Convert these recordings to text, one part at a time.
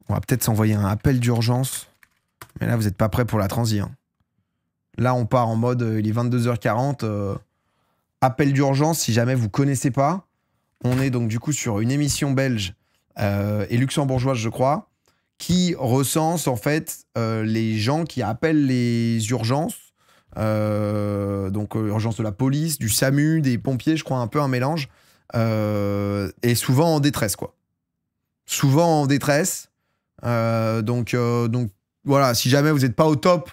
On va peut-être s'envoyer un appel d'urgence. Mais là, vous n'êtes pas prêts pour la transi. Hein. Là, on part en mode, il est 22h40. Appel d'urgence, si jamais vous connaissez pas. On est donc du coup sur une émission belge et luxembourgeoise, je crois, qui recense en fait les gens qui appellent les urgences. Donc urgence de la police, du SAMU, des pompiers, je crois un peu un mélange. Et souvent en détresse, quoi. Souvent en détresse. Donc voilà, si jamais vous n'êtes pas au top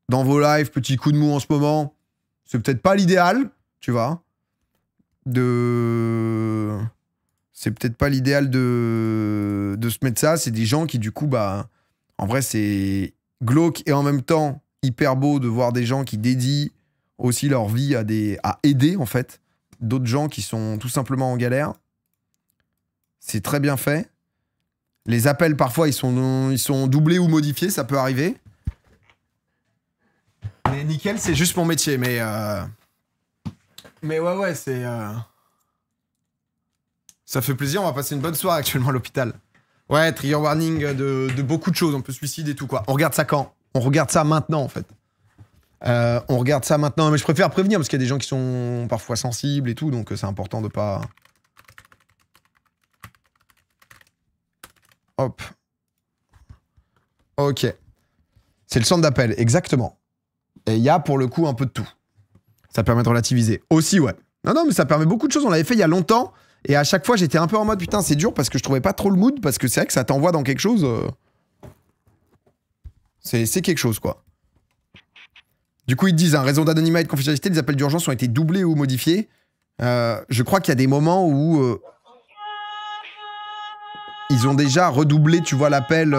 dans vos lives, petit coup de mou en ce moment, c'est peut-être pas l'idéal, tu vois. C'est peut-être pas l'idéal de se mettre ça. C'est des gens qui, du coup, bah, en vrai, c'est glauque et en même temps hyper beau de voir des gens qui dédient aussi leur vie à aider, en fait, d'autres gens qui sont tout simplement en galère. C'est très bien fait. Les appels, parfois, ils sont doublés ou modifiés, ça peut arriver. Mais nickel, c'est juste mon métier, mais ouais, c'est... Ça fait plaisir, on va passer une bonne soirée actuellement à l'hôpital. Ouais, trigger warning de beaucoup de choses, on peut se suicider et tout, quoi. On regarde ça quand? On regarde ça maintenant, en fait. On regarde ça maintenant, mais je préfère prévenir, parce qu'il y a des gens qui sont parfois sensibles et tout, donc c'est important de pas... Hop. Ok. C'est le centre d'appel, exactement. Et il y a pour le coup un peu de tout. Ça permet de relativiser. Aussi, ouais. Non, mais ça permet beaucoup de choses. On l'avait fait il y a longtemps. Et à chaque fois, j'étais un peu en mode putain, c'est dur parce que je trouvais pas trop le mood. Parce que c'est vrai que ça t'envoie dans quelque chose. C'est quelque chose, quoi. Du coup, ils te disent un réseau d'anonymat et de confidentialité, les appels d'urgence ont été doublés ou modifiés. Je crois qu'il y a des moments où ils ont déjà redoublé, tu vois, l'appel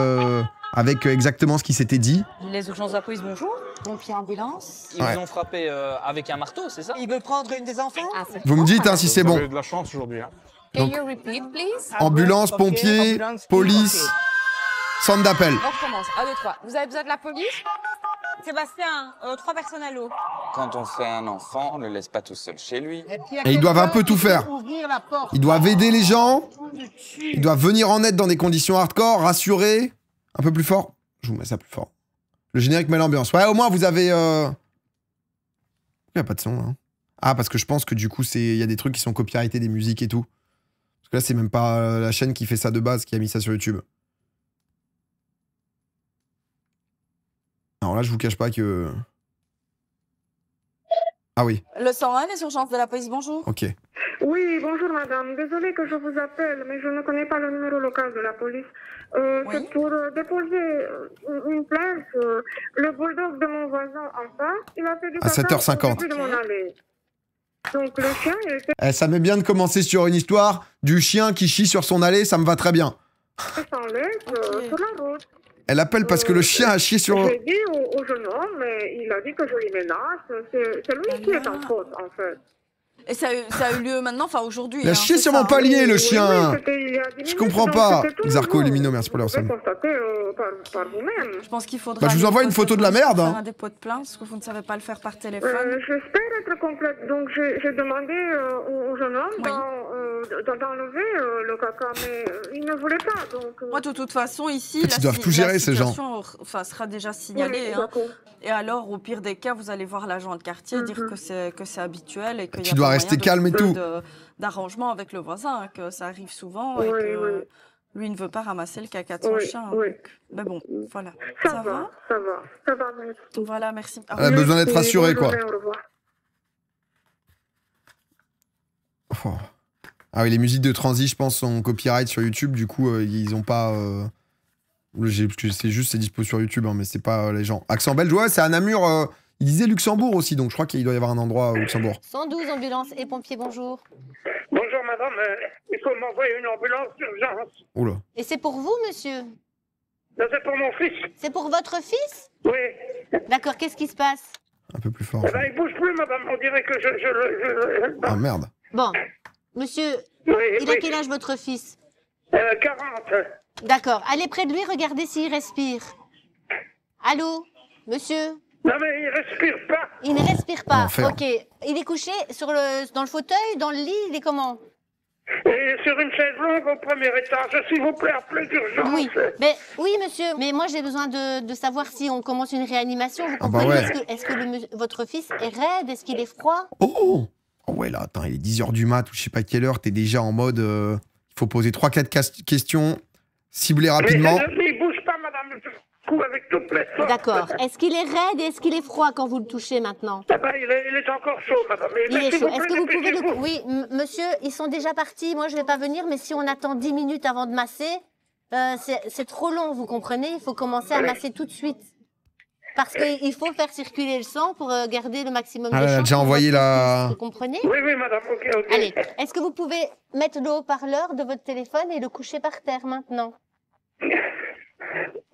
avec exactement ce qui s'était dit. Les urgences de la police, bonjour. Pompier ambulance. Ils vous ont frappé avec un marteau, c'est ça? Ils veulent prendre une des enfants. Vous me dites hein, si c'est bon. Vous avez de la chance aujourd'hui. Hein. Can you repeat, please? Ambulance, pompiers, ambulance, police, centre d'appel. On recommence. 1, 2, 3. Vous avez besoin de la police? Sébastien, 3 personnes à l'eau. Quand on fait un enfant, on ne le laisse pas tout seul chez lui. Et ils doivent un peu tout faire. Ils doivent aider les gens. Ils doivent venir en aide dans des conditions hardcore, rassurer. Un peu plus fort. Je vous mets ça plus fort. Le générique met l'ambiance. Ouais, au moins vous avez... Il n'y a pas de son, là. Ah, parce que je pense que du coup, il y a des trucs qui sont copyrightés, des musiques et tout. Parce que là, c'est même pas la chaîne qui fait ça de base qui a mis ça sur YouTube. Alors là, je vous cache pas que... Ah oui. Le 101, les urgences de la police, bonjour. Ok. Oui, bonjour madame. Désolée que je vous appelle, mais je ne connais pas le numéro local de la police. Oui. C'est pour déposer une plainte. Le bulldog de mon voisin en face, il a fait du À caca 7h50. au début de mon allée. Donc le chien, il était Ça m'est bien de commencer sur une histoire du chien qui chie sur son allée, ça me va très bien. sans laisse sur la route. Elle appelle parce que le chien a chié sur... J'ai dit au jeune homme, mais il a dit que je lui menace. C'est lui qui est en faute, en fait. Et ça a eu lieu maintenant, enfin aujourd'hui. Il a chié sur mon palier, le chien. Je comprends pas. Zarco Lumino, merci pour leur somme. Vous pouvez constater par vous-même. Je pense qu'il faudra... Bah, je vous envoie une photo de la merde. Faire Hein. un dépôt de plainte, parce que vous ne savez pas le faire par téléphone. J'espère être complète. Donc, j'ai demandé au jeune homme d'enlever le caca, mais il ne voulait pas. Donc, Moi, de toute façon, ici, En fait, ils doivent tout gérer, ces gens. Enfin, sera déjà signalée. Oui, hein. Et alors, au pire des cas, vous allez voir l'agent de quartier dire que c'est habituel et que Tu dois rester calme et tout. D'arrangement avec le voisin, hein, que ça arrive souvent Oui, et que oui. lui ne veut pas ramasser le caca de son Oui, chien. oui. Donc, mais bon, voilà. ça va, merci. Voilà, merci. Elle a besoin d'être rassurée, Bonne quoi. journée, au revoir. Oh. Ah oui, les musiques de transi, je pense, sont copyright sur YouTube. Du coup, ils ont pas... C'est juste, c'est dispo sur YouTube, hein, mais c'est pas les gens. Accent belge, ouais, c'est à Namur. Il disait Luxembourg aussi, donc je crois qu'il doit y avoir un endroit au Luxembourg. 112 ambulance et pompiers, bonjour. Bonjour madame, il faut m'envoyer une ambulance d'urgence. Oula. Et c'est pour vous, monsieur? C'est pour mon fils. C'est pour votre fils? Oui. D'accord, qu'est-ce qui se passe? Un peu plus fort. Eh ben, il bouge plus madame, on dirait que je Ah merde. Bon, monsieur, Oui, il a quel âge votre fils? 40. D'accord, allez près de lui, regardez s'il respire. Allô, monsieur? Non mais il respire pas. Il ne respire pas. Enfer. Ok, il est couché dans le fauteuil, dans le lit, il est comment? Et sur une chaise longue au premier étage, s'il vous plaît, appelez d'urgence. Oui, monsieur, mais moi j'ai besoin de savoir si on commence une réanimation. Vous Ah bah comprenez? ouais. Est-ce que votre fils est raide? Est-ce qu'il est froid? Oh ouais, là, attends, il est 10h du mat ou je sais pas quelle heure, t'es déjà en mode... il faut poser 3-4 questions, cibler rapidement. Mais il bouge pas, madame. Je trouve avec toutes les forces. D'accord. Est-ce qu'il est raide et est-ce qu'il est froid quand vous le touchez maintenant? Ah ben, il est encore chaud, madame. Il est s'il chaud. vous Est-ce plaît, que vous pouvez dépêchez-vous. Oui, monsieur, ils sont déjà partis. Moi, je vais pas venir, mais si on attend 10 minutes avant de masser, c'est trop long, vous comprenez? Il faut commencer à masser tout de suite. Parce qu'il faut faire circuler le sang pour garder le maximum de Ah, elle a chance déjà pour envoyé votre la- fils, vous comprenez? Oui, madame, ok. Allez, est-ce que vous pouvez mettre le haut-parleur de votre téléphone et le coucher par terre maintenant?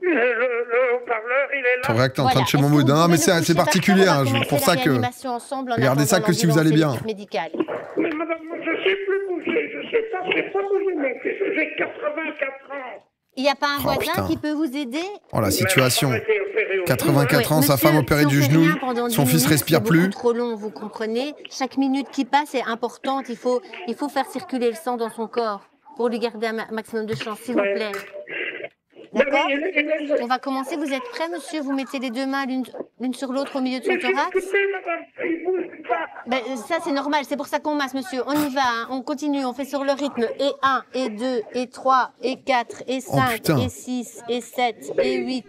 Le haut-parleur, il est là. C'est vrai que t'es en train de Est-ce que chambouler. vous Non, pouvez mais le c'est coucher par particulier, terre? On va hein, commencer pour la ça que... réanimation ensemble en Regardez ça attendant que si vous allez l'ambulance et bien. l'équipe médicale. Mais madame, moi, je sais plus bouger. Je sais pas bouger, mon fils. J'ai 84 ans. Il n'y a pas un Oh, voisin putain. qui peut vous aider? Oh, la situation. Mais j'ai opéré au 84 ans, Ouais, sa monsieur, femme opérée si on du fait genou, rien pendant son 10 fils minutes, respire c'est plus. beaucoup trop long, vous comprenez? Chaque minute qui passe est importante. Il faut faire circuler le sang dans son corps pour lui garder un maximum de chance, s'il vous plaît. D'accord? On va commencer. Vous êtes prêt, monsieur? Vous mettez les deux mains l'une sur l'autre au milieu de son thorax? Écoutez, madame, il bouge pas. Ben, ça, c'est normal. C'est pour ça qu'on masse, monsieur. On y va. Hein. On continue. On fait sur le rythme. Et 1, et 2, et 3, et 4, et 5, putain. et 6, et 7, et 8.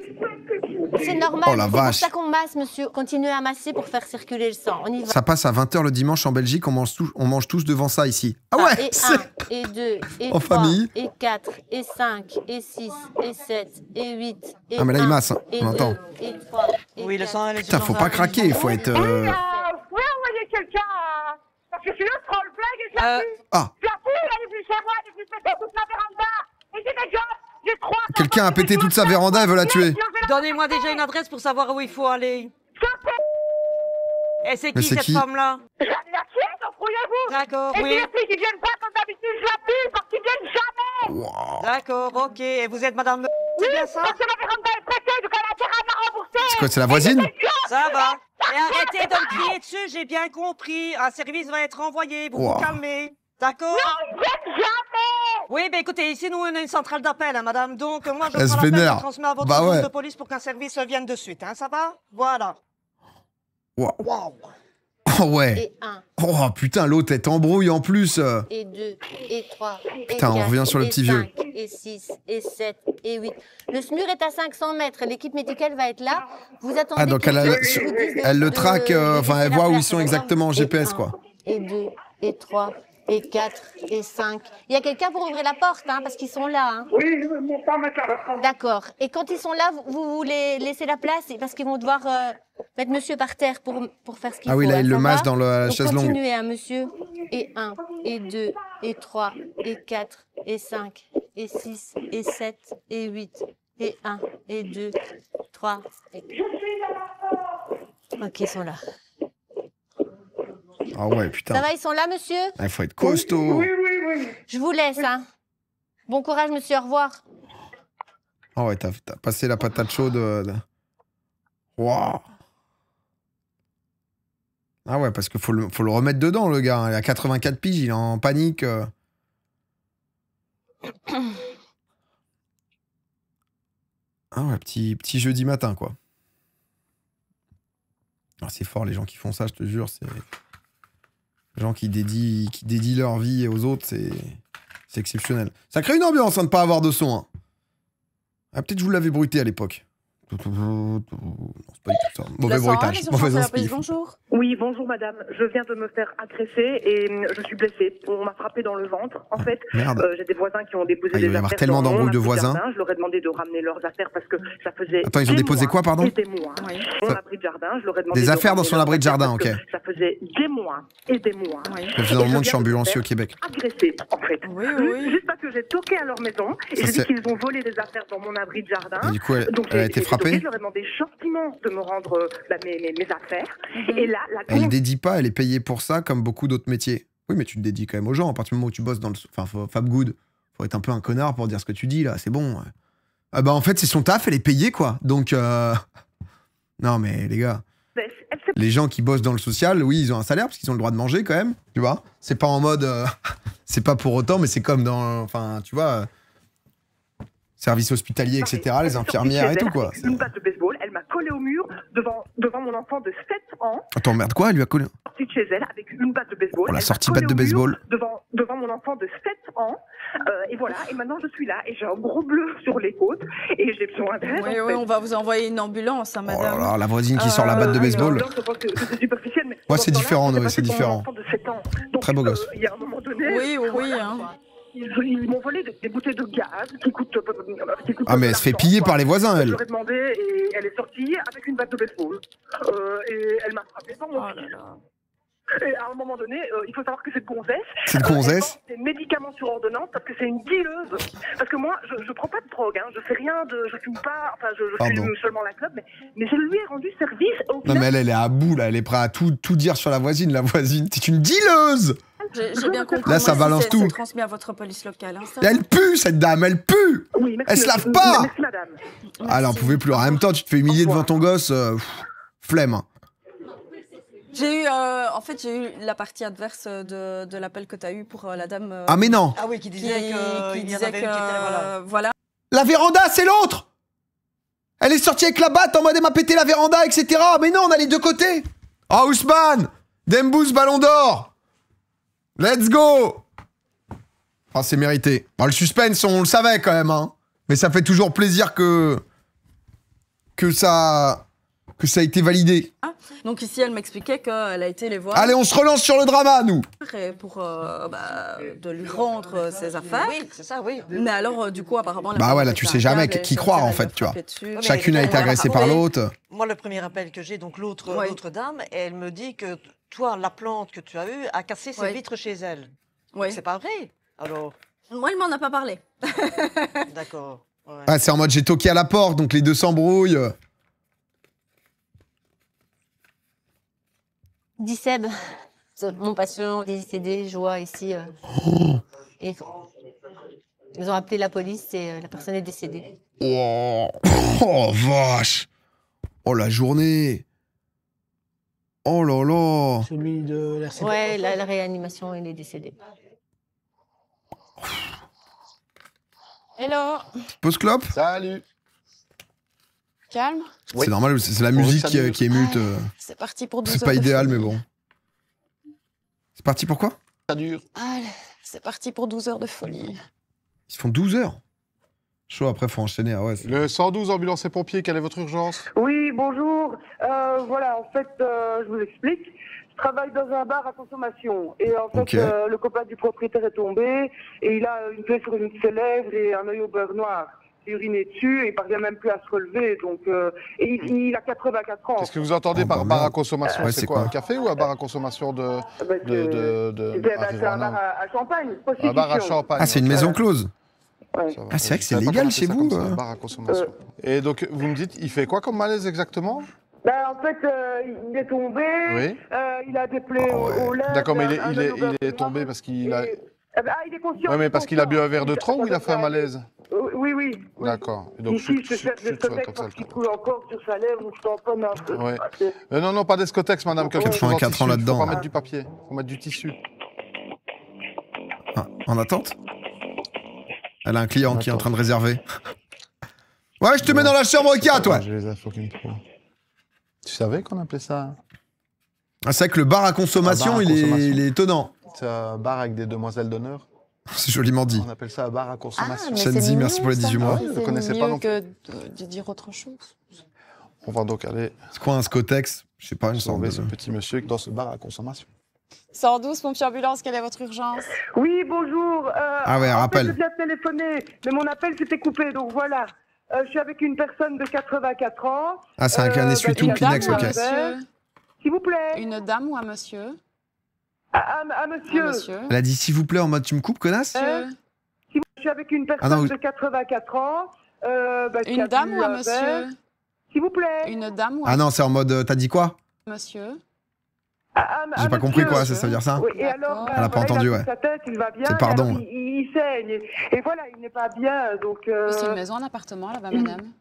C'est normal. Oh, la c'est pour vache. ça qu'on masse, monsieur. Continuez à masser pour faire circuler le sang. On y va. Ça passe à 20h le dimanche en Belgique, on mange tous devant ça ici. Ah ouais, Et c'est- 1, et 2, et En 3, famille. et 4, et 5, et 6, et 7, et 8, et Ah, mais là, il 1, masse, hein. et On entend. 2, et 3, et Oui, le 4. sang, elle est Putain, faut pas craquer, il faut être... Vous pouvez envoyer quelqu'un parce que sinon, je prends le flag et je la tue. Ah, Je la tue, elle est venue chez moi, elle est venue péter toute la véranda. Et j'ai des jobs, j'ai 3. quelqu'un a pété toute sa véranda, elle veut la tuer. Donnez-moi déjà une adresse pour savoir où il faut aller. Et c'est Mais qui c'est cette qui femme-là? Je vais la tuer, embrouillez-vous. D'accord, Et si oui. les flics ils viennent pas comme d'habitude, je la tue parce qu'ils viennent jamais. Wow. D'accord, ok. Et vous êtes madame... Oui, C'est bien ça? parce que ma véranda est prêtée, donc elle a intérêt à la rembourser. C'est quoi, c'est la voisine? Ça va. Et arrêtez de me crier dessus, j'ai bien compris. Un service va être envoyé, vous Wow. Oh. vous calmez. D'accord? Ils viennent jamais. Oui, ben écoutez, ici nous on a une centrale d'appel, hein, madame. Donc moi je Elle se prends l'appel, vénère. je transmets à votre Bah poste ouais. de police pour qu'un service vienne de suite. Hein, ça va? Voilà. Wow. Wow. Oh ouais. Et 1, Oh putain, l'autre, elle t'embrouille en plus. et 2, et 3, et Putain, on 4, revient sur le et petit vieux. 5, et 6, et 7, et 8. Le SMUR est à 500 mètres. L'équipe médicale va être là. Vous attendez Ah, donc qu'ils elle, vous disent de- elle le de- traque, de enfin, laisser elle la voit où place, ils sont d'accord? exactement en Et GPS, 1, quoi. Et 2, et 3, et 4, et 5. Il y a quelqu'un pour ouvrir la porte, hein, parce qu'ils sont là. Hein. Oui, mon femme est à la D'accord. Et quand ils sont là, vous les laissez la place parce qu'ils vont devoir mettre monsieur par terre pour faire ce qu'il faut. Ah oui, là, hein, il le ça masse va? dans la Donc, chaise longue. continuez, hein, monsieur. Et 1, et 2, et 3, et 4, et 5, et 6, et 7, et 8, et 1, et 2, 3, et... Ok, ils sont là. Ah ouais, Ça putain. va, ils sont là, monsieur? Il faut être costaud. Oui. Je vous laisse, hein. Bon courage, monsieur, au revoir. Ah ouais, t'as passé la patate chaude. Waouh. Ah ouais, parce qu'il faut le remettre dedans, le gars. Il a 84 piges, il est en panique. Ah ouais, petit jeudi matin, quoi. Ah, c'est fort, les gens qui font ça, je te jure. C'est... Les gens qui dédient leur vie aux autres, c'est exceptionnel. Ça crée une ambiance, hein, de ne pas avoir de son. Hein. Ah, peut-être que je vous l'avais bruité à l'époque. Non, c'est pas du tout ça. Mauvais bruitage, mauvais inspire. Bonjour. Oui, bonjour madame. Je viens de me faire agresser et je suis blessée. On m'a frappé dans le ventre. En fait, Merde. j'ai des voisins qui ont déposé Ah, il va des y avoir affaires tellement dans mon d'embrouilles de abri voisins. jardin. Je leur ai demandé de ramener leurs affaires parce que ça faisait Attends, ils ont des déposé mois quoi, pardon? et des mois. Oui. Mon Ça- abri de jardin, je leur ai demandé Des de affaires dans ramener son leurs abri de affaires jardin, parce ok. que ça faisait des mois et des mois. Oui. Ça faisait dans le Et monde, je suis je viens de me ambulancier au faire Québec. agressée, en fait. Oui. Juste parce que j'ai toqué à leur maison et Ça, j'ai dit c'est- qu'ils ont volé des affaires dans mon abri de jardin. Et du coup, elle Donc a j'ai été toqué, frappée. je leur ai demandé gentiment de me rendre mes affaires. Et là, la Elle dédie pas, elle est payée pour ça, comme beaucoup d'autres métiers. Oui, mais tu te dédies quand même aux gens. À partir du moment où tu bosses dans le... Enfin, Fab Good, faut être un peu un connard pour dire ce que tu dis, là. C'est bon. Ah bah, en fait, c'est son taf, elle est payée, quoi. Donc, non, mais les gars... Elle s'est Les gens qui bossent dans le social, oui, ils ont un salaire parce qu'ils ont le droit de manger quand même, tu vois. C'est pas en mode... c'est pas pour autant, mais c'est comme dans... Enfin, tu vois... service hospitalier, etc., les infirmières et tout, quoi. Une batte de baseball, elle m'a collé au mur devant mon enfant de 7 ans. Attends, merde, quoi? Elle lui a collé... Sortie de chez elle avec une batte de baseball. On l'a Elle sortie m'a batte de collé au mur baseball. Devant mon enfant de 7 ans. Et voilà, et maintenant je suis là, et j'ai un gros bleu sur les côtes, et j'ai besoin d'aide. Oui, oui, on va vous envoyer une ambulance, hein, Oh là madame. là, la voisine qui sort la batte de baseball. C'est superficiel, mais Ouais, c'est différent, oui, c'est différent. De 7 ans. Donc, très beau gosse. Il y a un moment donné... Oui, oui, oui. Hein. Ils m'ont volé des bouteilles de gaz qui coûtent Ah, mais elle se fait piller par les voisins, elle. Je leur ai demandé, et elle est sortie avec une batte de baseball. Et elle m'a frappé par mon fils. Et à un moment donné, il faut savoir que cette gonzesse... Cette gonzesse c'est médicaments sur ordonnance parce que c'est une dealeuse. Parce que moi, je prends pas de drogue, hein, je fais rien de... Je fume pas, enfin, je fume seulement la clope, mais je lui ai rendu service au Non, mais elle est à bout, là. Elle est prête à tout dire sur la voisine. La voisine, c'est une dealeuse. J'ai bien compris. Là, ça balance tout. C'est transmis à votre police locale. Hein, ça. Elle pue, cette dame, elle pue. Oui, merci, elle se lave pas. Merci, madame. Ah, elle en pouvait plus. En même temps, tu te fais humilier devant ton gosse. Flemme. J'ai eu, en fait, j'ai eu la partie adverse de l'appel que tu as eu pour la dame. Ah, mais non. Ah oui, qui disait que... qui disait que... Voilà. La véranda, c'est l'autre. Elle est sortie avec la batte en mode elle m'a pété la véranda, etc. Mais non, on a les deux côtés. Ah, Ousmane, Dembous, ballon d'or. Let's go. Ah, c'est mérité. Bon, le suspense, on le savait quand même, hein. Mais ça fait toujours plaisir que ça a été validé. Donc ici, elle m'expliquait qu'elle a été les voir. Allez, on se relance sur le drama, nous. Pour de lui rendre ses affaires. Oui, c'est ça, oui. Mais alors, du coup, apparemment... Bah ouais, là, tu sais jamais qui croire, en fait, tu vois. Chacune a été agressée par l'autre. Moi, le premier appel que j'ai, donc l'autre dame, elle me dit que toi, la plante que tu as eue a cassé ses vitres chez elle. Oui. C'est pas vrai, alors... Moi, elle m'en a pas parlé. D'accord. Ouais. Ah, c'est en mode j'ai toqué à la porte, donc les deux s'embrouillent. Dis Seb, mon patient décédé, je vois ici. Et ils ont appelé la police et la personne est décédée. Oh, oh vache. Oh la journée. Oh là là. Celui de l'RCP. Ouais, la réanimation, il est décédé. Hello. Pause clope. Salut. Calme. C'est normal, c'est la musique qui émute. C'est parti pour 12 heures. C'est pas idéal, mais bon. C'est parti pour quoi? Ça dure. Allez, c'est parti pour 12 heures de folie. Ils font 12 heures. Chaud, après, faut enchaîner. Ah ouais, le 112, ambulance et pompiers, quelle est votre urgence? Oui, bonjour. Voilà, en fait, je vous explique. Je travaille dans un bar à consommation. Et en fait, le copain du propriétaire est tombé. Et il a une plaie sur une de ses lèvres et un œil au beurre noir. Il est uriné dessus et il parvient même plus à se relever. Donc, et il a 84 ans. Qu'est-ce que vous entendez par bar à consommation? C'est quoi, un café ou un bar à consommation de c'est un bar à champagne. Un bar à champagne. Ah, c'est une maison close. Ouais. Ah, c'est vrai que c'est légal chez vous. Un bar à consommation. Et donc, vous me dites, il fait quoi comme malaise exactement? Ben, en fait, il est tombé. Oui. Il a des plaies aux lèvres. D'accord, mais il est tombé parce qu'il a... il est conscient. Oui, mais parce qu'il a bu un verre de trop ou il a fait un malaise? Oui, oui. D'accord. Donc, ici, je cherche Descotex parce qu'il coule encore sur sa lèvre, je tamponne un peu. Ouais. Non, pas Descotex, madame. 84 ans là-dedans. Faut pas mettre du papier, faut mettre du tissu. Ah, en attente? Elle a un client qui est en train de réserver. Ouais, je te mets dans la chambre 4, ouais. J'ai les infos qu'il me faut. Tu savais qu'on appelait ça? Ah, c'est vrai que le bar à consommation, il est étonnant. C'est un bar avec des demoiselles d'honneur. C'est joliment dit. On appelle ça un bar à consommation. Shenzi, merci pour les 18 mois. Je ne connaissais pas non plus. que de dire autre chose. On va donc aller... C'est quoi un Scotex? Je sais pas, une sorte de... ce petit monsieur dans ce bar à consommation. 112, pompier ambulance, quelle est votre urgence? Oui, bonjour. Ah ouais, rappel. Je viens de téléphoner, mais mon appel s'était coupé, donc voilà. Je suis avec une personne de 84 ans. Ah, c'est un essuie-tout Kleenex, ok. S'il vous plaît. Une dame ou un monsieur? Monsieur. Elle a dit s'il vous plaît en mode tu me coupes, connasse? Je suis avec une personne de 84 ans. Une dame ou un monsieur? S'il vous plaît. Une dame ou un... Ah non, c'est en mode t'as dit quoi? Monsieur? J'ai pas compris quoi, ça veut dire ça? Oui, et alors, elle a pas entendu, ouais. Sa tête, il va bien. C'est pardon. Il saigne. Et voilà, il n'est pas bien, donc... C'est une maison, un appartement là-bas, madame?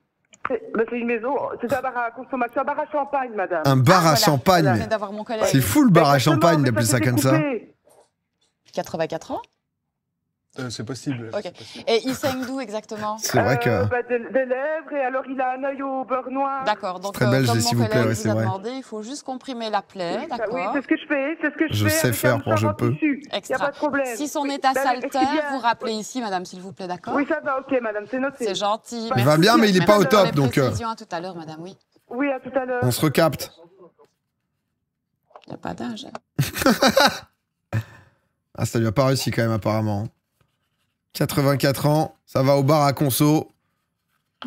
C'est une maison, c'est un bar à consommation, un bar à champagne, madame. Un bar à champagne. Je viens d'avoir mon collègue. C'est fou le bar à champagne d'appeler ça comme ça. 84 ans. C'est possible. Ok. Et il saigne d'où exactement? C'est vrai que... Des lèvres, et alors il a un œil au beurre noir. D'accord, donc très belge, comme s'il mon vous plaît, collègue ouais, vous c'est a vrai. demandé, il faut juste comprimer la plaie, d'accord? Oui, c'est ce que je fais, Je sais faire pour je peux. Il n'y a Extra. pas de problème. Si son état Ben, saltaire, bien. vous rappelez ici, madame, s'il vous plaît, d'accord? Oui, ça va, ok, madame, c'est noté. C'est gentil. Il va bien, mais il n'est pas au top, Les donc... précisions, à tout à l'heure, madame, oui. Oui, à tout à l'heure. On se recapte. Il n'y a pas d'âge. Ah, ça lui a pas réussi quand même, apparemment. 84 ans, ça va au bar à conso.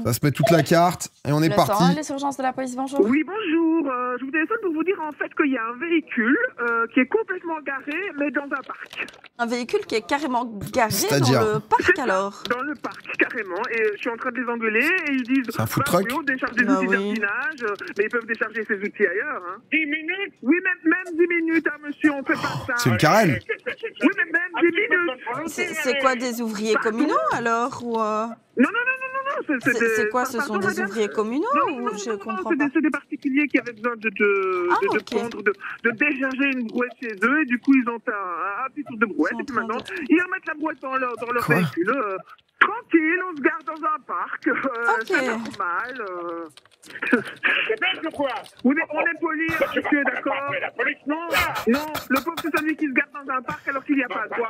Ça se met toute la carte et on est parti. Les urgences de la police, bonjour. Oui, bonjour. Je vous téléphone pour vous dire en fait qu'il y a un véhicule qui est complètement garé, mais dans un parc. Un véhicule qui est carrément garé C'est-à-dire dans le parc alors? Dans le parc, carrément. Et je suis en train de les engueuler et ils disent... C'est un food truck? Oui, on décharge des Bah outils oui. d'artinage, mais ils peuvent décharger ces outils ailleurs. Hein. 10 minutes? Oui, même 10 minutes, hein, monsieur, on fait pas ça. C'est une carène. Oui, mais même 10 minutes. C'est quoi, des ouvriers communaux alors ou Non. C'est quoi, ce sont des ouvriers communaux ou je comprends pas? C'est des particuliers qui avaient besoin de prendre, de décharger une brouette chez eux, et du coup ils ont un petit tour de brouette, et puis maintenant ils remettent la brouette dans leur véhicule. Tranquille, on se garde dans un parc, c'est normal. C'est belge ou quoi? On est poli, monsieur, d'accord? La police? Non, le pauvre c'est celui qui se garde dans un parc alors qu'il n'y a pas de droit.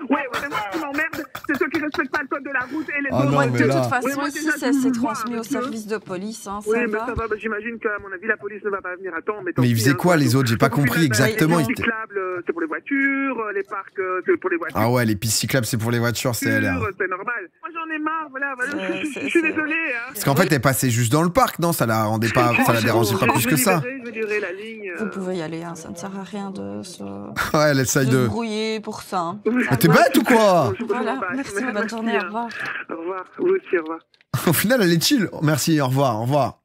Ouais, mais moi ce qui m'emmerde, c'est ceux qui respectent pas le code de la route et les Ah non, mais de là... toute façon, ici, c'est transmis au service de police, hein, oui, ça mais va. ça va, j'imagine qu'à mon avis, la police ne va pas venir à temps. Mais ils faisaient quoi les autres? J'ai pas compris exactement. Les pistes cyclables, c'est pour les voitures, les parcs, c'est pour les voitures. Ah ouais, les pistes cyclables, c'est pour les voitures, c'est elle. C'est normal. Moi j'en ai marre, voilà, je suis désolé. Hein. Parce qu'en fait, elle passait juste dans le parc, non? Ça la rendait pas, ça la dérangeait pas plus que ça. Je vais libérer la ligne. Vous pouvez y aller, hein, ça ne sert à rien de se Ouais, elle essaye de... brouiller pour ça. Hein. Mais t'es bête ou quoi? Voilà, merci, bonne journée, au revoir. Au revoir, vous aussi, au revoir. Au final, elle est chill. Merci, au revoir.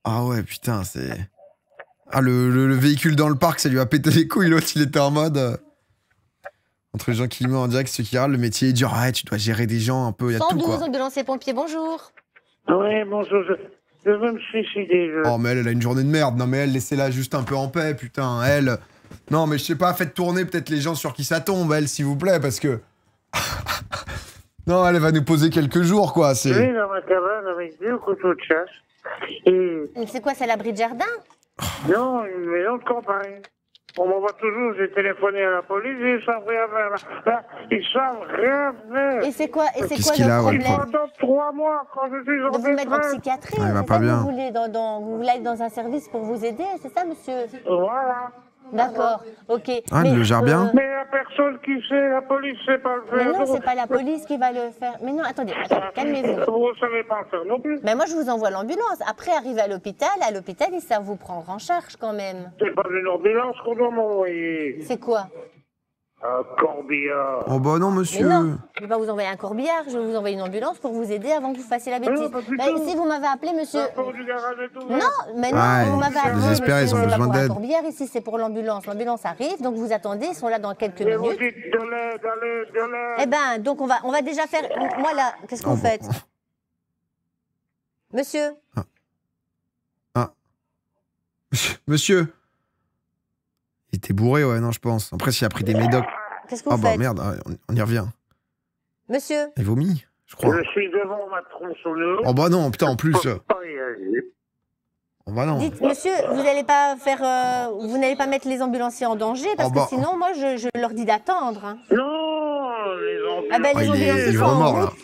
Ah ouais, putain, c'est... Ah, le véhicule dans le parc, ça lui a pété les couilles. L'autre, il était en mode... Entre les gens qui meurent en direct, ceux qui râlent, le métier est dur. Ouais, tu dois gérer des gens un peu, il y a tout, quoi. 112, ambulance et pompiers, bonjour. Oui, bonjour, je veux me suicider. Oh, mais elle a une journée de merde. Non, mais elle, laissez-la juste un peu en paix, putain. Elle... Non, mais je sais pas, faites tourner peut-être les gens sur qui ça tombe, elle, s'il vous plaît, parce que... Non, elle va nous poser quelques jours, quoi. Je vais dans ma cabane avec 2 couteaux de chasse. Et... C'est quoi, c'est l'abri de jardin? Non, une maison de campagne. On m'envoie toujours, j'ai téléphoné à la police, ils savent rien faire. Là, ils savent rien faire. Et c'est quoi, Qu'est-ce qu'il a, le ouais, problème? Pendant 3 mois, quand je suis en De vous mettre en psychiatrie, il va c'est pas ça que bien. vous voulez, vous voulez être dans un service pour vous aider, c'est ça, monsieur? Voilà. D'accord, ok. Ah, elle le gère bien. Mais la personne qui sait, la police sait pas le Mais faire. non, c'est pas la police qui va le faire. Mais non, attendez, calmez-vous. Vous ne savez pas le faire non plus. Mais moi, je vous envoie l'ambulance. Après, arrivé à l'hôpital, ils savent vous prendre en charge quand même. C'est pas une ambulance qu'on doit m'envoyer. C'est quoi? Un corbillard. Oh bah non, monsieur. Mais non, je vais pas vous envoyer un corbillard, je vais vous envoyer une ambulance pour vous aider avant que vous fassiez la bêtise. Ici, vous m'avez appelé, monsieur. Non, mais non, Ouais, vous m'avez appelé. désespérés, ils ont monsieur, c'est besoin pas pour un d'aide. corbillard, ici, c'est pour l'ambulance. L'ambulance arrive, donc vous attendez, ils sont là dans quelques Mais vous minutes. dites de l'aide. Eh ben, donc on va déjà faire. Moi là, qu'est-ce que vous faites? Monsieur? Monsieur. Il était bourré, ouais, non, je pense. Après, s'il a pris des médocs. Qu'est-ce que vous Ah bah faites? merde, on y revient. Monsieur? Il vomit, je crois. Je suis devant ma tronçonneuse. Oh bah non, putain, en plus. Pas y aller. Oh bah non. Dites, monsieur, vous n'allez pas faire, vous n'allez pas mettre les ambulanciers en danger parce Oh bah. que sinon, moi, je leur dis d'attendre. Hein. Non, les ambulances. Ah ben, les il ambulanciers est sont en vraiment mort, là. route.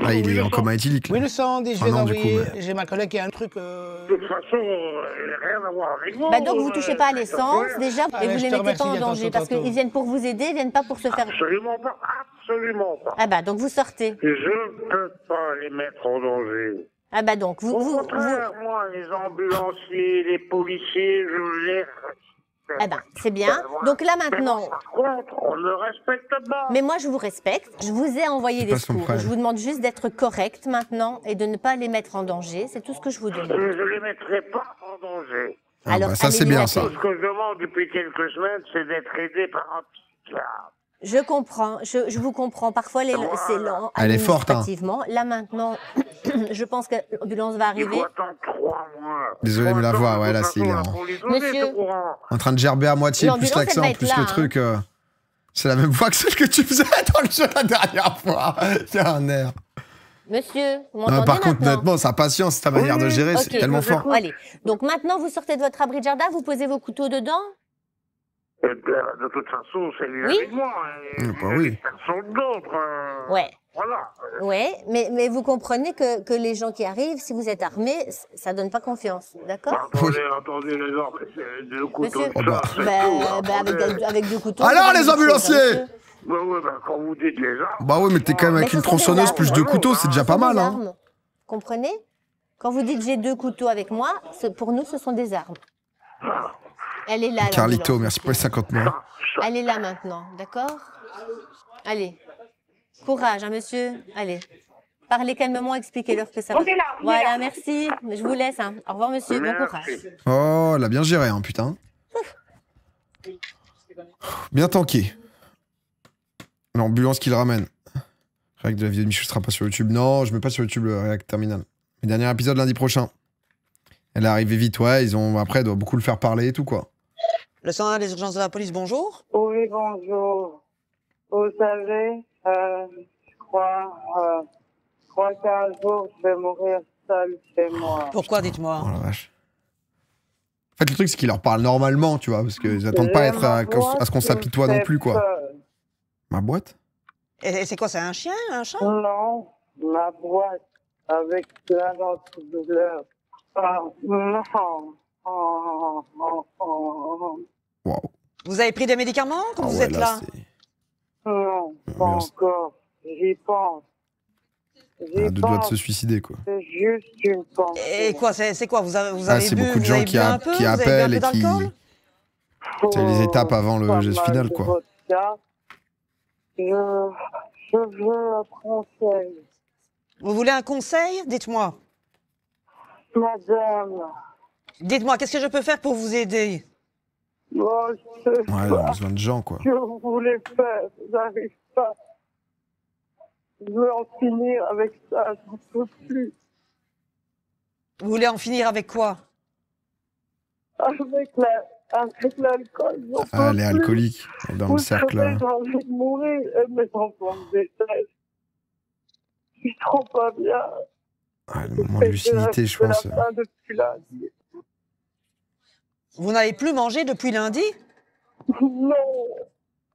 Ah, il est en coma éthylique. Oui, le sang, je Ah vais non, du envoyer. coup, mais- J'ai ma collègue qui a un truc. De toute façon, rien à voir avec moi. Bah donc vous touchez pas à l'essence déjà et Allez, vous je les te mettez pas en remercie, danger parce tantôt. qu'ils viennent pour vous aider, ils viennent pas pour se faire. Absolument pas, absolument pas. Ah bah donc vous sortez. Je ne peux pas les mettre en danger. Ah bah donc Au contraire, moi, les ambulanciers, les policiers, je les respecte. Ah bah c'est bien. Donc là maintenant. Par contre, on ne respecte pas. Mais moi je vous respecte. Je vous ai envoyé C'est des pas son secours. problème. Je vous demande juste d'être correct maintenant et de ne pas les mettre en danger. C'est tout ce que je vous demande. Je ne les mettrai pas en danger. Ah Alors, bah ça, c'est allez-y, bien, la ça. paix. Ce que je demande depuis quelques semaines, c'est d'être aidé par un psychiatre. Je comprends, je vous comprends. Parfois, c'est lent Elle est forte, hein. administrativement. Là, maintenant, Je pense que l'ambulance va arriver. Désolé, mais la voix, ouais, là, c'est hilarant. Monsieur, En train de gerber à moitié, plus l'ambulance, l'accent, elle va plus être le là, truc. C'est la même voix que celle que tu faisais dans le jeu la dernière fois. C'est un air. monsieur, vous Non, m'entendez par contre, maintenant? honnêtement, sa patience, ta manière de gérer, c'est Ok, tellement fort. Allez, donc maintenant, vous sortez de votre abri de jardin, vous posez vos couteaux dedans. De toute façon, c'est lui Oui. avec moi. Bah oui. Personne d'autre. Ouais. Voilà. Ouais, mais vous comprenez que les gens qui arrivent, si vous êtes armés, ça donne pas confiance, d'accord? Attendez, les hommes, c'est deux couteaux. Monsieur, Oh bah. avec deux couteaux. Alors, c'est les pas ambulanciers! monsieur. Quand vous dites les armes. Bah oui, mais t'es quand même avec Mais une ce sont des tronçonneuse armes. plus deux couteaux, c'est déjà Ce pas sont mal, des hein. armes. Comprenez? Quand vous dites j'ai 2 couteaux avec moi, pour nous, ce sont des armes. Elle est là, Carlito, l'ambulance. merci pour les 50 mois. Elle est là maintenant, d'accord? Allez. Courage, hein, monsieur. Allez. Parlez calmement, expliquez-leur que ça va. On est là, Voilà, merci. Je vous laisse. Hein. Au revoir, monsieur. Bon courage. Oh, elle a bien géré, hein, putain. Bien tanké. L'ambulance qui le ramène. Réact de la vidéo de Michou sera pas sur YouTube. Non, je mets pas sur YouTube le Réact Terminal. Le dernier épisode lundi prochain. Elle est arrivée vite, ouais. Après, elle doit beaucoup le faire parler et tout, quoi. Le 101 des urgences de la police, bonjour. Oui, bonjour. Vous savez, je crois qu'un jour, je vais mourir seul chez moi. Pourquoi, dites-moi? Oh la vache. En fait, le truc, c'est qu'ils leur parlent normalement, tu vois, parce qu'ils attendent pas à ce qu'on s'apitoie non plus, quoi. Ma boîte? Et c'est quoi, c'est un chien, un chat? Non, ma boîte, avec plein d'antidouleurs. Non. Waouh. Vous avez pris des médicaments quand Ah vous ouais, êtes là, là? Non, pas encore. J'y pense. À deux doigts de se suicider, quoi. C'est juste une pensée. Et quoi, c'est quoi? Vous avez Ah, c'est bu, beaucoup de vous gens avez qui bu un peu? qui Vous avez bu un appellent peu et qui... d'alcool? C'est les étapes avant le geste final, quoi. Vodka. Je veux un conseil. Vous voulez un conseil? Dites-moi. Madame. Dites-moi, qu'est-ce que je peux faire pour vous aider? Moi, je sais Ouais, elle a besoin de gens, quoi. que vous voulez faire, j'arrive pas. Je veux en finir avec ça, je ne peux plus. Vous voulez en finir avec quoi? Avec l'alcool, j'en peux Ah, elle est plus. alcoolique. Elle est dans le cercle. J'ai envie de mourir et mes enfants me détestent. Je suis trop pas bien. Ah, le moment de lucidité, je pense. C'est la fin depuis lundi. Vous n'avez plus mangé depuis lundi? Non.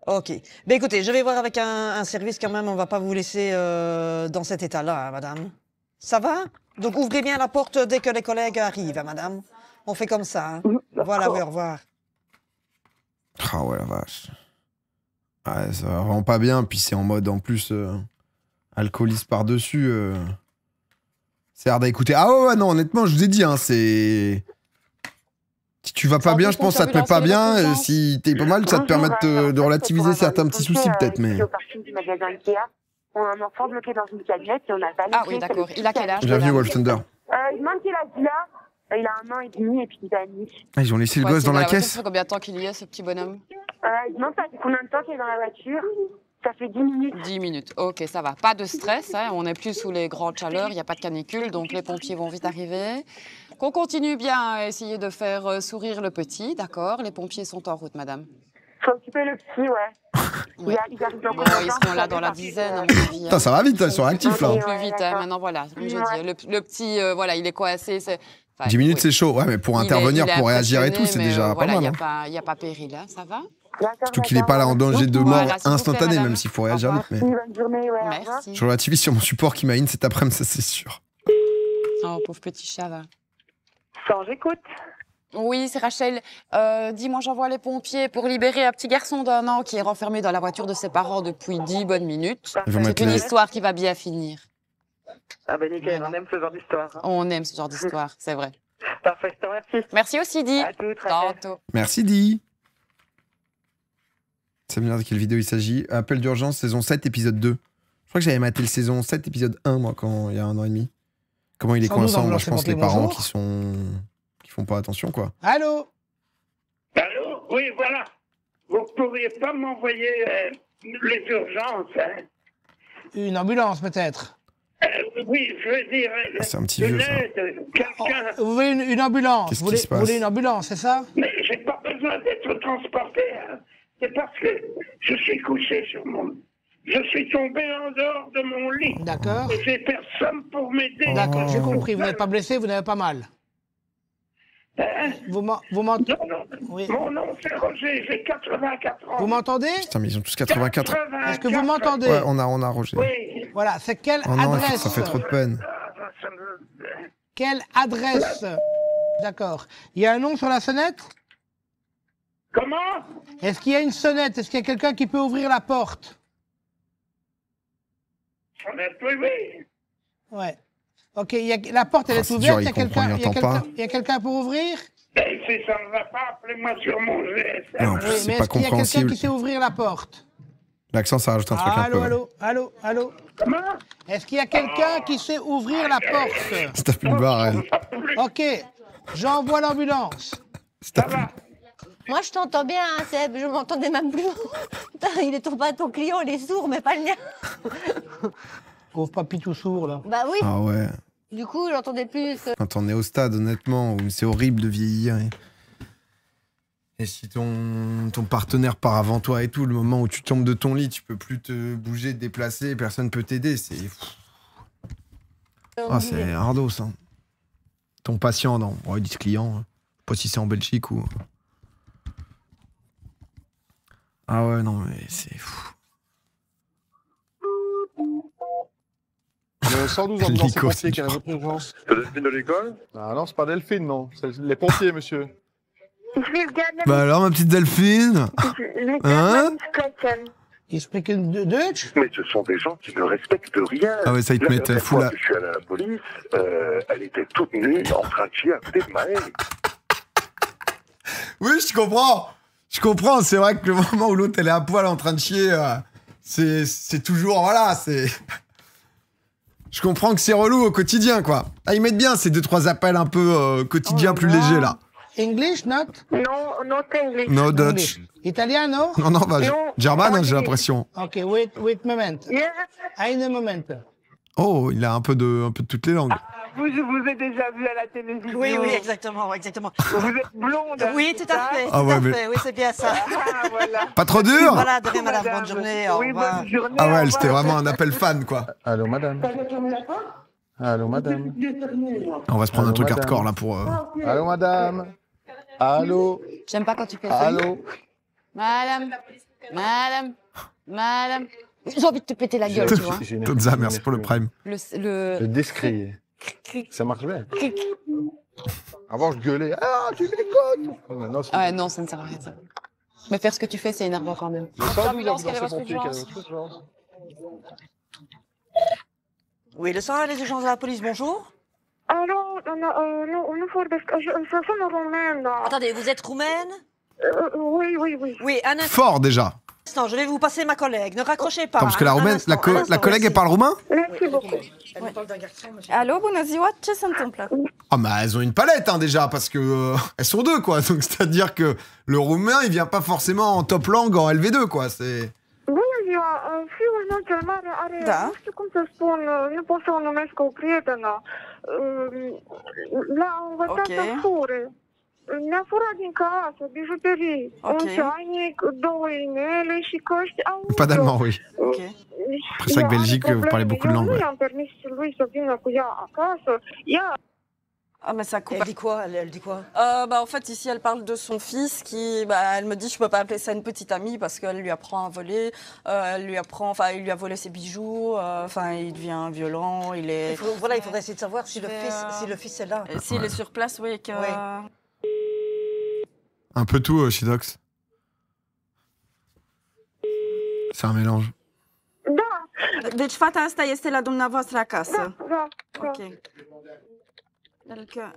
Ok. Ben écoutez, je vais voir avec un service quand même. On va pas vous laisser dans cet état-là, hein, madame. Ça va? Donc ouvrez bien la porte dès que les collègues arrivent, hein, madame. On fait comme ça. Hein. Voilà, oui, au revoir. Ah ouais, la vache. Ouais, ça va vraiment pas bien. Puis c'est en mode, en plus, alcooliste par-dessus. C'est hard à écouter. Ah ouais, non, honnêtement, je vous ai dit, hein, c'est... Si tu vas pas bien, je pense que ça te met pas bien. Si t'es pas mal, ça te permet de relativiser certains petits soucis, peut-être, mais... Au parking du magasin Ikea, on a un enfant bloqué dans une camionnette et on a pas Ah oui, d'accord. Il a quel âge? Bienvenue, Wolf Thunder. Il demande quel âge il a. Il a 1 an et demi et puis il panique. Ah, ils ont laissé le gosse dans la caisse. Ça fait combien de temps qu'il y est, ce petit bonhomme? Il demande ça fait combien de temps qu'il est dans la voiture. Ça fait 10 minutes. 10 minutes, ok, ça va. Pas de stress, hein. On n'est plus sous les grandes chaleurs, il n'y a pas de canicule, donc les pompiers vont vite arriver. Qu'on continue bien à essayer de faire sourire le petit, d'accord? Les pompiers sont en route, madame. Faut occuper le petit, ouais. Ouais. Il arrive dans Bon, ils seront là dans la dizaine, à mon avis. Putain, ça va vite, ils sont réactifs, là. Plus vite, hein. Maintenant, voilà, comme je dis, le petit, voilà, il est coassé. 10 minutes, c'est chaud. Ouais, mais pour intervenir, pour réagir et tout, c'est mais, déjà pas voilà, mal. Il n'y a pas péril, hein. Ça va? Surtout qu'il n'est pas là en danger de mort Voilà, s'il vous instantané, plaît, même madame. s'il faut réagir vite. Mais... Bonne journée, ouais. Merci. Je relativise sur mon support qui m'a in cet après-midi, ça c'est sûr. Oh, pauvre petit chat, va. Sans j'écoute. Oui, c'est Rachel. Dis-moi, j'envoie les pompiers pour libérer un petit garçon d'1 an qui est renfermé dans la voiture de ses parents depuis 10 bonnes minutes. C'est une histoire qui va bien finir. Ah ben nickel, Voilà. on aime ce genre d'histoire. On aime ce genre d'histoire, c'est vrai. Parfait, je te remercie. Merci aussi, Di. À toutes, Rachel. Tantôt. Merci, Di. Ça me dit de quelle vidéo il s'agit. Appel d'urgence, saison 7, épisode 2. Je crois que j'avais maté le saison 7, épisode 1, moi, quand il y a 1 an et demi. Comment il est coincant, moi, je pense, les parents qui font pas attention, quoi. Allô? Allô? Oui, voilà. Vous pourriez pas m'envoyer les urgences, hein? Une ambulance, peut-être? Oui, je veux dire... C'est un petit vieux, ça. Quelqu'un... Vous voulez une ambulance? Qu'est-ce Vous qui se passe? voulez une ambulance, c'est ça? Mais j'ai pas besoin d'être transporté. Hein. C'est parce que je suis couché sur mon... Je suis tombé en dehors de mon lit. D'accord. Et j'ai personne pour m'aider. D'accord, j'ai compris. Vous n'êtes pas blessé, vous n'avez pas mal. Hein? Vous m'entendez? Oui. Mon nom c'est Roger, j'ai 84 ans. Vous m'entendez? Putain, mais ils ont tous 84. Est-ce que vous m'entendez? Ouais, on a Roger. Oui. Voilà, c'est quelle Oh non, adresse? ça fait trop de peine. Quelle adresse? D'accord. Il y a un nom sur la sonnette? Comment? Est-ce qu'il y a une sonnette? Est-ce qu'il y a quelqu'un qui peut ouvrir la porte? Sonnette, oui, oui. Ouais. Ok, la porte elle est c'est ouverte, dur, il comprend, il entend pas. il y a quelqu'un pour ouvrir? Et si ça ne va pas, appelez-moi sur mon GSM. Non, Oui, c'est mais pas est-ce qu'il y a quelqu'un compréhensible. qui sait ouvrir la porte? L'accent, ça rajoute un truc un peu. Allô? Est-ce qu'il y a quelqu'un qui sait ouvrir la porte? C'est plus le bar, elle. Ok, j'envoie l'ambulance. Moi, je t'entends bien, hein, Seb. Je m'entendais même plus. Putain, il est pas ton client, il est sourd, mais pas le mien. Pauvre papy tout sourd, là. Bah oui. Ah ouais. Du coup, j'entendais plus. Quand on est au stade, honnêtement, où c'est horrible de vieillir. Et si ton partenaire part avant toi et tout, le moment où tu tombes de ton lit, tu peux plus te bouger, te déplacer, personne peut t'aider, c'est... Ah, c'est hardos, hein. Ton patient, non. Ouais, ils disent client. Je sais pas si c'est en Belgique ou... Ah ouais, non, mais c'est fou. Le 112 ambulance pompiers, quelle est votre urgence? C'est Delphine de l'école? Ah non, c'est pas Delphine, non. C'est les pompiers, monsieur. Bah alors, ma petite Delphine? Hein? Ils speak Dutch? Mais ce sont des gens qui ne respectent rien. Ah ouais, ça, ils te mettent fou là. Je suis allé à la police, elle était toute nue, en train de chier à côté de ma haie. Oui, je comprends. Je comprends. C'est vrai que le moment où l'autre, elle est à poil en train de chier, c'est toujours... Voilà, c'est... Je comprends que c'est relou au quotidien, quoi. Ah, ils mettent bien ces 2-3 appels un peu quotidiens plus légers, là. English, not? No, not English. No Dutch. Italiano? Non, bah, German, hein, j'ai l'impression. Ok, wait moment. Yes. Ein moment. Oh, il a un peu de toutes les langues. Je vous ai déjà vu à la télévision. Oui, exactement. Vous êtes blonde. Oui, tout à fait. Ah ouais, mais... Oui, c'est bien ça. Ah, voilà. Pas trop dur? Voilà, de rien, madame. Bonne journée. Au revoir. Bonne journée. Ah ouais, c'était vraiment un appel fan, quoi. Allô, madame. Allô, madame. On va se prendre un truc hardcore, là, pour... Allô, madame. Allô. J'aime pas quand tu fais ça. Allô. Madame. J'ai envie de te péter la gueule, tu vois. Totza, merci pour le prime. Le discrier. Ça marche bien. Avant, je gueulais. Ah, tu m'écoutes. Ouais, non, ça ne sert à rien, ça. Mais faire ce que tu fais, c'est énervant quand même. Le 112 ambulance pompiers, quelle est votre urgence? Oui, le 101 des urgences de la police, bonjour. Allô, nu vorbesc, sunt roumaine. Attendez, vous êtes roumaine? Oui. Oui, un Fort, déjà. instant, je vais vous passer ma collègue. Ne raccrochez pas. Attends, parce que la roumaine, la collègue, elle parle roumain? Merci beaucoup. Allô, bună ziua, ce se întâmplă? Ah, bah, elles ont une palette, hein, déjà, parce que elles sont deux, quoi. Donc, c'est-à-dire que le roumain, il vient pas forcément en top langue en LV2, quoi. C'est... Bună ziua, fiul meu cel mare are, nu știu cum să spun, nu pot să o numesc o prietenă. L-a învățat să fure. Ne-a furat din casă, bijuterii, un ceainic, 2 inele și căști auto. Pas d'allemand, oui. Après ça, que Belgique, vous parlez beaucoup de langues. Nu i-am permis lui să vină cu ea acasă. Ea... Ah, mais ça coupe. Elle dit quoi? Elle dit quoi? Bah, en fait, ici, elle parle de son fils qui, bah, elle me dit, je peux pas appeler ça une petite amie parce qu'elle lui apprend à voler, il lui a volé ses bijoux, il devient violent, il est... Il faudrait essayer de savoir si le fils est là. S'il est sur place, oui, que... Un peu tout, Shidox. C'est un mélange. Da. Deci fata asta este la dumneavoastră acasă. Da. Ok.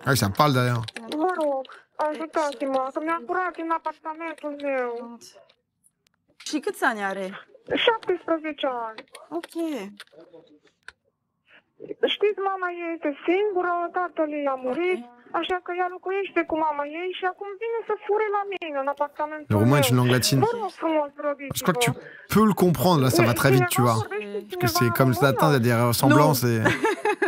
Ah, ça me parle derrière. Mă rog, ajutați-mă, că mi-a furat din apartamentul meu. Și câți ani are? 17 ani. Ok. Știți, mama ei este singură, tatăl ei a murit. Așa că ea locuiește cu mama ei și acum vine să fure la mine în apartamentul Le roumain est une langue meu. latine. Vă rog frumos, Je crois que tu grăbiți-vă. peux le comprendre, là, ça va très vite, tu vois. Parce que c'est comme le latin, il y a des ressemblances et...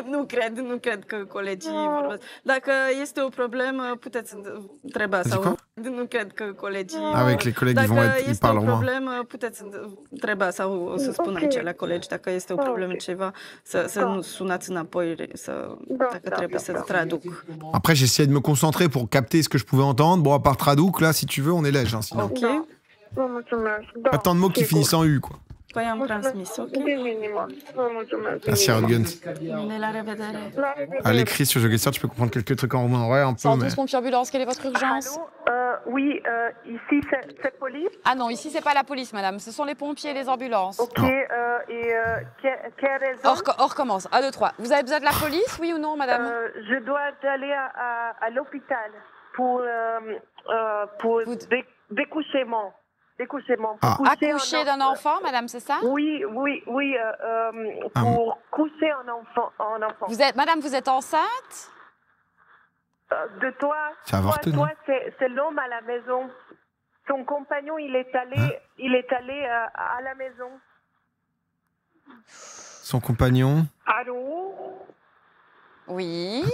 Nu cred că colegii vorbesc. Dacă este o problemă, puteți întreba Zic sau... quoi? Nu cred că colegii... Avec les collègues, ils vont Dacă être, ils este o parlent roumain. problemă, puteți întreba sau o să spună aici la colegi. Dacă este o problemă, ceva, să nu sunați înapoi, dacă trebuie să traduc. Après, j'essayais de me concentrer pour capter ce que je pouvais entendre. Bon, à part Traduc, là, si tu veux, on est léger, hein, sinon. Ok. Vă mulțumesc. Da, Pas tant de mots qui finissent en U, quoi. Păi am transmis, ok? din inimă. Vă mulțumesc. Merci, Rodguns. Bine, la revedere. La revedere. À l'écrit sur Jogger, tu peux comprendre quelques trucs en roumain. Ouais, un peu, mais... 112 pompiers ambulance, quelle est votre urgence? Oui, ici c'est police. Ah non, ici c'est pas la police, madame, ce sont les pompiers et les ambulances. Ok, et quelle raison? On recommence, 1, 2, 3. Vous avez besoin de la police, oui ou non, madame? Je dois aller à l'hôpital pour découchement. Accoucher d'un enfant, madame, c'est ça? Oui, pour coucher un enfant. Madame, vous êtes enceinte? De toi, C'est avorté, non? c'est l'homme à la maison. Son compagnon, il est allé à la maison. Son compagnon. Allô? Oui.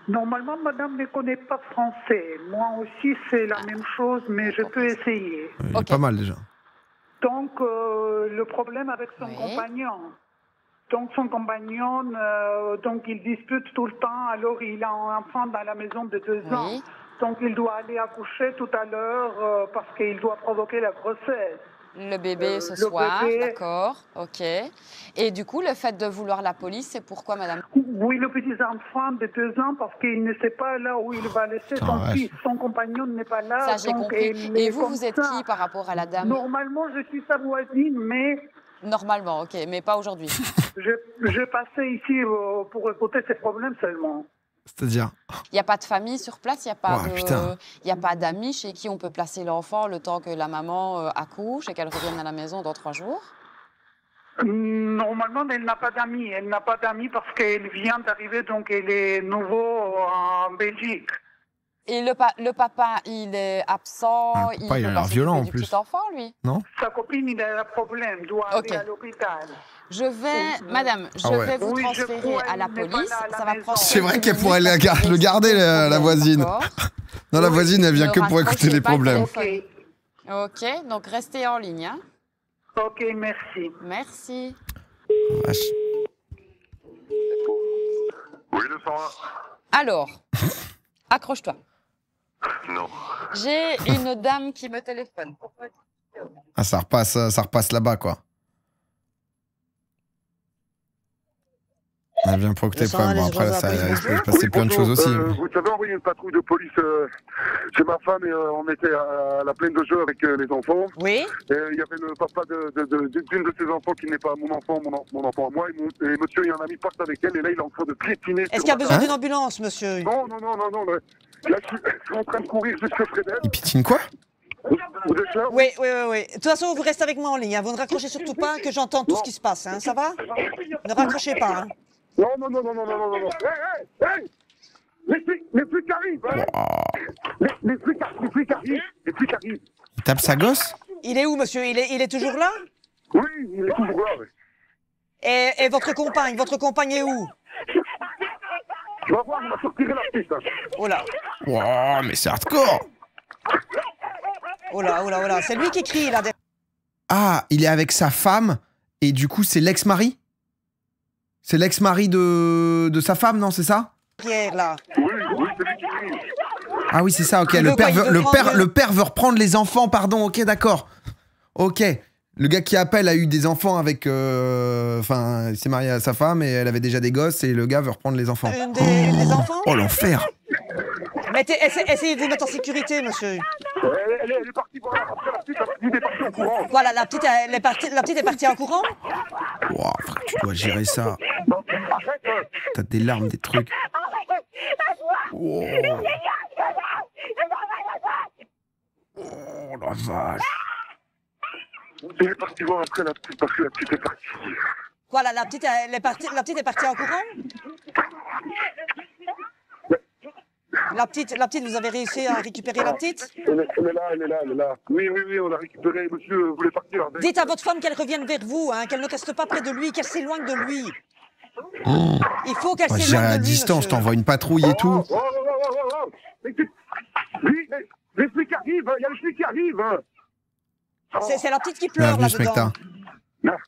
Normalement, madame ne connaît pas français. Moi aussi, c'est la même chose, mais je peux essayer. Il est pas mal, déjà. Donc, le problème avec son compagnon. Donc, son compagnon, donc, il dispute tout le temps. Alors, il a un enfant dans la maison de 2 ans. Donc, il doit aller accoucher tout à l'heure parce qu'il doit provoquer la grossesse. Le bébé ce soir, d'accord, ok. Et du coup, le fait de vouloir la police, c'est pourquoi, madame? Oui, le petit enfant de 2 ans, parce qu'il ne sait pas là où il va laisser son fils. Son compagnon n'est pas là. Ça, j'ai donc compris. Et vous, vous êtes qui par rapport à la dame? Normalement, je suis sa voisine, mais... Normalement, ok, mais pas aujourd'hui. Je passais ici pour écouter ses problèmes seulement. C'est-à-dire? Il n'y a pas de famille sur place, il putain. n'y a pas d'amis chez qui on peut placer l'enfant le temps que la maman accouche et qu'elle revienne à la maison dans 3 jours? Normalement, elle n'a pas d'amis. Elle n'a pas d'amis parce qu'elle vient d'arriver, donc elle est nouveau en Belgique. Et le papa, il est absent. Ah, le papa, il a l'air violent en plus. Petit enfant, lui. Non? Sa copine, il a un problème, doit aller à l'hôpital. Je vais, madame, je vais vous transférer à la police. Ça va prendre. C'est vrai qu'elle pourrait le garder, la voisine. Non, la voisine, elle vient que pour écouter les problèmes. Ok, donc restez en ligne. Hein. Ok, merci. Merci. Vache. Oui, le 101. Alors, accroche-toi. Non. J'ai une dame qui me téléphone. Ah, ça repasse là-bas, quoi. Elle vient pour écouter le problème. Bon, après, il peut se passer plein de choses aussi. Vous savez envoyer une patrouille de police chez ma femme et on était à la plaine de jeu avec les enfants. Oui. Et il y avait le papa d'une de ses enfants qui n'est pas mon enfant à moi. Et monsieur et un ami partent avec elle et là il est en train de piétiner. Est-ce qu'il y a besoin d'une ambulance, monsieur? Non. Là je suis en train de courir jusqu'à Fredel. Il piétine quoi? Vous êtes là? Oui. De toute façon, vous restez avec moi en ligne. Hein. Vous ne raccrochez surtout pas, que j'entende tout ce qui se passe. Hein. Ça va? Ne raccrochez pas. Hein. Non. Hey! Les flics arrivent! Les flics arrivent! Il tape sa gosse? Il est où, monsieur? Il est toujours là? Oui, il est toujours là. Oui. Et votre compagne est où? Tu vas voir, on va sortir la piste. Oh là! Wow, mais c'est hardcore! Oh là! C'est lui qui crie, là. Ah, il est avec sa femme, et du coup, c'est l'ex-mari? C'est l'ex-mari de sa femme, non, c'est ça? Pierre, là. Oui, c'est lui qui crie. Ah oui, c'est ça, ok. Le père veut reprendre les enfants, pardon, ok, d'accord. Ok. Le gars qui appelle a eu des enfants avec... Enfin, il s'est marié à sa femme et elle avait déjà des gosses et le gars veut reprendre les enfants. Une des enfants? Oh, l'enfer! Essayez de vous mettre en sécurité, monsieur. Elle est partie voir après la petite est partie en courant. Voilà, la petite est partie en courant? Wow, frère, tu dois gérer ça. T'as des larmes, des trucs. Oh, oh la vache. Elle est partie voir après la petite parce que la petite est partie. Voilà, la petite est partie en courant? La petite, vous avez réussi à récupérer la petite? Elle est là. Oui, on a récupéré, monsieur voulait partir. Dites à votre femme qu'elle revienne vers vous, hein, qu'elle ne reste pas près de lui, qu'elle s'éloigne de lui. Il faut qu'elle Moi, s'éloigne j'irai de à lui, distance, je monsieur. t'envoie une patrouille et tout. Oui, les flics arrivent, il y a les flics qui arrivent. C'est la petite qui pleure Bienvenue, là-dedans. Smecta.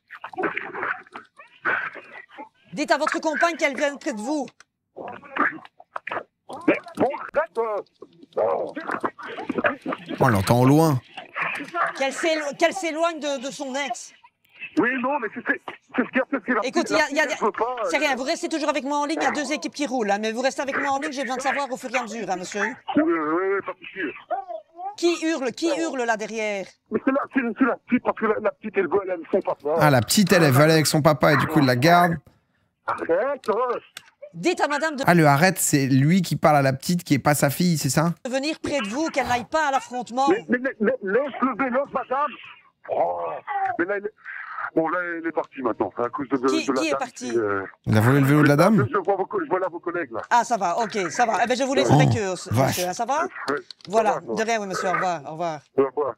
Dites à votre compagne qu'elle vienne près de vous. Bon, arrête. On l'entend au loin. Qu'elle s'éloigne de son ex. Oui, non, mais c'est ce qu'il y a. Écoute, c'est rien, vous restez toujours avec moi en ligne, il y a 2 équipes qui roulent, hein, mais vous restez avec moi en ligne, j'ai besoin de savoir au fur et à mesure, hein, monsieur. Oui, pas de souci. Qui hurle là derrière? Mais c'est la petite, parce que la petite, elle veut aller avec son papa. Ah, la petite, elle va aller avec son papa et du coup, il la garde. Arrête. Dites à madame de Ah, le arrête, c'est lui qui parle à la petite qui est pas sa fille, c'est ça? venir près de vous, qu'elle n'aille pas à l'affrontement. Mais laisse le vélo, madame. Oh, mais là, elle est partie maintenant, à cause de la Qui est dame. parti? Il a volé le vélo de la dame? Je vois là vos collègues, là. Ah, ça va, ok, ça va. Eh ben, je vous laisse Oh, avec eux, vache. monsieur, hein, ça va? Ouais. Voilà, de rien, oui, monsieur, au revoir, au revoir. Au revoir.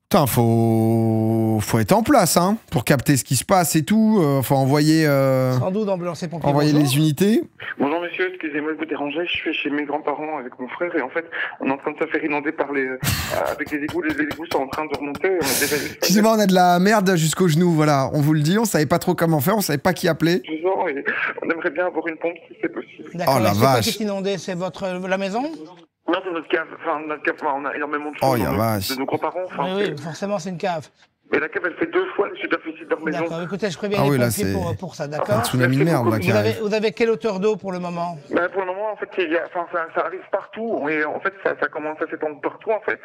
Putain, faut être en place, hein, pour capter ce qui se passe et tout. Faut envoyer, Sans doute d'ambulance et pompiers. envoyer bonjour. les unités. Bonjour monsieur, excusez-moi de vous déranger, je suis chez mes grands-parents avec mon frère et en fait on est en train de se faire inonder par avec les égouts sont en train de remonter. On a déjà eu... Excusez-moi, on a de la merde jusqu'au genou, voilà. On vous le dit, on savait pas trop comment faire, on savait pas qui appeler. Et on aimerait bien avoir une pompe si c'est possible. D'accord, Oh la c'est quoi vache. qui est inondé? C'est la maison? Non, c'est notre cave, on a énormément de Oh, choses la vache. de nos grands-parents. Oui, forcément, c'est une cave. Mais la cave elle fait 2 fois la superficie de leur maison. D'accord, écoutez, je préviens Ah les oui, là, pompiers c'est pour ça, un d'accord? tsunami de merde là qui arrive. Vous avez quelle hauteur d'eau pour le moment? Bah, pour le moment, en fait, ça arrive partout. Et en fait, ça commence à s'étendre partout, en fait.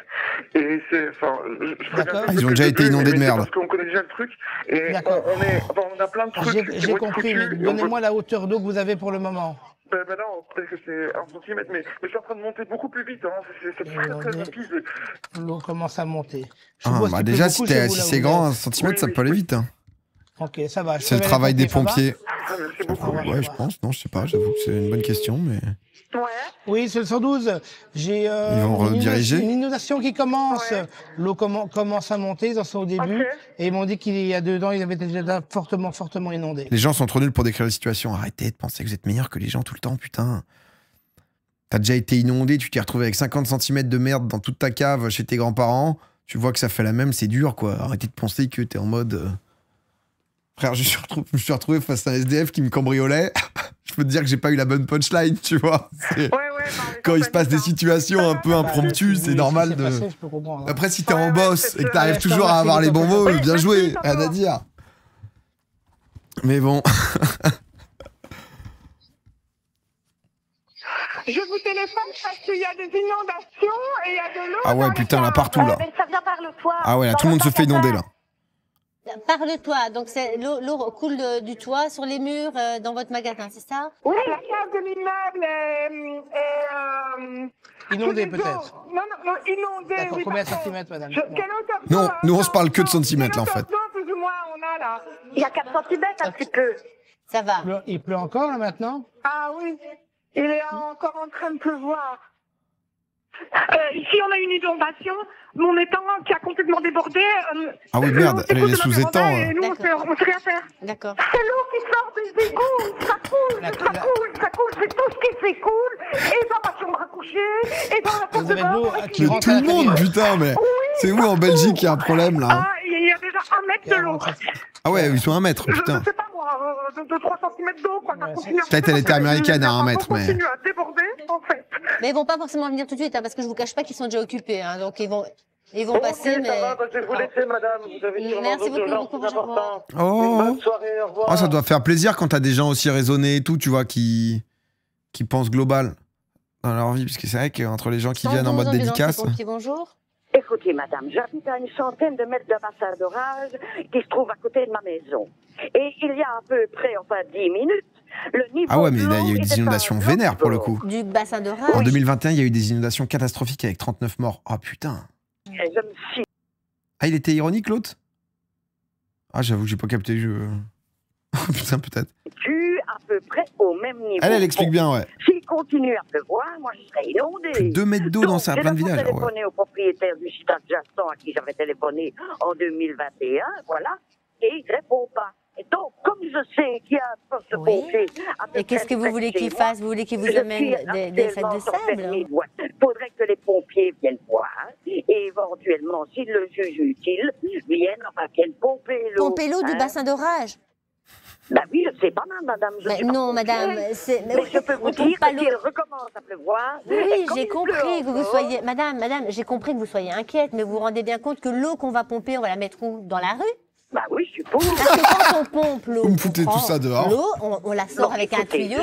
Et c'est, Ah, ils ont déjà été inondés de merde. Parce qu'on connaît déjà le truc. Et on a plein de trucs. J'ai compris, mais donnez-moi la hauteur d'eau que vous avez pour le moment. Ben non, peut-être que c'est 1 centimètre, mais je suis en train de monter beaucoup plus vite. Hein. C'est très rapide. L'eau commence à monter. Ah, bah déjà, si c'est grand, 1 centimètre, ça peut aller vite. Hein. Ok, ça va. C'est le travail des pompiers. Merci beaucoup. Ouais, je pense. Non, je sais pas, j'avoue que c'est une bonne question, mais... Oui, c'est le 112. J'ai vont rediriger. une inondation qui commence. L'eau commence à monter, ils en sont au début. Et ils m'ont dit qu'il y a 2 ans, ils avaient été déjà fortement inondés. Les gens sont trop nuls pour décrire la situation. Arrêtez de penser que vous êtes meilleurs que les gens tout le temps, putain. T'as déjà été inondé, tu t'es retrouvé avec 50 cm de merde dans toute ta cave chez tes grands-parents. Tu vois que ça fait la même, c'est dur, quoi. Arrêtez de penser que t'es en mode... Frère, je me suis retrouvé face à un SDF qui me cambriolait. Je peux te dire que j'ai pas eu la bonne punchline, tu vois. Quand il se passe des situations un peu impromptues, c'est normal de... Après, si t'es en boss et que t'arrives toujours à avoir les bons mots, bien joué, rien à dire. Mais bon... Je vous téléphone parce qu'il y a des inondations et il y a de l'eau. Ah ouais, putain, là, partout, là. Ça vient par le toit. Ah ouais, là, tout le monde se fait inonder, là. Par le toit, donc l'eau coule du toit sur les murs dans votre magasin, c'est ça? Oui, la cave de l'immeuble est... Inondée, peut-être. Non, inondée, D'accord, oui. combien de centimètres, madame? Quelle hauteur Non, nous, on se parle que de centimètres, là, en fait. plus ou moins on a là? Il y a 4 centimètres un petit peu. Ça va. Il pleut encore, là, maintenant? Ah oui, il est encore en train de pleuvoir. Ici, on a une inondation. Mon étang qui a complètement débordé. Ah oui, merde, elle est sous étang. Et nous, on sait rien faire. D'accord. C'est l'eau qui sort des égouts. Ça coule. C'est tout ce qui s'écoule. Et dans ma chambre à coucher. Et dans la salle de bain. Mais tout le monde, putain, mais... C'est où, en Belgique, il y a un problème, là? Ah, il y a déjà 1 mètre de l'eau. Ah ouais, ils sont 1 mètre, Je putain. ne sais pas, moi, 2-3 cm d'eau, quoi. Peut-être elle était américaine à 1 mètre, mais... continue à déborder, en fait. Mais ils vont pas forcément venir tout de suite, hein, parce que je vous cache pas qu'ils sont déjà occupés. Hein, donc ils vont passer, mais... Ça va, je vais vous laisser, madame. Vous avez sûrement Merci d'autres urgences beaucoup, plus importantes. Oh. Bonne soirée, au revoir. Oh, ça doit faire plaisir quand t'as des gens aussi raisonnés et tout, tu vois, qui pensent global dans leur vie, parce que c'est vrai qu'entre les gens qui viennent en mode dédicace... Bonjour. Écoutez, madame, j'habite à une centaine de mètres d'un bassin d'orage qui se trouve à côté de ma maison. Et il y a à peu près, 10 minutes, le niveau Ah ouais, mais là, il y a eu de l'eau des était inondations un vénères, pour le coup. Du bassin d'orage. En 2021, il y a eu des inondations catastrophiques avec 39 morts. Oh, putain. Et je me suis Ah, il était ironique, l'autre? Ah, j'avoue que j'ai pas capté, Oh, putain, peut-être. tue à peu près au même niveau. Elle explique bien, ouais. S'il continue à pleuvoir, moi je serai inondée. Plus de 2 mètres d'eau dans sa plein de village. J'ai téléphoné au propriétaire du site adjacent à qui j'avais téléphoné en 2021, voilà, et il ne répond pas. Et donc, comme je sais qu'il y a un poste pompier... Et qu'est-ce que vous voulez qu'il fasse? Vous voulez qu'il vous amène des sacs de sable? Il faudrait que les pompiers viennent voir et éventuellement, s'ils le jugent utile, viennent, enfin, qu'elle pompe l'eau. Pomper l'eau du bassin d'orage? Ben oui, je sais pas, madame. Non, madame, mais je peux vous dire que s'il recommence à pleuvoir... Oui, j'ai compris que vous soyez... Madame, j'ai compris que vous soyez inquiète, mais vous vous rendez bien compte que l'eau qu'on va pomper, on va la mettre où? Dans la rue? Bah oui, je suppose. Parce que quand on pompe l'eau, vous me foutez tout ça dehors. L'eau, on la sort avec un tuyau.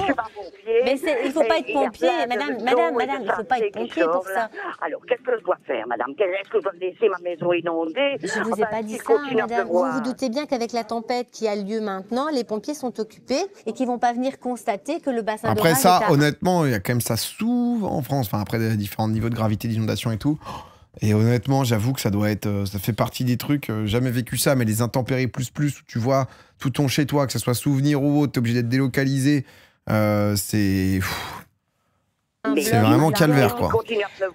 Mais il ne faut pas être pompier, madame, il ne faut pas être pompier pour ça. Alors, qu'est-ce que je dois faire, madame? Est-ce que je dois laisser ma maison inondée? Je ne vous ai pas dit ça, madame. Vous vous doutez bien qu'avec la tempête qui a lieu maintenant, les pompiers sont occupés et qu'ils ne vont pas venir constater que le bassin d'orage... Après ça, honnêtement, il y a quand même ça souvent en France, enfin après différents niveaux de gravité d'inondation et tout. Et honnêtement, j'avoue que ça doit être, ça fait partie des trucs, jamais vécu ça, mais les intempéries plus, où tu vois tout ton chez toi, que ce soit souvenir ou autre, t'es obligé d'être délocalisé, c'est vraiment calvaire, quoi.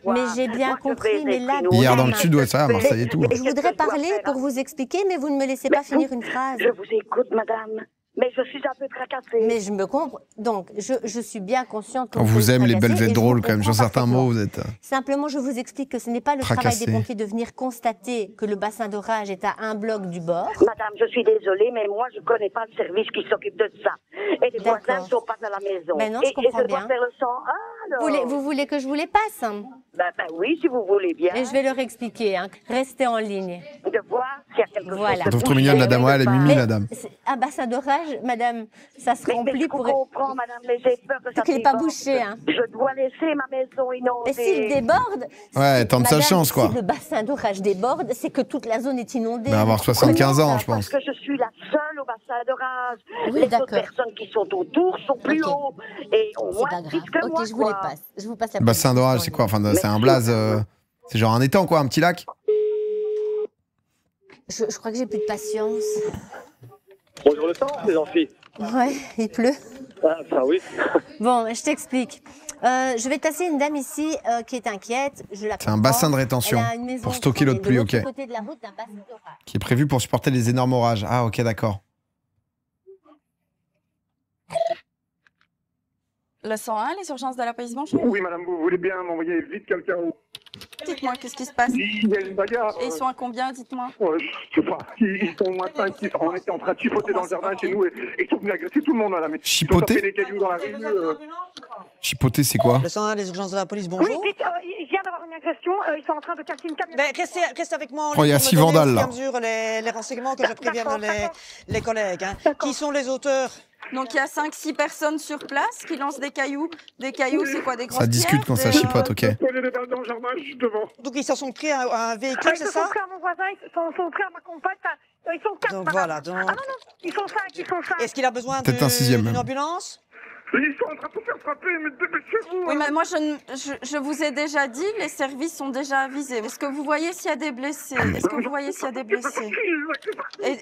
Mais j'ai bien compris, mais là... Hier dans le sud, ouais, ça, à Marseille et tout. Je voudrais parler pour vous expliquer, mais vous ne me laissez pas finir une phrase. Je vous écoute, madame. Mais je suis un peu tracassée. Mais je me comprends. Donc, je suis bien consciente que on vous aime, les belles drôles, quand même. Sur certains mots, vous êtes... Simplement, je vous explique que ce n'est pas le travail des pompiers de venir constater que le bassin d'orage est à un bloc du bord. Madame, je suis désolée, mais moi, je ne connais pas le service qui s'occupe de ça. Et les voisins ne sont pas à la maison. Ben non, je comprends et bien. Faire le sang. Alors... Vous voulez que je vous les passe? Ben oui, si vous voulez bien. Et je vais leur expliquer. Hein. Restez en ligne. De voir s'il y a quelque chose. Je trouve trop mignonne, la dame. Ouais, elle est mimi, la dame. Un bassin d'orage, madame, ça se remplit je pour... comprends, madame, mais j'ai peur que ça qu'il n'est pas bouché, hein. Je dois laisser ma maison inondée. Mais s'il déborde... Ouais, tente sa chance, quoi. Si le bassin d'orage déborde, c'est que toute la zone est inondée. Il va avoir 75 ans, je pense. Parce que je suis la seule au bassin d'orage. Oui, les autres personnes qui sont autour sont plus hauts. Et au moins, que moi, je vous les passe. Je vous passe la bassin d'orage, c'est quoi? Enfin, c'est un blaze... C'est genre un étang, quoi, un petit lac? Je crois que j'ai plus de patience. Bonjour le temps, les amphis. Ouais, il pleut. Ah, ça oui. Bon, je t'explique. Je vais tasser une dame ici qui est inquiète. C'est un bassin de rétention pour stocker l'eau de pluie, ok. Qui est prévu pour supporter les énormes orages. Ah, ok, d'accord. Le 101, les urgences de la police, bonjour. Oui, madame, vous voulez bien m'envoyer vite quelqu'un où? Dites-moi, qu'est-ce qui se passe? Il y a une bagarre. Et ils sont à combien, dites-moi? Je sais pas, ils sont au moins 5, on était en train de chipoter dans le jardin chez nous et ils sont venus agresser tout le monde à la maison. Chipoter? Ils ont tapé des cailloux dans la rue. Chipoter, c'est quoi? Le 101, les urgences de la police, bonjour. Oui, il vient d'avoir une agression, ils sont en train de casser une camionnette. Restez avec moi. Oh, il y a 6 vandales, là. Les renseignements que je prévienne les collègues. Hein. Qui sont les auteurs? Donc il y a 5-6 personnes sur place qui lancent des cailloux. Des cailloux, c'est quoi? Des grosses Ça discute quand ça chipote, ok. Donc ils s'en sont pris à un véhicule, c'est ça? Ils sont pris à mon voisin, ils sont pris à ma compagne. Ils sont 4. Donc voilà. Donc... Ah non, ils sont 5. Est-ce qu'il a besoin peut-être un 6e d'une même. ambulance? Ils sont en train de se faire frapper, mais dépêchez-vous. Oui, mais moi, je vous ai déjà dit, les services sont déjà avisés. Est-ce que vous voyez s'il y a des blessés? Est-ce que vous voyez s'il y a des blessés?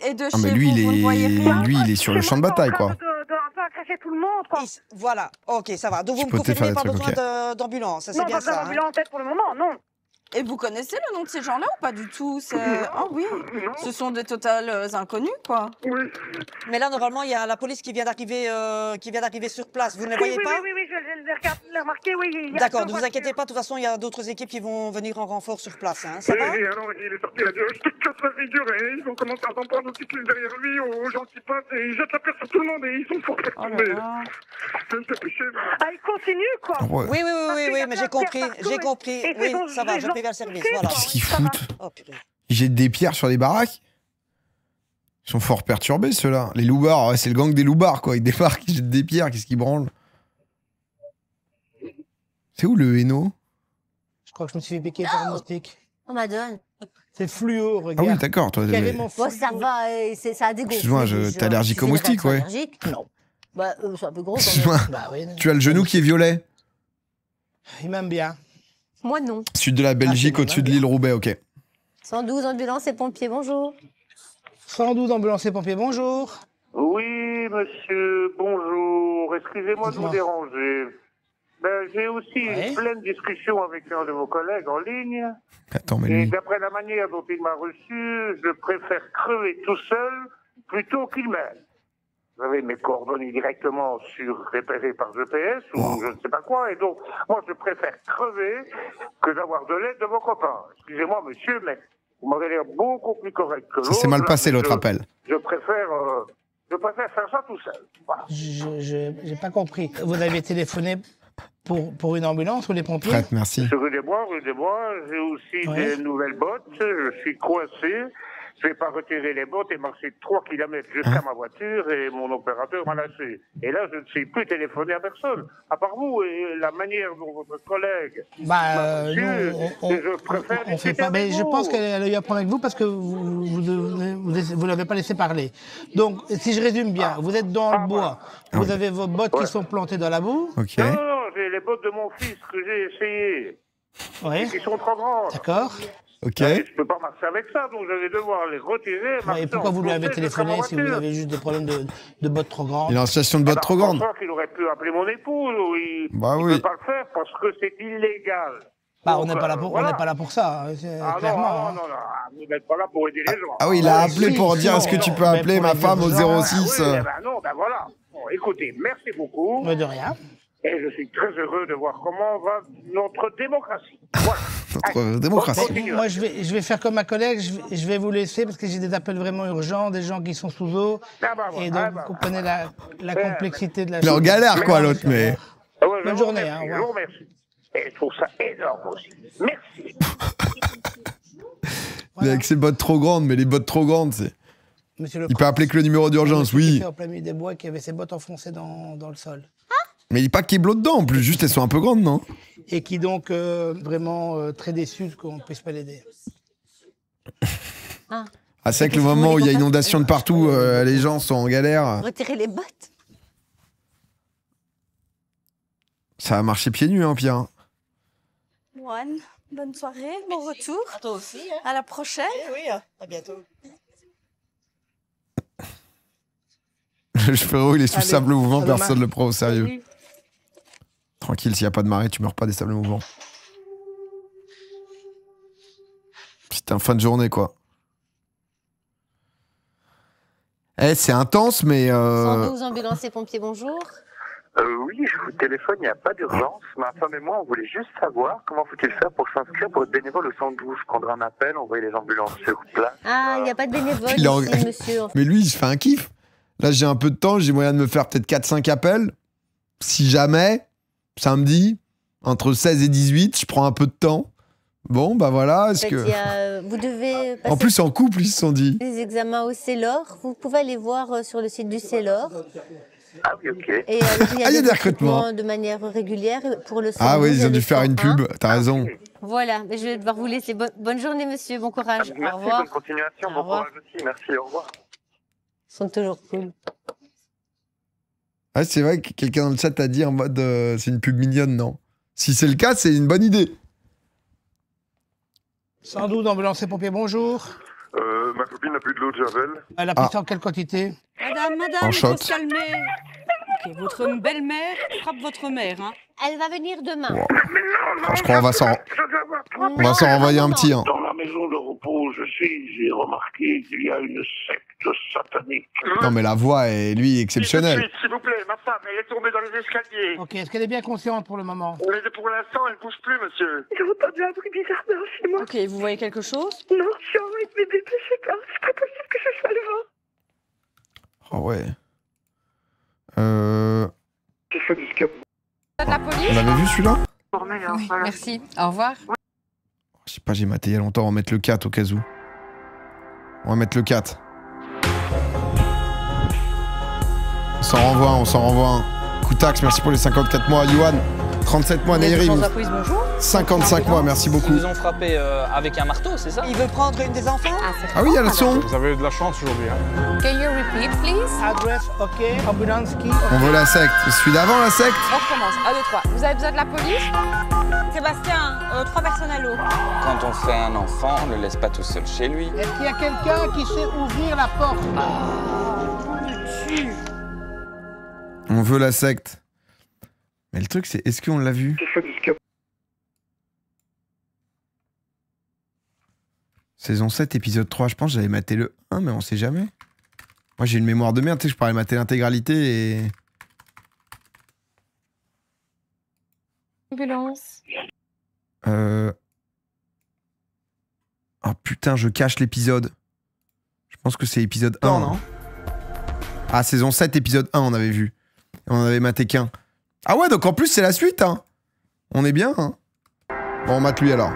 Et de Ah, mais lui, il est sur le champ de bataille, quoi. Un peu agresser tout le monde, quoi. Voilà, ok, ça va. Donc vous me Chipoter, confirmez pas faire des besoin trucs, d'ambulance, c'est Non, bien pas ça. d'ambulance pour le moment, non. Et vous connaissez le nom de ces gens-là ou pas du tout? Ah oui, ce sont des totales inconnus, quoi. Oui. Mais là, normalement, il y a la police qui vient d'arriver sur place. Vous ne les voyez pas? Oui, je l'ai remarqué, oui. D'accord, ne vous inquiétez pas. De toute façon, il y a d'autres équipes qui vont venir en renfort sur place. Hein. Ça va? Et alors, il est sorti là, je te casse la figure et ils vont commencer à s'en prendre aux cyclistes derrière lui, aux gens qui passent et ils jettent la pierre sur tout le monde et ils sont forts à tomber. Ah, il continue, quoi. Ouais. Oui, mais j'ai compris. Oui, ça va, je préviens le service. Voilà. Qu'est-ce qu'ils foutent? Ils jettent des pierres sur les baraques? Ils sont fort perturbés, ceux-là. Les loupards, ouais, c'est le gang des loupards, quoi. Ils débarquent, ils jettent des pierres, qu'est-ce qu'ils branlent? C'est où le Hainaut? Je crois que je me suis fait piquer par un moustique. On m'adonne. C'est fluo, regarde. Ah oui, d'accord, toi. Carrément Bon, ça va, ça a dégonflé. Excuse-moi, t'es allergique aux moustiques, ouais. Non. Bah, c'est un peu gros quand Excuse-moi, même. Bah oui. tu as le genou qui est violet? Il m'aime bien. Moi, non. Sud de la Belgique, au-dessus de l'île Roubaix, ok. 112 ambulances et pompiers, bonjour. 112 ambulances et pompiers, bonjour. Oui, monsieur. Bonjour. Excusez-moi de vous déranger. J'ai aussi une pleine discussion avec un de vos collègues en ligne. Attends, mais Et lui... d'après la manière dont il m'a reçu, je préfère crever tout seul plutôt qu'il m'aide. Vous avez mes coordonnées directement repérées par GPS ou je ne sais pas quoi. Et donc, moi, je préfère crever que d'avoir de l'aide de vos copains. Excusez-moi, monsieur, mais vous m'avez l'air beaucoup plus correct que l'autre. Ça s'est mal passé, l'autre appel. Je préfère faire ça tout seul. Voilà. J'ai pas compris. Vous avez téléphoné pour une ambulance ou les pompiers? Prête, merci. Rue des Bois, j'ai aussi des nouvelles bottes. Je suis coincé. Je vais pas retirer les bottes et marcher 3 km jusqu'à ma voiture et mon opérateur m'a lâché. Et là, je ne sais plus téléphoner à personne. À part vous et la manière dont votre collègue m'a reçu, je préfère on fait pas. Mais je pense qu'elle a eu un problème avec vous parce que vous l'avez pas laissé parler. Donc, si je résume bien, vous êtes dans le bois, vous avez vos bottes qui sont plantées dans la boue. Ok. Non, j'ai les bottes de mon fils que j'ai essayées. Oui. Qui sont trop grandes. D'accord. Ok. Je peux pas marcher avec ça, donc je vais devoir les retirer. Et pourquoi vous lui avez téléphoné si vous avez juste des problèmes de bottes trop grandes? Il est en situation de bottes trop grande. Je pense qu'il aurait pu appeler mon épouse, ou il oui. peut pas le faire parce que c'est illégal. On n'est pas là pour ça, clairement. Non, vous n'êtes pas là pour aider les gens. Ah oui, il a appelé pour dire est-ce que tu peux appeler ma femme au 06 non, voilà. Bon, écoutez, merci beaucoup. Mais de rien. Et je suis très heureux de voir comment va notre démocratie. Voilà. Notre démocratie. Moi, je vais faire comme ma collègue, je vais vous laisser parce que j'ai des appels vraiment urgents, des gens qui sont sous eau. Et donc, vous comprenez la complexité de la chose. Il est en galère, quoi, l'autre, mais... Bonne journée. Je vous remercie. Et je trouve ça énorme aussi. Merci. Il est avec ses bottes trop grandes, mais les bottes trop grandes, c'est... Il peut appeler que le numéro d'urgence, oui. Il était en plein milieu des bois qui avait ses bottes enfoncées dans le sol. Mais il n'est pas qu'il est dedans, en plus, juste elles sont un peu grandes, non? Et qui donc, vraiment très déçu qu'on ne puisse pas l'aider. Ah, c'est vrai que le moment où il y a inondation de partout, les gens sont en galère. Retirer les bottes. Ça a marché pieds nus, hein, Pierre. Moine, bonne soirée, bon retour. À toi aussi. Hein. À la prochaine. Oui, à bientôt. Le frérot, il est sous sable mouvant, demain. personne ne le prend au sérieux. Salut. Tranquille, s'il n'y a pas de marée, tu meurs pas des sables mouvants. Putain, fin de journée, quoi. C'est intense, mais... 112 ambulances et pompiers, bonjour. Oui, je vous téléphone, il n'y a pas d'urgence. Ma femme et moi, on voulait juste savoir comment faut-il faire pour s'inscrire pour être bénévole au 112. Prendre un appel, envoyer les ambulances sur place. Ah, il n'y a pas de bénévole ici, monsieur. Mais lui, il se fait un kiff. Là, j'ai un peu de temps, j'ai moyen de me faire peut-être 4-5 appels. Si jamais, samedi, entre 16 et 18, je prends un peu de temps. Bon, bah voilà, est-ce que... Vous devez passer En plus, en couple, ils se sont dit. des examens au CELOR. Vous pouvez aller voir sur le site du CELOR. Ah oui, ok. Et il y a des recrutements de manière régulière pour le Ah oui, ils ont dû faire une pub, t'as raison. Voilà, mais je vais devoir vous laisser. Bonne journée, monsieur, bon courage. Merci, au revoir. bonne continuation, bon courage aussi. Merci, au revoir. Ils sont toujours cool. Ah, c'est vrai que quelqu'un dans le chat a dit en mode c'est une pub mignonne, non? Si c'est le cas, c'est une bonne idée. 112 ambulance et pompiers, bonjour. Ma copine n'a plus de l'eau de Javel. Elle a pris ça en quelle quantité? Madame, En il faut shot. se calmer. Ok, votre belle-mère frappe votre mère, hein. Elle va venir demain. Je crois qu'on va s'en renvoyer un petit. Hein. Dans la maison de repos où je suis, j'ai remarqué qu'il y a une secte satanique. Non, mais la voix est, lui, exceptionnelle. S'il vous plaît, ma femme, elle est tombée dans les escaliers. Ok, est-ce qu'elle est bien consciente pour le moment? Pour l'instant, elle ne bouge plus, monsieur. J'ai entendu un bruit bizarre dehors chez moi. Ok, vous voyez quelque chose? Non, je suis avec mes bébés, c'est pas possible que je sois devant. Oh ouais. De la police? On l'avait vu celui-là? Oui, merci. Au revoir. Je sais pas, j'ai maté il y a longtemps, on va mettre le 4 au cas où. On va mettre le 4. On s'en renvoie un. Koutax, merci pour les 54 mois. Yohan, 37 mois. Neyrim, 55 mois, merci beaucoup. Ils vous ont frappé avec un marteau, c'est ça? Il veut prendre une des enfants? Ah oui, il y a le son. Vous avez eu de la chance aujourd'hui. Hein. Can you repeat, please? Adresse, ok. Ambulance qui? On veut la secte. Celui d'avant, la secte? On recommence. 1, 2, 3. Vous avez besoin de la police? Sébastien, 3 personnes à l'eau. Quand on fait un enfant, on ne le laisse pas tout seul chez lui. Est-ce qu'il y a quelqu'un qui sait ouvrir la porte? veut la secte. Mais le truc, c'est est-ce qu'on l'a vu? Saison 7, épisode 3. Je pense que j'avais maté le 1, mais on sait jamais. Moi, j'ai une mémoire de merde. Tu sais, je parlais mater l'intégralité et... Ambulance. Oh putain, je cache l'épisode. Je pense que c'est épisode 1, non? Ah, saison 7, épisode 1, on avait vu. Et on avait maté qu'un. Ah ouais, donc en plus, c'est la suite, hein. On est bien, hein. Bon, on mate lui, alors.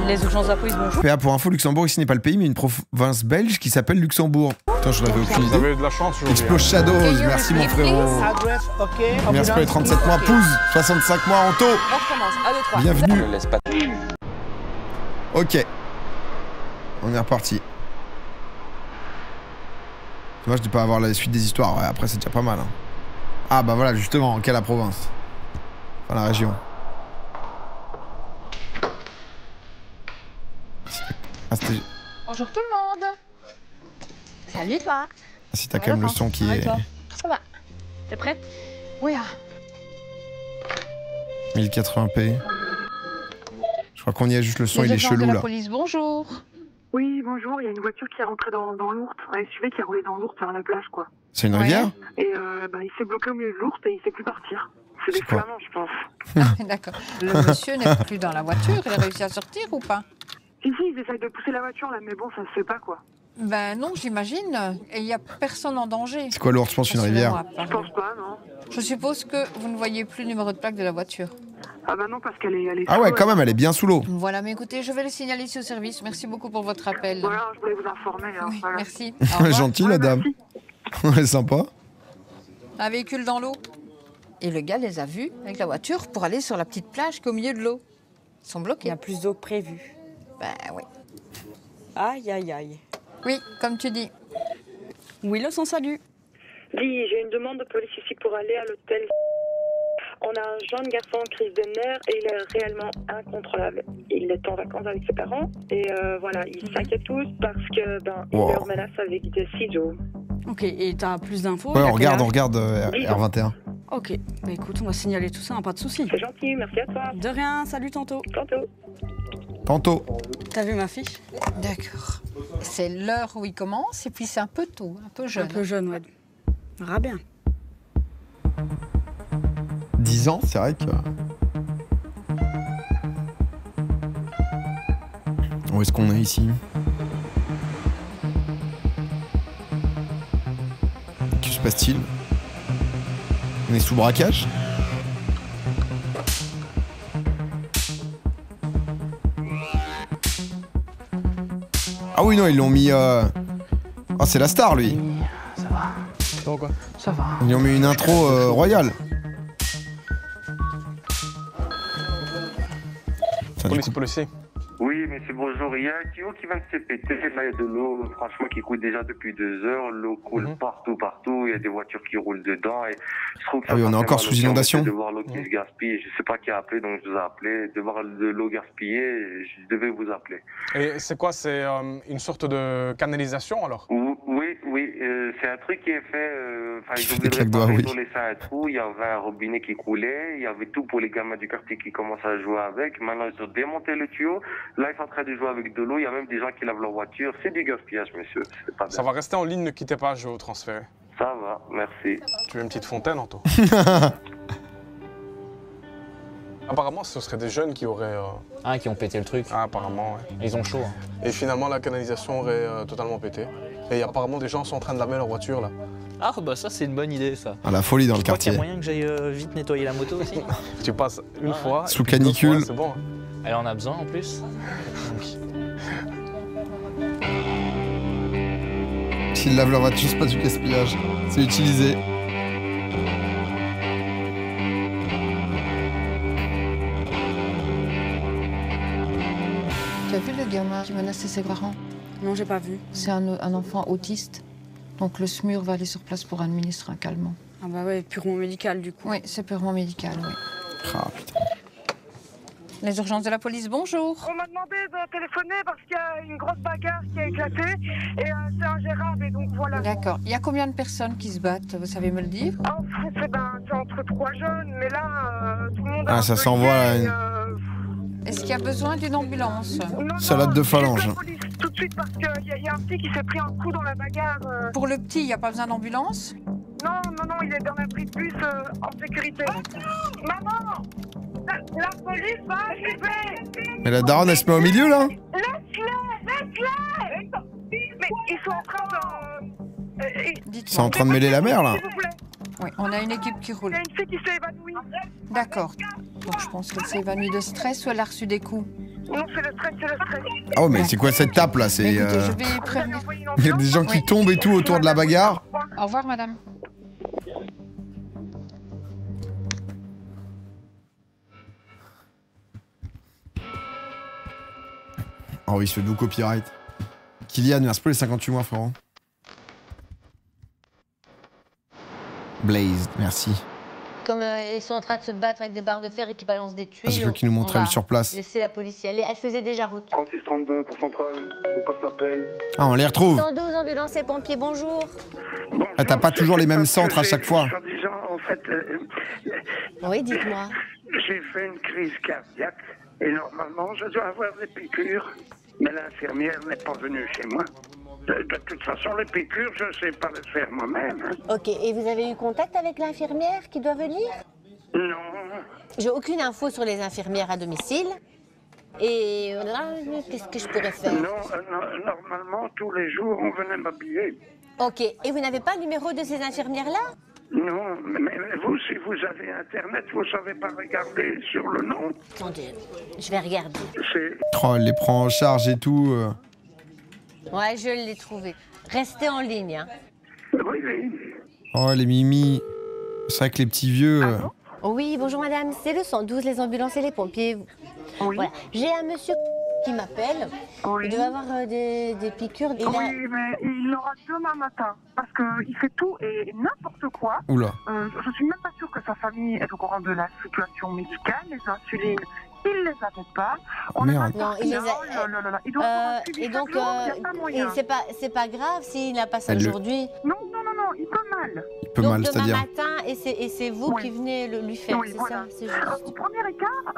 Les urgences de la police, bonjour. PA pour info, Luxembourg, ici n'est pas le pays, mais une province belge qui s'appelle Luxembourg. Putain, je l'avais aucune idée. Vous avez de la chance aujourd'hui. Explose Shadows, merci mon frérot. Adresse, ok. Merci pour les 37 mois, Pouze. 65 mois, Anto. On recommence. 1, 2, 3. Bienvenue. Ne laisse pas. Ok. On est reparti. Moi, je dis pas avoir la suite des histoires. Ouais, après, c'est déjà pas mal. Hein. Ah, bah voilà, justement, quelle la province. Enfin, la région. Ah, c'était... Bonjour tout le monde. Salut toi. Ah, si t'as quand même le son qui est... Ça va. T'es prête? Oui. 1080p. Je crois qu'on y a juste le son, il est chelou là. Police, bonjour. Oui, bonjour, il y a une voiture qui est rentrée dans l'ourte, un SUV qui est roulé dans l'ourte vers la plage, quoi. C'est une rivière? Et il s'est bloqué au milieu de l'ourte et il sait plus partir. C'est des quoi? flamands, je pense. D'accord. Le monsieur n'est plus dans la voiture, il a réussi à sortir ou pas? Si, ils essayent de pousser la voiture, là, mais bon, ça se fait pas, quoi. Ben non, j'imagine. Et il n'y a personne en danger. C'est quoi l'ourte? Je pense une rivière. Je pense pas, non. Je suppose que vous ne voyez plus le numéro de plaque de la voiture. Ah bah non, parce qu'elle est Ah ouais, quand même, elle est bien sous l'eau. Voilà, mais écoutez, je vais le signaler ici au service. Merci beaucoup pour votre appel. Voilà, je voulais vous informer. Hein, oui, voilà. merci. Au revoir. Gentille, la dame. Ouais, sympa. Un véhicule dans l'eau. Et le gars les a vus avec la voiture pour aller sur la petite plage qui est au milieu de l'eau. Ils sont bloqués. Il y a plus d'eau que prévu. Ben oui. Aïe, aïe, aïe. Oui, comme tu dis. Oui, le son salut. Dis, j'ai une demande de police ici pour aller à l'hôtel. On a un jeune garçon en crise de nerfs et il est réellement incontrôlable. Il est en vacances avec ses parents et voilà, ils s'inquiètent tous parce que il leur menace avec des ciseaux. Ok, et t'as plus d'infos? Ouais, on regarde R21. Ok, bah écoute, on va signaler tout ça, hein, pas de soucis. C'est gentil, merci à toi. De rien, salut tantôt. Tantôt. T'as vu ma fiche? D'accord. C'est l'heure où il commence et puis c'est un peu tôt, un peu jeune. Un peu jeune, ouais. Ah bien. 10 ans, c'est vrai que... Où est-ce qu'on est ici? Que se passe-t-il? On est sous braquage? Ah oui, non, ils l'ont mis... Ah, c'est la star, lui. Ça va. Attends, quoi? Ça va. Ils ont mis une intro royale. Policier. Oui, monsieur, bonjour. Il y a un tuyau qui vient de se péter. Là, il y a de l'eau, franchement, qui coule déjà depuis 2 heures. L'eau coule partout. Il y a des voitures qui roulent dedans. Et je trouve que ah oui, on est encore sous inondation. De voir l'eau qui se gaspille. Je sais pas qui a appelé, donc je vous ai appelé. De voir de l'eau gaspillée, je devais vous appeler. Et c'est quoi? C'est une sorte de canalisation, alors? Oui. C'est un truc qui est fait... Je fais des claques doigts, oui. Ils ont laissé un trou, il y avait un robinet qui coulait, il y avait tout pour les gamins du quartier qui commençaient à jouer avec. Maintenant, ils ont démonté le tuyau. Là, ils sont en train de jouer avec de l'eau. Il y a même des gens qui lavent leur voiture. C'est du gaspillage, monsieur. C'est pas bien. Ça va rester en ligne, ne quittez pas, je vais vous transférer. Ça va, merci. Tu veux une petite fontaine, Anto? Apparemment, ce seraient des jeunes qui auraient... qui ont pété le truc. Ah, apparemment, ouais. Ils ont chaud. Hein. Et finalement, la canalisation aurait totalement pété. Et apparemment, des gens sont en train de laver leur voiture, là. Ah, bah ça, c'est une bonne idée, ça. Ah, la folie dans le quartier. Il y a moyen que j'aille vite nettoyer la moto aussi. Tu passes une fois... Sous canicule. C'est bon. Hein. Elle en a besoin, en plus. S'ils lavent leur voiture, c'est pas du gaspillage. C'est utilisé. Tu as vu le gamin qui menaçait ses parents? Non, j'ai pas vu. C'est un enfant autiste. Donc le SMUR va aller sur place pour administrer un calmant. Ah bah ouais, purement médical du coup. Oui, c'est purement médical, oui. Ah putain. Les urgences de la police, bonjour. On m'a demandé de téléphoner parce qu'il y a une grosse bagarre qui a éclaté et c'est ingérable et donc voilà. D'accord. Il y a combien de personnes qui se battent, vous savez me le dire? C'est entre 3 jeunes, mais là, tout le monde Ah, ça s'envoie à une Est-ce qu'il y a besoin d'une ambulance? salade de phalange. Tout de suite parce qu'il y a un petit qui s'est pris un coup dans la bagarre. Pour le petit, il n'y a pas besoin d'ambulance? Non, il est dans un pris de bus en sécurité. Maman, la police va arriver. Mais la daronne, elle se met au milieu, là? Laisse-les. Mais ils sont en train de... C'est en train de mêler la mer, là. Oui, on a une équipe qui roule. Il y a une fille qui s'est évanouie. D'accord. Donc je pense qu'elle s'est évanouie de stress ou elle a reçu des coups? Non, c'est le stress. Oh, mais c'est quoi cette tape, là? C'est. Écoutez, je vais prévenir. Il y a des gens qui tombent et tout autour de la bagarre. Au revoir, madame. Oh oui, il se fait d'où copyright. Kylian, merci pour les 58 mois, frérot. Blaze, merci. Comme ils sont en train de se battre avec des barres de fer et qui balancent des tuyaux. Ah, c'est eux qui nous montraient sur place. Laisser la police y aller. Elle faisait déjà route. 36-32 pour Centrale, on passe l'appel. Ah, on les retrouve. 112 ambulances et pompiers, bonjour. Ah, t'as pas toujours les mêmes centres à chaque fois. En fait, Oui, dites-moi. j'ai fait une crise cardiaque et normalement je dois avoir des piqûres, mais l'infirmière n'est pas venue chez moi. De toute façon, les piqûres, je ne sais pas les faire moi-même. Hein. Ok, et vous avez eu contact avec l'infirmière qui doit venir? Non. J'ai aucune info sur les infirmières à domicile. Et qu'est-ce que je pourrais faire? Non, normalement, tous les jours, on venait m'habiller. Ok, et vous n'avez pas le numéro de ces infirmières-là? Non, mais vous, si vous avez Internet, vous ne savez pas regarder sur le nom. Attendez, je vais regarder. Oh, elle les prend en charge et tout. Ouais, je l'ai trouvé. Restez en ligne. Hein. Oui. Oh, les mimi. C'est vrai que les petits vieux. Oui, bonjour madame, c'est le 112, les ambulances et les pompiers. Oui. Voilà. J'ai un monsieur qui m'appelle. Oui. Il doit avoir des piqûres. Oui, mais il l'aura demain matin. Parce qu'il fait tout et n'importe quoi. Oula. Je suis même pas sûre que sa famille est au courant de la situation médicale. Les insulines, il les avait pas. Merde. Non, il les a. Il doit avoir un et donc, c'est pas grave s'il n'a pas ça Elle aujourd'hui. Non, il peut mal. Il peut donc, mal, demain c'est-à-dire. matin, et c'est vous qui venez lui faire, oui, c'est voilà. ça, c'est juste. Au premier écart,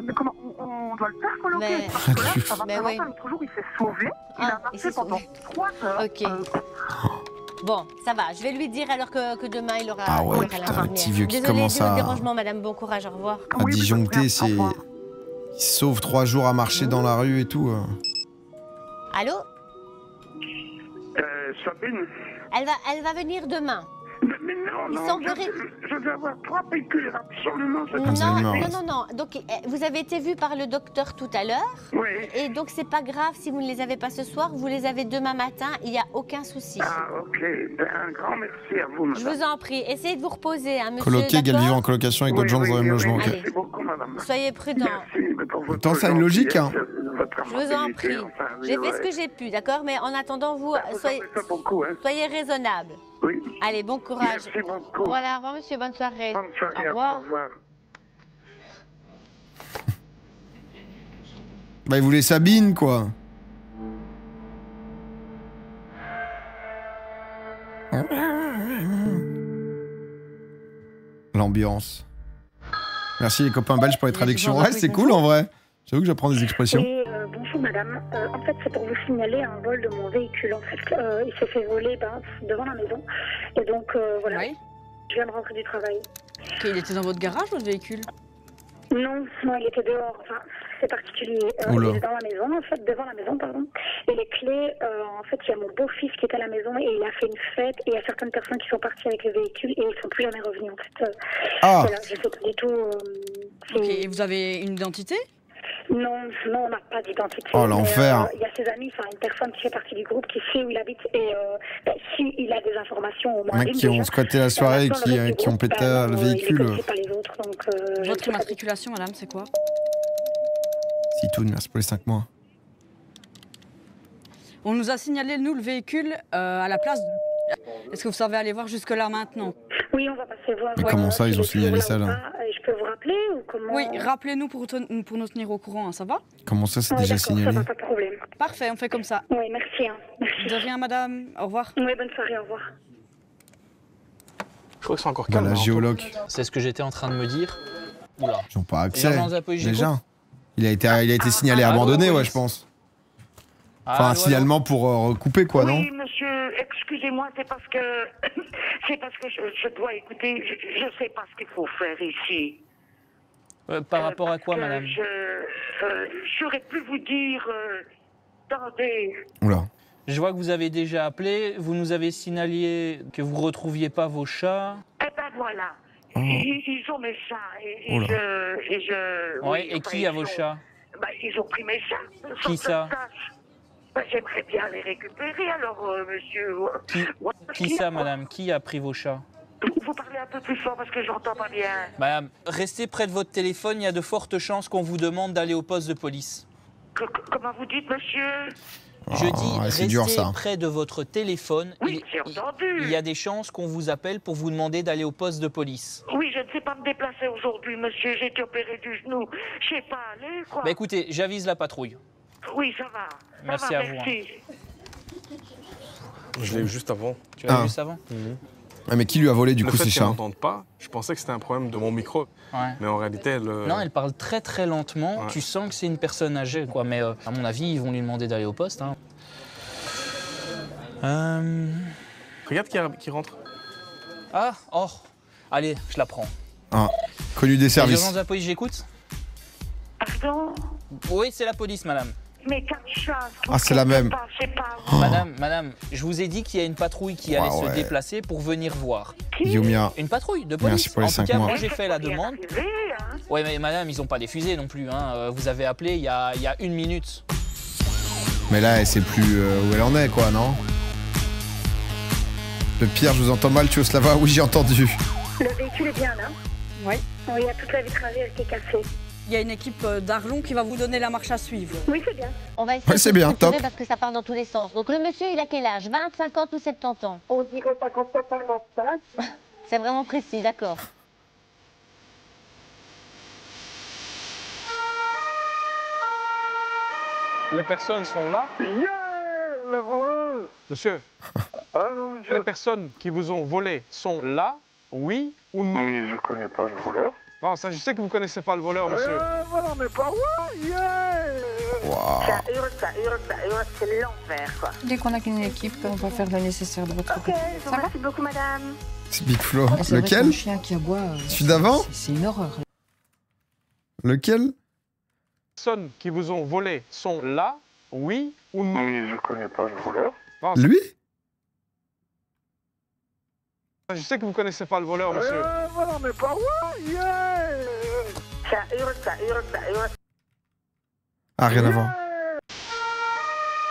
mais comment on doit le faire coloquer. Parce que là, ça va pas longtemps. L'autre jour, il s'est sauvé. Il a marché pendant 3 heures. Ok. Bon, ça va. Je vais lui dire alors que demain, il aura Ah ouais, putain, le petit vieux qui Désolée commence de votre à dérangement, madame. Bon courage, au revoir. disjoncter, c'est... Il se sauve 3 jours à marcher dans la rue et tout. Allô? Sabine. Elle va venir demain. Mais non, semblerait... je vais avoir 3 piqûres, absolument. Non. Donc, vous avez été vu par le docteur tout à l'heure. Oui. Et donc, c'est pas grave si vous ne les avez pas ce soir. Vous les avez demain matin. Il n'y a aucun souci. Ah, ok. Ben, un grand merci à vous, madame. Je vous en prie. Essayez de vous reposer, hein, monsieur. Coloqué égale vivre en colocation avec d'autres gens dans un même logement. Merci beaucoup, madame. Soyez prudents. Pourtant, ça a une logique, hein. Je vous en prie. J'ai fait ce que j'ai pu, d'accord? Mais en attendant, vous, soyez raisonnable. Oui. Allez, bon courage. Merci beaucoup. Voilà, au revoir, monsieur. Bonne soirée. Bonne soirée. Au revoir. Au revoir. Bah, il voulait Sabine, quoi. L'ambiance. Merci les copains belges pour les traductions. Ouais, c'est cool en vrai. J'avoue que j'apprends des expressions. Bonjour madame, en fait c'est pour vous signaler un vol de mon véhicule. En fait, il s'est fait voler devant la maison. Et donc voilà, je viens de rentrer du travail. Ok, il était dans votre garage, votre véhicule? Non, il était dehors. Enfin, c'est particulier. Il était dans la maison, en fait, devant la maison, pardon. Et les clés, en fait, il y a mon beau-fils qui était à la maison et il a fait une fête. Et il y a certaines personnes qui sont parties avec le véhicule et ils ne sont plus jamais revenus, en fait. Voilà, je sais pas du tout. Ok, et vous avez une identité? Non, on n'a pas d'identité. Oh, l'enfer. Il y a ses amis, une personne qui fait partie du groupe qui sait où il habite et s'il a des informations au moins. Mecs qui ont squatté la soirée et qui ont pété le véhicule. Votre immatriculation, madame, c'est quoi? Sitoun, merci pour les 5 mois. On nous a signalé, nous, le véhicule à la place. Est-ce que vous savez aller voir jusque-là maintenant? Oui, on va passer voir. Mais comment ça, ils ont signalé ça là? Je peux vous rappeler rappeler ou comment? Oui, rappelez-nous pour nous tenir au courant, hein, ça va? Comment ça, c'est Oui, déjà d'accord, signalé? ça va, pas de problème. Parfait, on fait comme ça. Oui, merci. Merci. De rien, madame. Au revoir. Oui, bonne soirée, au revoir. Je crois que c'est encore calme. La géologue. C'est ce que j'étais en train de me dire. Oula. Ils n'ont pas accès. Urgence à police, Déjà. j'écoute. Il a été signalé abandonné, ouais, je pense. Enfin, un signalement pour recouper, quoi, non? Oui, monsieur, excusez-moi, c'est parce que je dois écouter, je sais pas ce qu'il faut faire ici. Par rapport à quoi, madame? J'aurais pu vous dire, attendez. Oula. Je vois que vous avez déjà appelé, vous nous avez signalé que vous retrouviez pas vos chats. Eh ben voilà, Oh. ils ont mes chats et Oula. je... Ouais, et qui a vos chats? Bah, ils ont pris mes chats. sans Qui que ça? je sache. Bah, j'aimerais bien les récupérer, alors, monsieur... Qui ça, madame? Qui a pris vos chats? Vous parlez un peu plus fort parce que j'entends pas bien. Madame, restez près de votre téléphone, il y a de fortes chances qu'on vous demande d'aller au poste de police. Comment vous dites, monsieur? Je dis, ouais, c'est restez dur, ça. près de votre téléphone. Oui, j'ai entendu. Il y a des chances qu'on vous appelle pour vous demander d'aller au poste de police. Oui, je ne sais pas me déplacer aujourd'hui, monsieur. J'ai été opéré du genou. Je sais pas aller, quoi. Bah écoutez, j'avise la patrouille. Oui, ça va. Merci ça va, à vous, merci. Je l'ai eu juste avant. Tu l'as vu juste avant? Ah, mais qui lui a volé, du le coup, fait ces qu'elle chats? n'entende pas, je pensais que c'était un problème de mon micro. Ouais. Mais en réalité, elle... Non, elle parle très très lentement. Ouais. Tu sens que c'est une personne âgée, quoi. Mais à mon avis, ils vont lui demander d'aller au poste. Hein. Regarde qui rentre. Ah, oh. Allez, je la prends. Ah, connu des services. Urgence à la police, j'écoute. Pardon? Oui, c'est la police, madame. Mais quatre chats. Ah, c'est la même. Je sais pas. Madame, je vous ai dit qu'il y a une patrouille qui allait se déplacer pour venir voir. Yumia. Une patrouille de police. Merci pour les en tout 5 cas, mois. moi j'ai fait la demande. Ouais, mais madame, ils ont pas des fusées non plus. Hein. Vous avez appelé il y a 1 minute. Mais là, elle sait plus où elle en est, quoi, non? Le pire, je vous entends mal, Tchoslava. Oui, j'ai entendu. Le véhicule est bien là? Oui. Oui, il y a toute la vitre arrière qui est cassée. Il y a une équipe d'Arlon qui va vous donner la marche à suivre. Oui, c'est bien. On va essayer Ouais, c'est de bien, structurer top. parce que ça part dans tous les sens. Donc le monsieur, il a quel âge? 20, 50 ou 70 ans? On dirait 57, 55. C'est vraiment précis, d'accord. Les personnes sont là. Le voleur. Monsieur, les personnes qui vous ont volé sont là, oui ou non? Oui, je connais pas le voleur. Bon, ça, je sais que vous connaissez pas le voleur, monsieur. Voilà, mais pas ouais, Ça hurle, c'est l'enfer, quoi. Dès qu'on a qu'une équipe, on va faire le nécessaire de votre côté. Je vous remercie beaucoup, madame. C'est Big Flo. Ah, c'est vrai Lequel? qu'un chien qui aboie, Celui d'avant? c'est une horreur. Lequel? Les personnes qui vous ont volé sont là, oui ou non? Oui, je connais pas le voleur. Bon, Lui? je sais que vous connaissez pas le voleur, monsieur. Voilà, mais pas ouais, Ça hurle. Ah, rien à voir.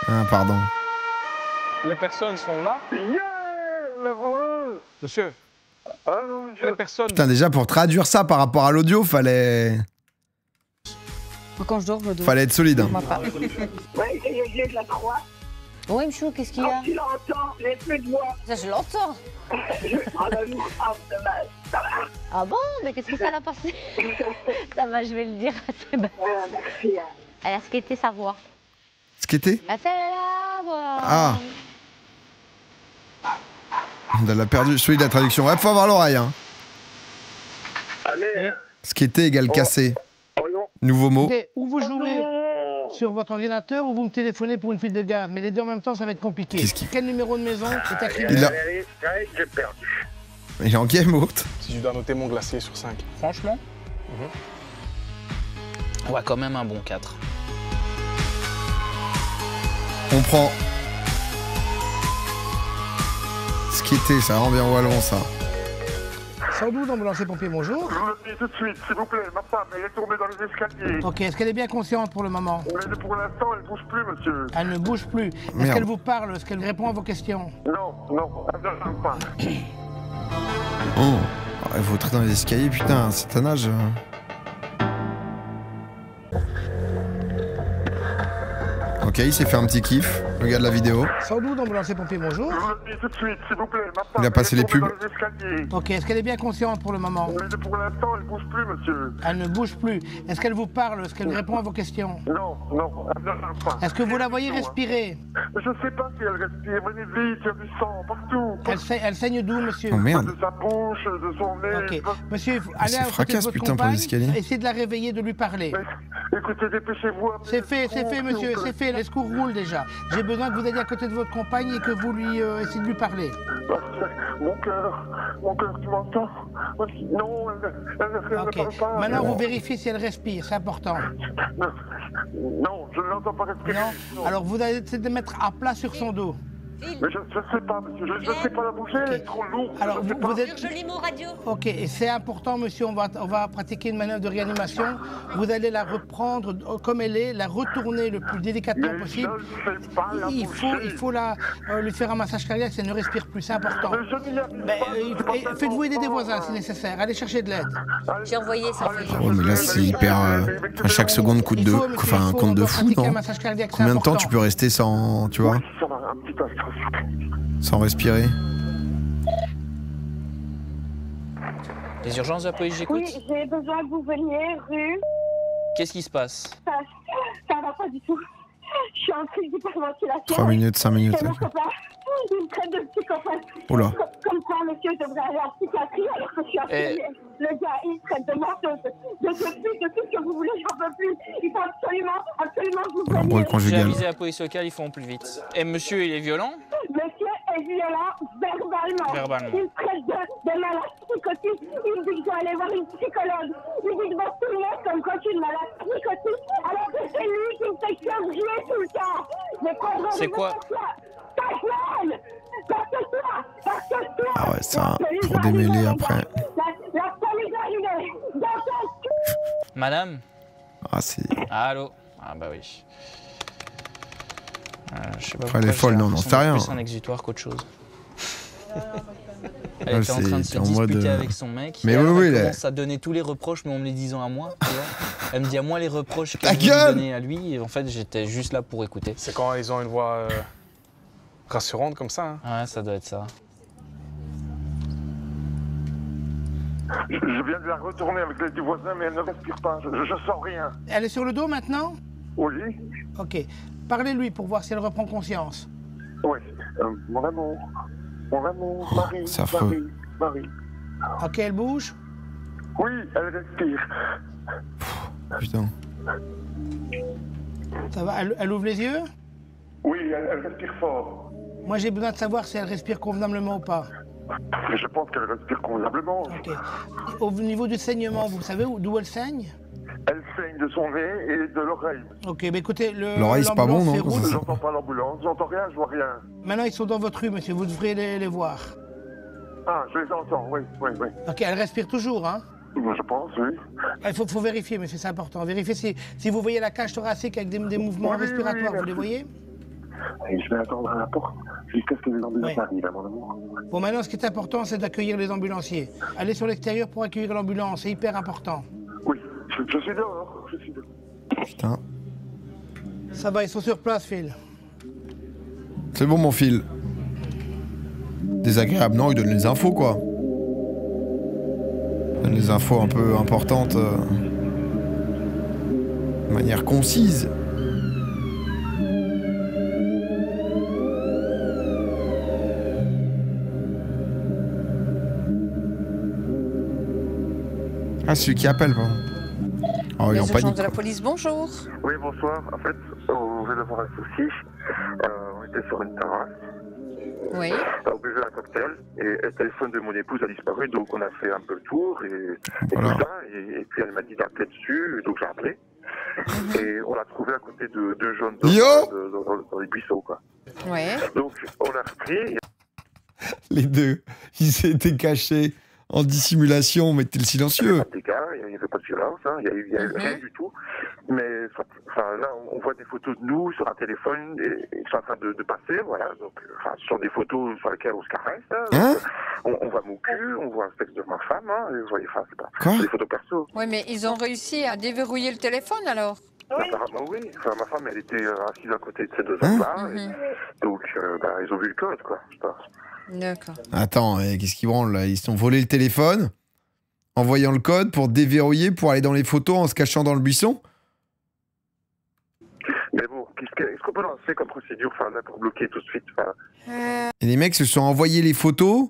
Ah, pardon. Les personnes sont là. Le voleur. Monsieur, les personnes... Putain, déjà, pour traduire ça par rapport à l'audio, fallait Quand je dors, je dors. être solide. hein. Ouais, j'ai de la croix. Oui, Mchou, qu'est-ce qu'il y a? Quand tu l'entends, j'ai plus de voix. Ça, je l'entends. Ah bon? Mais qu'est-ce que ça l'a passé? Ça va, je vais le dire à Sébastien. Elle a skaté sa voix. Skaté? Elle fait la voix. Ah. Elle a perdu celui de la traduction. Ouais, faut avoir l'oreille. Hein. Allez. Skater égale casser. Nouveau mot. Écoutez, ou vous jouez sur votre ordinateur ou vous me téléphonez pour une fuite de garde. Mais les deux en même temps, ça va être compliqué. Quel numéro de maison est écrit? J'ai perdu. Il est en game out. Si je dois noter mon glacier sur 5. Franchement, ouais, quand même un bon 4. On prend. Skater, ça rend bien wallon, ça. 112, ambulancier pompier, bonjour. Je vous le dis tout de suite, s'il vous plaît. Ma femme, elle est tombée dans les escaliers. Ok, est-ce qu'elle est bien consciente pour le moment? Pour l'instant, elle ne bouge plus, monsieur. Elle ne bouge plus. Est-ce Merde. qu'elle vous parle? Est-ce qu'elle répond à vos questions? Non, elle ne répond pas. Oh. Ah, il faut traiter dans les escaliers, putain, c'est un âge. Ok, il s'est fait un petit kiff. Le gars de la vidéo. 112 ambulancier pompier, bonjour. Tout de suite, s'il vous plaît. Il a passé les pubs. Ok, est-ce qu'elle est bien consciente pour le moment? Mais pour l'instant, elle ne bouge plus, monsieur. Elle ne bouge plus. Est-ce qu'elle vous parle? Est-ce qu'elle répond à vos questions? Non, elle ne parle pas. Est-ce que vous la voyez respirer? Je ne sais pas si elle respire. Venez vite, il y a du sang partout. Elle saigne d'où, monsieur? Oh merde. De sa bouche, de son nez. Ok. Monsieur, allez à côté de votre compagne, essayez de la réveiller, de lui parler. Écoutez, dépêchez-vous. C'est fait, monsieur, c'est fait. Les secours roulent déjà. J'ai besoin que vous alliez à côté de votre compagne et que vous lui essayez de lui parler. Mon cœur, tu m'entends? Non, elle ne parle pas. Maintenant, vous vérifiez si elle respire, c'est important. Non, je ne l'entends pas respirer. Non. Alors, vous allez essayer de mettre à plat sur son dos. Mais je ne sais pas, monsieur, je ne sais pas la bouger, elle est trop lourde. Alors, vous êtes... Joli mot radio. Ok, et c'est important, monsieur, on va pratiquer une manœuvre de réanimation. Vous allez la reprendre comme elle est, la retourner le plus délicatement possible. Il faut lui faire un massage cardiaque, si elle ne respire plus, c'est important. Faites-vous aider des voisins si nécessaire, allez chercher de l'aide. J'ai envoyé ça. Oh, mais là, c'est hyper... à chaque seconde, compte de fou, non? Combien de temps tu peux rester sans... Tu vois? Sans respirer. Les urgences de la police, j'écoute. Oui, j'ai besoin que vous veniez rue. Qu'est-ce qui se passe? Ça va pas du tout. Je suis en crise d'hyperventilation. 3 minutes, 5 minutes. Et mon copain, il me traite de psychopathe. Oula. Comme quoi, monsieur, je devrais aller en psychiatrie alors que je suis infirmière. Le gars, il traite de menteuse, de tout ce que vous voulez, j'en peux plus. Il faut absolument que vous veniez. Embrouille conjugale. J'ai avisé la police locale, ils font plus vite. Et monsieur, il est violent? Monsieur est violent verbalement. Il traite de malade psychotique. Il me dit que je dois aller voir une psychologue. Il dit devant tout le monde comme quoi je suis une malade psychotique. Alors que c'est lui qui me fait charger tout le temps. C'est quoi? Ah ouais, ça trop démêlé après. Madame? Ah, c'est... Allô? Ah bah oui. Je sais pas. Après, elle est folle, non, c'est rien. C'est plus un exutoire qu'autre chose. Elle était en train de se disputer avec son mec. Mais elle commence à donner tous les reproches, mais en me les disant à moi. Tu vois. Elle me dit à moi les reproches qu'elle voulait donner à lui. Et en fait, j'étais juste là pour écouter. C'est quand ils ont une voix rassurante comme ça. Hein. Ouais, ça doit être ça. Je viens de la retourner avec l'aide du voisin, mais elle ne respire pas. Je sens rien. Elle est sur le dos maintenant? Oui. Ok. Parlez-lui pour voir si elle reprend conscience. Oui. Mon amour, Marie, Marie. Ok, elle bouge? Oui, elle respire. Putain. Ça va, elle ouvre les yeux? Oui, elle respire fort. Moi, j'ai besoin de savoir si elle respire convenablement ou pas. Je pense qu'elle respire convenablement. Ok. Au niveau du saignement, vous savez d'où elle saigne? Elle saigne de son nez et de l'oreille. Ok, mais écoutez, l'oreille, c'est pas bon, non? J'entends pas l'ambulance, j'entends rien, je vois rien. Maintenant, ils sont dans votre rue, monsieur, vous devriez les voir. Ah, je les entends, oui. Ok, elle respire toujours, hein? Je pense, oui. Il faut vérifier, monsieur, c'est important. Vérifiez si vous voyez la cage thoracique avec des mouvements respiratoires, vous les voyez? Et je vais attendre à la porte jusqu'à ce que les ambulances arrivent, à mon amour. Bon, maintenant, ce qui est important, c'est d'accueillir les ambulanciers. Aller sur l'extérieur pour accueillir l'ambulance, c'est hyper important. Oui, je suis dehors, Putain. Ça va, ils sont sur place, Phil. C'est bon, mon Phil. Désagréable, non, il donne les infos, quoi. Il donne les infos un peu importantes de manière concise. Ah, celui qui appelle, pardon. Oh, les urgences de la police, bonjour. Oui, bonsoir. En fait, on vient d'avoir un souci. On était sur une terrasse. Oui. On buvait un cocktail et le téléphone de mon épouse a disparu, donc on a fait un peu le tour et voilà. tout ça. Et puis elle m'a dit d'appeler dessus, donc j'ai appelé. Et on l'a trouvé à côté de deux jaunes dans les buissons, quoi. Ouais. Donc on l'a repris. Les deux, ils s'étaient cachés en dissimulation, mettez le silencieux. Il n'y avait pas de violence, hein. Il n'y a eu rien du tout. Mais là, on voit des photos de nous sur un téléphone et ils sont en train de passer, voilà. Donc, ce sont des photos sur lesquelles on se caresse. Hein, on voit mon cul, on voit un sexe de ma femme. Hein, et vous voyez, c'est des photos perso. Oui, mais ils ont réussi à déverrouiller le téléphone alors? Apparemment, oui. Enfin, ma femme, elle était assise à côté de ces deux hommes-là. Donc, ils ont vu le code, quoi, je pense. D'accord. Attends, qu'est-ce qu'ils branlent là? Ils se sont volé le téléphone en voyant le code pour déverrouiller, pour aller dans les photos en se cachant dans le buisson? Mais bon, qu'est-ce qu'on peut lancer comme procédure là, pour bloquer tout de suite Et les mecs se sont envoyés les photos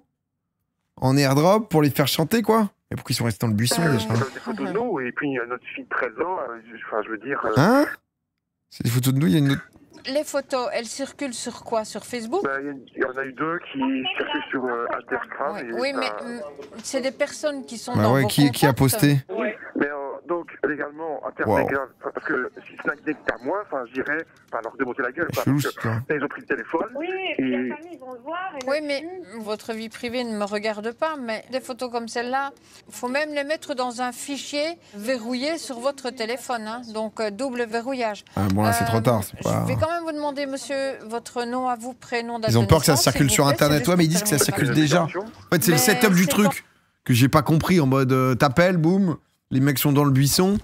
en airdrop pour les faire chanter, quoi? Et pourquoi ils sont restés dans le buisson déjà? Des photos de nous, et puis notre fille de 13 ans, je veux dire... Hein? C'est des photos de nous, il y a une autre... Les photos, elles circulent sur quoi? Sur Facebook? Il y en a eu 2 qui circulent sur Instagram. Oui, mais c'est des personnes qui sont Bah dans ouais, vos qui a posté? Oui, mais donc légalement, en termes légaux, parce que si ce n'est que à moi, je dirais, leur démonter la gueule. Parce que ils ont pris le téléphone. Oui, et puis la famille, ils vont le voir. Oui, mais votre vie privée ne me regarde pas, mais des photos comme celle-là, il faut même les mettre dans un fichier verrouillé sur votre téléphone, hein, donc double verrouillage. Ah bon, là, c'est trop tard. Je vais quand même vous demander, monsieur, votre nom à vous, prénom d'adresse. Ils ont peur que ça circule sur Internet, ouais, mais ils disent que ça circule déjà. En fait, c'est le setup du truc que j'ai pas compris, en mode t'appelles, boum, les mecs sont dans le buisson.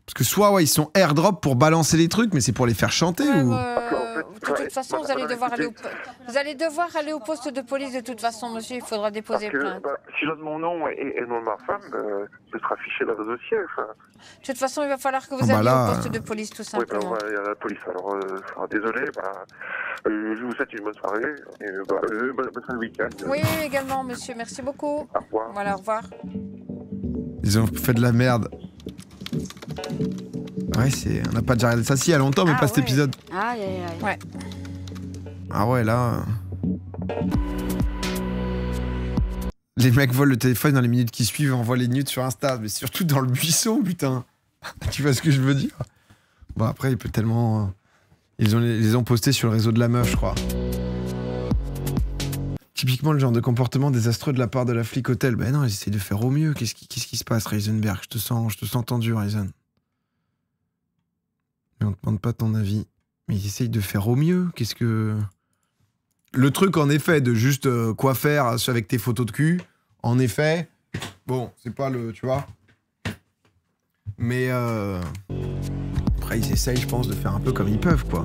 Parce que soit ils sont airdrop pour balancer les trucs, mais c'est pour les faire chanter ou... De toute façon, vous allez devoir aller au poste de police de toute façon, monsieur, il faudra déposer plainte. Si je donne mon nom et le nom de ma femme, ce sera affiché dans le dossier. De toute façon, il va falloir que vous alliez au poste de police, tout simplement. Oui, il y a la police. Alors, désolé, je vous souhaite une bonne soirée et bonne fin de week-end. Oui, également, monsieur, merci beaucoup. Au revoir. Voilà, au revoir. Ils ont fait de la merde. Ouais, on n'a pas déjà regardé ça si il y a longtemps, mais pas cet épisode. Aïe, aïe, aïe. Ouais. Ah ouais, là... Les mecs volent le téléphone dans les minutes qui suivent et envoient les nudes sur Insta, mais surtout dans le buisson, putain. Tu vois ce que je veux dire? Bon, après, il peut tellement... Ils les ont postés sur le réseau de la meuf, je crois. Typiquement le genre de comportement désastreux de la part de la flic hôtel. Ben non, ils essayent de faire au mieux. Qu'est-ce qui se passe, Reisenberg? Je te sens tendu, Reisen. Mais on te demande pas ton avis. Mais ils essayent de faire au mieux. Qu'est-ce que... Le truc, en effet, de juste quoi faire avec tes photos de cul, en effet, bon, c'est pas le... Tu vois? Mais après, ils essayent, je pense, de faire un peu comme ils peuvent, quoi.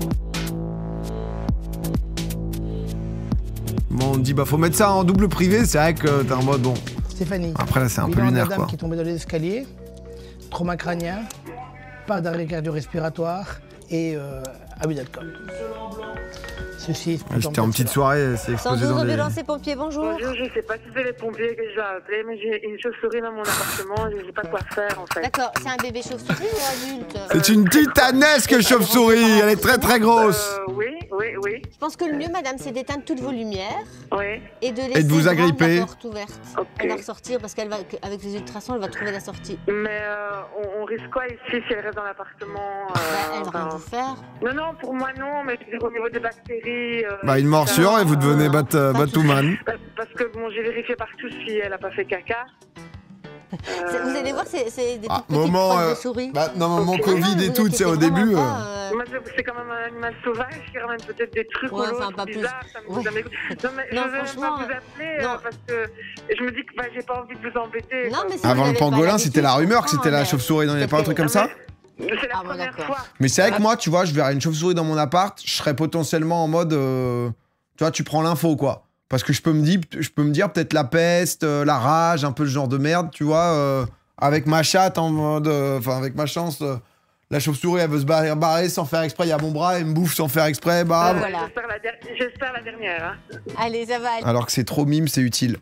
Bon, on dit, faut mettre ça en double privé, c'est vrai que t'es en mode, bon... Stéphanie. Après, là, c'est un peu lunaire, quoi. Qui est tombée dans les escaliers, trauma crânien, pas d'arrêt cardio-respiratoire et abus d'alcool. Ceci J'étais en petite soirée, c'est explosé dans les... ambulance et pompiers, bonjour. Bonjour, je sais pas si c'est les pompiers que je dois appeler, mais j'ai une chauve-souris dans mon appartement, je sais pas quoi faire en fait. D'accord, c'est un bébé chauve-souris ou adulte? C'est une titanesque chauve-souris, elle est très très grosse. Oui. Je pense que le mieux, madame, c'est d'éteindre toutes vos lumières. Oui. Et de laisser vous agripper. la porte ouverte. Okay. Elle va ressortir parce qu'avec les ultrasons, elle va trouver la sortie. Mais on risque quoi ici si elle reste dans l'appartement Elle va rien vous faire. Non, pour moi non, mais je veux dire au niveau des bactéries... Une morsure et vous devenez Batwoman. Parce que bon, j'ai vérifié partout si elle a pas fait caca. Vous allez voir, c'est des petites moment, de souris. moment Covid et tout, tu sais, au début... C'est quand même un animal sauvage qui ramène peut-être des trucs ou l'autre bizarres. Non, mais je veux pas vous appeler parce que je me dis que j'ai pas envie de vous embêter. Avant le pangolin, c'était la rumeur que c'était la chauve-souris, non? Il n'y a pas un truc comme ça? C'est la première fois. Mais c'est vrai que moi, tu vois, je verrais une chauve-souris dans mon appart, je serais potentiellement en mode... tu vois, tu prends l'info, quoi. Parce que je peux me dire peut-être la peste, la rage, un peu ce genre de merde, tu vois, avec ma chatte en mode... avec ma chance, la chauve-souris, elle veut se barrer sans faire exprès, il y a mon bras, elle me bouffe sans faire exprès, bam. Voilà. J'espère la dernière. Hein. Allez, ça va aller. Alors que c'est trop mime, c'est utile.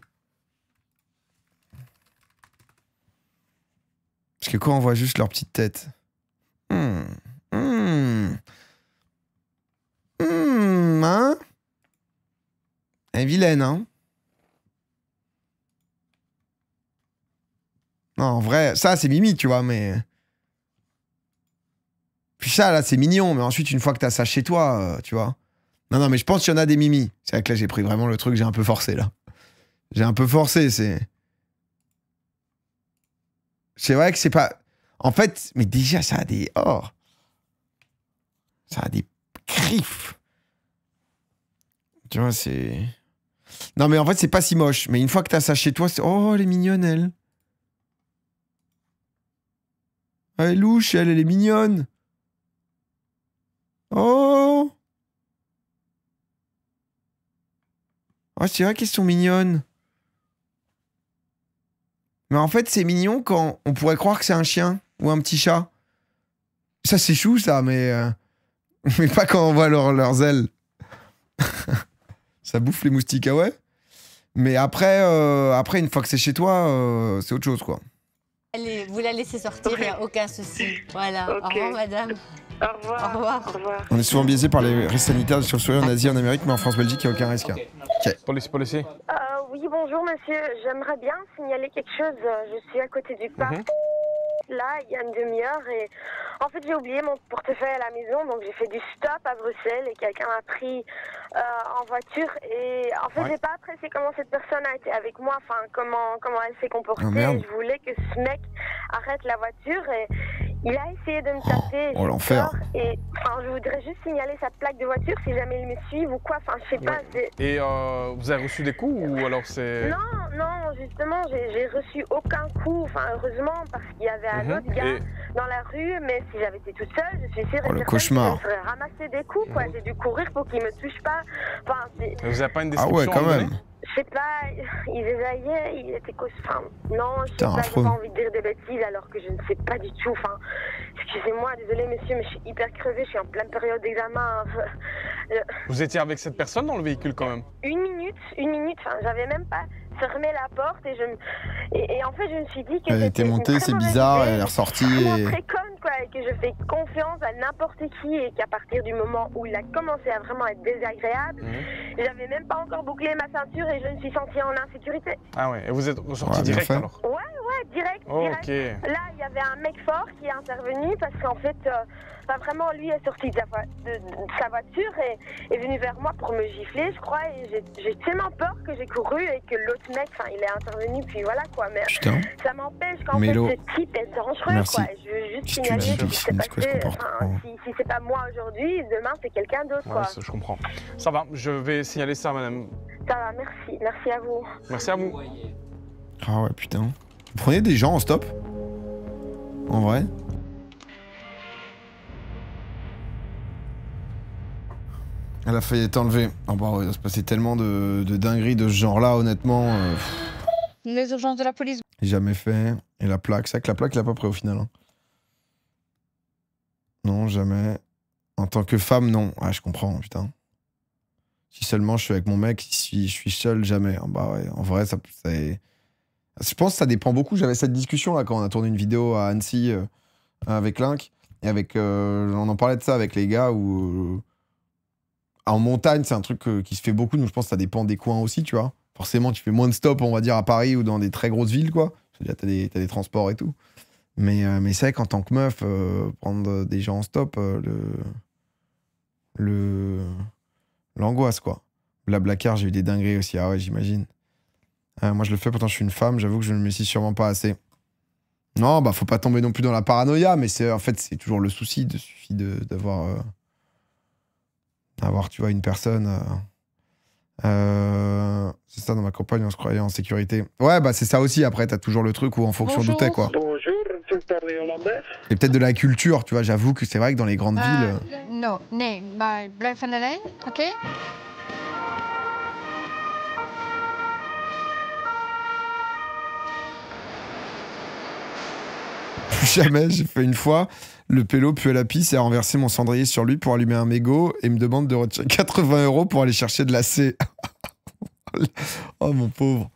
Parce que quand on voit juste leur petite tête... Hein? Elle est vilaine, hein? Non, en vrai, ça, c'est Mimi, tu vois, mais... Puis ça, là, c'est mignon, mais ensuite, une fois que t'as ça chez toi, tu vois... Non, mais je pense qu'il y en a des Mimi. C'est vrai que là, j'ai pris vraiment le truc, j'ai un peu forcé, là. J'ai un peu forcé, c'est... C'est vrai que c'est pas... En fait, mais déjà, ça a des... Oh! Ça a des griffes. Tu vois, c'est... Non, mais en fait, c'est pas si moche. Mais une fois que t'as ça chez toi, c'est... Oh, elle est mignonne, elle. Elle est louche, elle est mignonne. Oh. Oh, c'est vrai qu'elles sont mignonnes. Mais en fait, c'est mignon quand on pourrait croire que c'est un chien ou un petit chat. Ça, c'est chou, ça, mais pas quand on voit leurs ailes. Ça bouffe les moustiques, ah ouais. Mais après, une fois que c'est chez toi, c'est autre chose, quoi. Allez, vous la laissez sortir, il n'y a aucun souci. Voilà. Au revoir, madame. Au revoir. Au revoir. Au revoir. On est souvent biaisé par les risques sanitaires de chauve-souris en Asie, en Amérique, mais en France, Belgique, il n'y a aucun risque. Ok. Policier. Oui, bonjour monsieur. J'aimerais bien signaler quelque chose. Je suis à côté du parc. Là, il y a une demi-heure et en fait j'ai oublié mon portefeuille à la maison, donc j'ai fait du stop à Bruxelles et quelqu'un m'a pris en voiture et en fait j'ai pas apprécié comment cette personne a été avec moi, enfin comment elle s'est comportée. Je voulais que ce mec arrête la voiture et il a essayé de me taper. Oh l'enfer. Et enfin je voudrais juste signaler sa plaque de voiture si jamais il me suit ou quoi, enfin je sais pas. Et vous avez reçu des coups ou alors c'est... Non, justement, j'ai reçu aucun coup, enfin heureusement, parce qu'il y avait un autre gars dans la rue, mais si j'avais été toute seule, je suis sûre et certaine que je serais ramassé des coups, quoi. J'ai dû courir pour qu'il me touche pas. Enfin, vous avez pas une description? Ah ouais, quand même. Je sais pas, il désaillait, il était enfin, non, je sais pas, j'ai pas envie de dire des bêtises alors que je ne sais pas du tout, enfin, excusez-moi, désolé monsieur, mais je suis hyper crevée, je suis en pleine période d'examen. Vous étiez avec cette personne dans le véhicule quand même? Une minute, enfin, j'avais même pas fermé la porte et en fait je me suis dit que elle était montée, c'est bizarre, elle est ressortie et... très conne quoi, et que je fais confiance à n'importe qui et qu'à partir du moment où il a commencé à vraiment être désagréable, j'avais même pas encore bouclé ma ceinture et je me suis sentie en insécurité. Ah ouais, et vous êtes ressorti direct alors? Ouais, direct. Okay. Là, il y avait un mec fort qui est intervenu parce qu'en fait, vraiment, lui est sorti de sa voiture et est venu vers moi pour me gifler, je crois, et j'ai tellement peur que j'ai couru et que l'autre mec, enfin, il est intervenu, puis voilà quoi, mais ça m'empêche qu'en fait, ce type est dangereux, quoi. Je veux juste signaler ce qui s'est passé, si c'est pas moi aujourd'hui, demain c'est quelqu'un d'autre, quoi. Je comprends. Ça va, je vais signaler ça, madame. Ça va, merci à vous. Merci à vous. Ah ouais, putain. Vous prenez des gens en stop? En vrai? Elle a failli être enlevée. Oh bah ouais, il va se passer tellement de dingueries de ce genre-là, honnêtement. Les urgences de la police. Jamais fait. Et la plaque, c'est vrai que la plaque, il l'a pas pris au final. Hein. Non, jamais. En tant que femme, non. Ah, je comprends, putain. Si seulement je suis avec mon mec, si je suis seul, jamais. Oh bah ouais, en vrai, ça c'est... Je pense que ça dépend beaucoup. J'avais cette discussion là quand on a tourné une vidéo à Annecy avec Link. Et avec, on en parlait de ça avec les gars où... en montagne, c'est un truc qui se fait beaucoup. Donc je pense que ça dépend des coins aussi, tu vois. Forcément, tu fais moins de stops, on va dire, à Paris ou dans des très grosses villes, quoi. C'est-à-dire, t'as des transports et tout. Mais c'est vrai qu'en tant que meuf, prendre des gens en stop, l'angoisse, quoi. Blablacar, j'ai eu des dingueries aussi. Ah ouais, j'imagine. Moi, je le fais, pourtant, je suis une femme. J'avoue que je ne me suis sûrement pas assez. Non, bah, faut pas tomber non plus dans la paranoïa, mais en fait, c'est toujours le souci. Il suffit d'avoir, tu vois, une personne. C'est ça, dans ma campagne, on se croyait en sécurité. Ouais, bah, c'est ça aussi. Après, t'as toujours le truc où en fonction d'où t'es, quoi. Bonjour, tu parles hollandais? Et peut-être de la culture, tu vois. J'avoue que c'est vrai que dans les grandes villes. Non, nee, maar blijf aan de lijn, oké? Plus jamais, j'ai fait une fois. Le pélo pue à la pisse et a renversé mon cendrier sur lui pour allumer un mégot et me demande de retirer 80 € pour aller chercher de la C. Oh mon pauvre.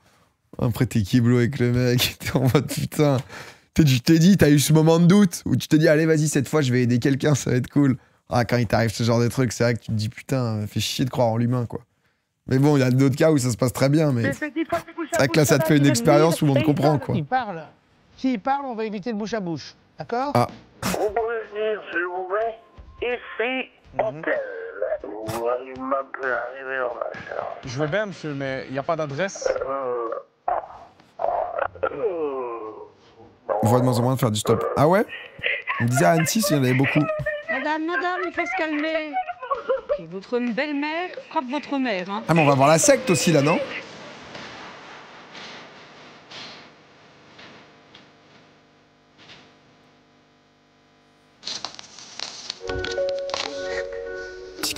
Après t'es kiblo avec le mec, t'es en mode putain. Tu t'es dit, t'as eu ce moment de doute où tu te dis allez vas-y cette fois je vais aider quelqu'un, ça va être cool. Ah quand il t'arrive ce genre de truc, c'est vrai que tu te dis putain, fais chier de croire en l'humain quoi. Mais bon, il y a d'autres cas où ça se passe très bien, mais c'est vrai que là ça te fait une expérience où on te comprend quoi. S'il parle, on va éviter le bouche à bouche. D'accord? Ah. Vous pouvez venir, s'il vous plaît, ici, hôtel. Vous m'appelez arriver en machin. Je veux bien, monsieur, mais il n'y a pas d'adresse. On voit de moins en moins de faire du stop. Ah ouais? On me disait à Annecy, il y en avait beaucoup. Madame, il faut se calmer. Votre belle-mère frappe votre mère. Hein. Ah mais on va voir la secte aussi là, non?